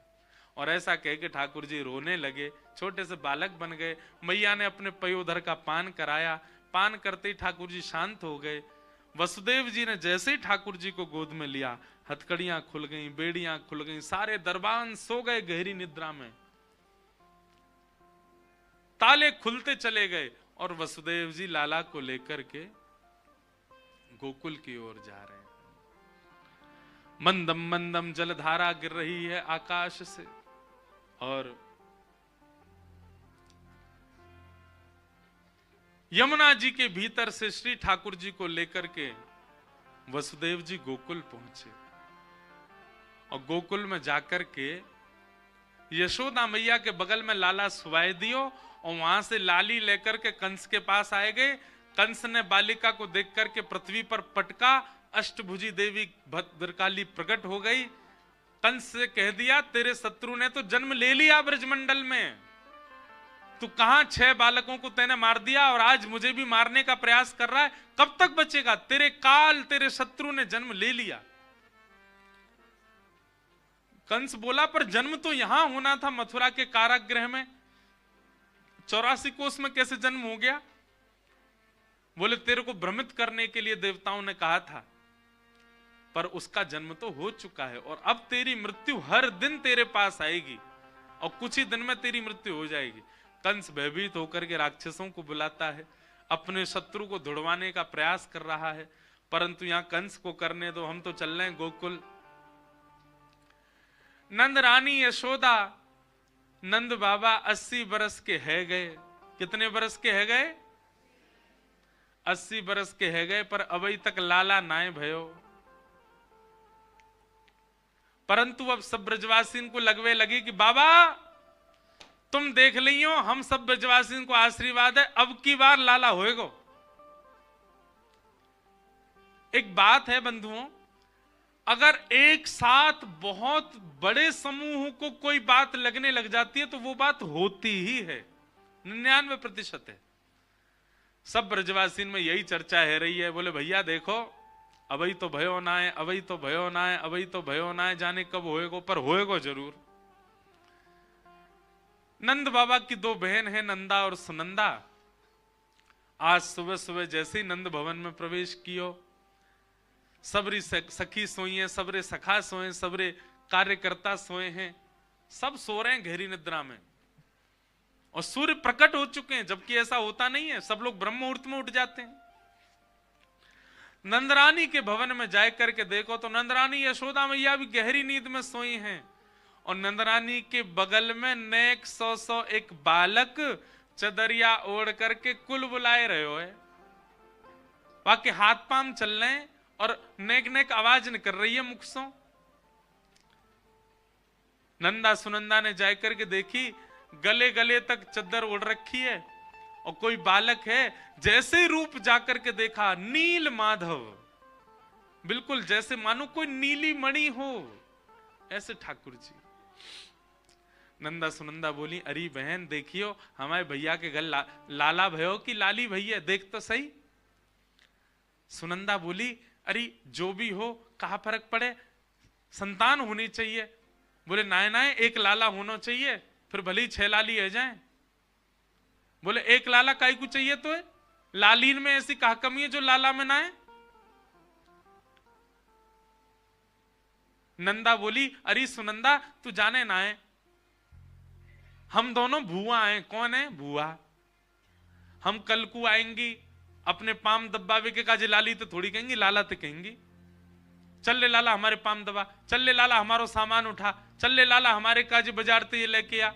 और ऐसा कह के ठाकुर जी रोने लगे, छोटे से बालक बन गए। मैया ने अपने पयोधर का पान कराया, पान करते ही ठाकुर जी शांत हो गए। वसुदेव जी ने जैसे ही ठाकुर जी को गोद में लिया, हथकड़ियां खुल गईं, बेड़ियां खुल गईं, सारे दरबान सो गए गहरी निद्रा में। ताले खुलते चले गए और वसुदेव जी लाला को लेकर के गोकुल की ओर जा रहे हैं। मंदम मंदम जलधारा गिर रही है आकाश से, और यमुना जी के भीतर से श्री ठाकुर जी को लेकर के वसुदेव जी गोकुल पहुंचे। और गोकुल में जाकर के यशोदा मैया के बगल में लाला सुवाए दियो, और वहां से लाली लेकर के कंस के पास आए गए। कंस ने बालिका को देख करके पृथ्वी पर पटका, अष्टभुजी देवी भद्रकाली प्रकट हो गई। कंस से कह दिया, तेरे शत्रु ने तो जन्म ले लिया ब्रजमंडल में, तू कहां 6 बालकों को तैने मार दिया और आज मुझे भी मारने का प्रयास कर रहा है, कब तक बचेगा? तेरे काल, तेरे शत्रु ने जन्म ले लिया। कंस बोला, पर जन्म तो यहां होना था, मथुरा के कारागृह में, 84 कोस में कैसे जन्म हो गया? बोले, तेरे को भ्रमित करने के लिए देवताओं ने कहा था, पर उसका जन्म तो हो चुका है, और अब तेरी मृत्यु हर दिन तेरे पास आएगी, और कुछ ही दिन में तेरी मृत्यु हो जाएगी। कंस भयभीत होकर के राक्षसों को बुलाता है, अपने शत्रु को धुड़वाने का प्रयास कर रहा है, परंतु यहां कंस को करने दो, हम तो चल रहे हैं गोकुल। नंद रानी यशोदा, नंद बाबा 80 बरस के है गए। कितने बरस के है गए? 80 बरस के है गए, पर अभी तक लाला नाय भयो। परंतु अब सब ब्रजवासी को लगवे लगी कि बाबा तुम देख लियो, हम सब ब्रजवासी को आशीर्वाद है, अब की बार लाला होएगो। एक बात है बंधुओं, अगर एक साथ बहुत बड़े समूह को कोई बात लगने लग जाती है तो वो बात होती ही है, 99% है। सब ब्रजवासी में यही चर्चा है रही है। बोले, भैया देखो, अभी तो भयो ना है, अभी तो भयो ना है, अभी तो भयो ना है, जाने कब होएगो, पर होएगो जरूर। नंद बाबा की 2 बहन हैं, नंदा और सुनंदा। आज सुबह सुबह जैसे ही नंद भवन में प्रवेश कियो, सबरी सखी सोई है, सबरे सखा सोए, सबरे कार्यकर्ता सोए हैं, सब सो रहे हैं गहरी निद्रा में, और सूर्य प्रकट हो चुके हैं, जबकि ऐसा होता नहीं है, सब लोग ब्रह्म मुहूर्त में उठ जाते हैं। नंदरानी के भवन में जाकर के देखो तो नंदरानी यशोदा मैया भी गहरी नींद में सोई हैं, और नंदरानी के बगल में नेक 100 एक बालक चदरिया ओढ़ करके कुल बुलाए रहे हो है। बाकी हाथ पांव चल रहे हैं और नेक नेक आवाज निकल रही है मुख से। नंदा सुनंदा ने जाकर के देखी, गले गले तक चद्दर ओढ़ रखी है, और कोई बालक है। जैसे ही रूप जाकर के देखा, नील माधव, बिल्कुल जैसे मानो कोई नीली मणि हो, ऐसे ठाकुर जी। नंदा सुनंदा बोली, अरे बहन देखियो, हमारे भैया के घर लाला भयो की लाली भैया, देख तो सही। सुनंदा बोली, अरे जो भी हो, कहा फर्क पड़े, संतान होनी चाहिए। बोले, नाय नाय, एक लाला होना चाहिए, फिर भले ही 6 लाली है जाए। बोले, एक लाला काई को चाहिए तो है? लालीन में ऐसी कहा कमी है जो लाला में ना है? नंदा बोली, अरे सुनंदा तू जाने ना है, हम दोनों भुआ हैं। कौन है? भुआ। हम कल को आएंगी अपने पाम दब्बावे के काजे लाली तो थोड़ी कहेंगी, लाला तो कहेंगी चल ले लाला हमारे पाम दबा, चल ले लाला हमारो सामान उठा, चल ले लाला हमारे काजे बाजार ते ये लेके आ।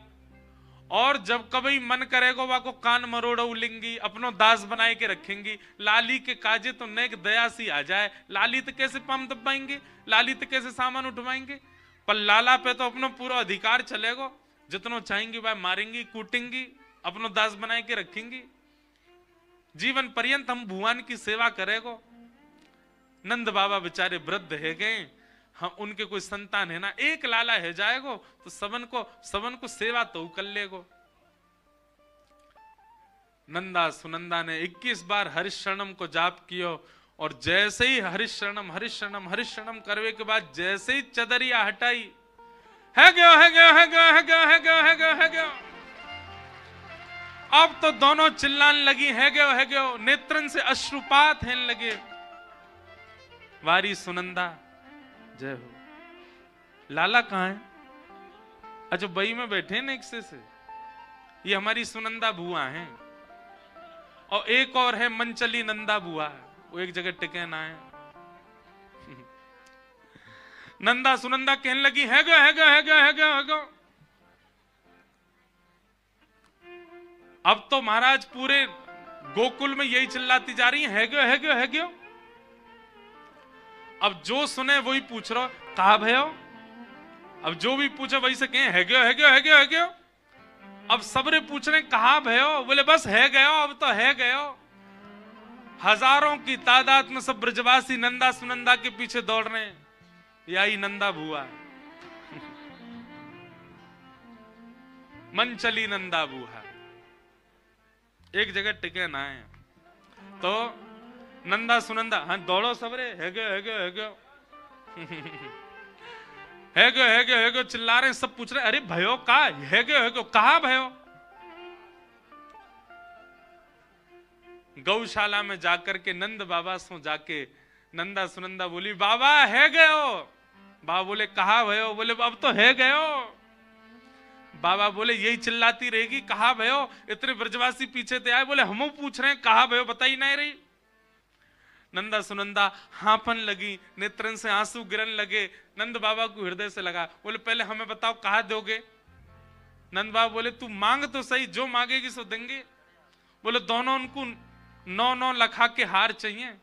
और जब कभी मन करेगा वा को कान मरोड़ उलेंगी, अपनो दास बनाए के रखेंगी। लाली के काजे तो नेक दया सी आ जाए, लाली तो कैसे पाम दबाएंगे, लाली तो कैसे सामान उठवाएंगे। पर लाला पे तो अपनो पूरा अधिकार चलेगा, जितनो चाहेंगी वह मारेंगी कूटेंगी, अपनो दास बनाए के रखेंगी। जीवन पर्यंत हम भगवान की सेवा करेगो। नंद बाबा बेचारे वृद्ध है गए, हम उनके कोई संतान है ना, एक लाला है जाएगो तो सबन को सेवा तो कर लेगो। नंदा सुनंदा ने 21 बार हरिशरणम को जाप कियो और जैसे ही हरिशरणम हरिशरणम हरिशरणम करवे के बाद जैसे ही चदरिया हटाई, है गयो है गयो है गयो है गयो है गयो है गयो है गयो। अब तो दोनों चिल्लाने लगी है गयो, नेत्रन से अश्रुपात हैं लगे। वारी सुनंदा जय हो। लाला कहां है? अच्छा बई में बैठे ना एक से ये हमारी सुनंदा बुआ हैं, और एक और है मनचली नंदा बुआ, वो एक जगह टिके ना है। नंदा सुनंदा कहने लगी है गयो है गयो है गयो है गयो है गयो। अब तो महाराज पूरे गोकुल में यही चिल्लाती जा रही है गयो है गयो है गयो। अब जो सुने वही पूछ रहा कहा भयो। अब जो भी पूछे वही से कहें है गयो है गयो है गयो है गयो। अब सबरे पूछ रहे कहा भयो, बोले बस है गयो, अब तो है गयो। हजारों की तादाद में सब ब्रजवासी नंदा सुनंदा के पीछे दौड़ रहे हैं। यही नंदा बुआ मन चली नंदा बुआ एक जगह टिके ना है। तो नंदा सुनंदा हाँ दौड़ो सबरे है गयो है गयो है गयो है गयो है गयो है गयो चिल्ला रहे, सब पूछ रहे अरे भयो का है गयो है गयो, कहा भयो। गौशाला में जाकर के नंद बाबा सो जाके नंदा सुनंदा बोली बाबा है गयो। बाबा बोले कहा भयो, बोले अब तो है गयो। बाबा बोले यही चिल्लाती रहेगी कहा भयो, इतने ब्रजवासी पीछे ते आए, बोले हम पूछ रहे हैं कहा भयो, बताई नहीं रही। नंदा सुनंदा हांफन लगी, नेत्रन से आंसू गिरन लगे। नंद बाबा को हृदय से लगा, बोले पहले हमें बताओ कहा दोगे। नंद बाबा बोले तू मांग तो सही, जो मांगेगी सो देंगे। बोले दोनों उनको 9 लखा के हार चाहिए,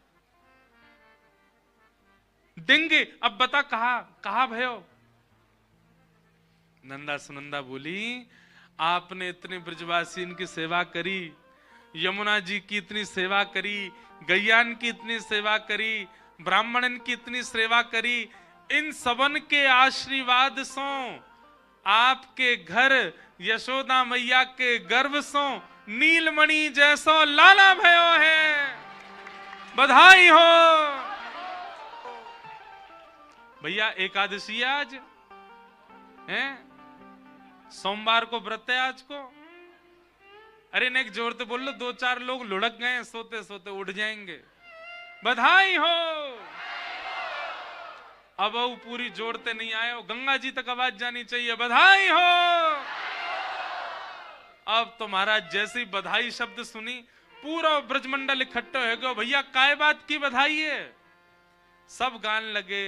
देंगे। अब बता कहा भयो। नंदा सुनंदा बोली आपने इतने ब्रजवासी इनकी सेवा करी, यमुना जी की इतनी सेवा करी, गैयान की इतनी सेवा करी, ब्राह्मणन की इतनी सेवा करी, इन सबन के आशीर्वाद सो आपके घर यशोदा मैया के गर्भ सो नीलमणि जैसो लाला भयो है, बधाई हो। भैया एकादशी आज है, सोमवार को व्रत है आज को। अरे नेक जोर से बोल लो, 2-4 लोग लुढ़क गए सोते सोते उठ जाएंगे। बधाई हो। अब वो पूरी जोड़ते नहीं आए हो, गंगा जी तक आवाज जानी चाहिए बधाई हो। अब तो महाराज जैसे ही बधाई शब्द सुनी पूरा ब्रजमंडल इकट्ठा हो गया। भैया काय बात की बधाई है, सब गान लगे।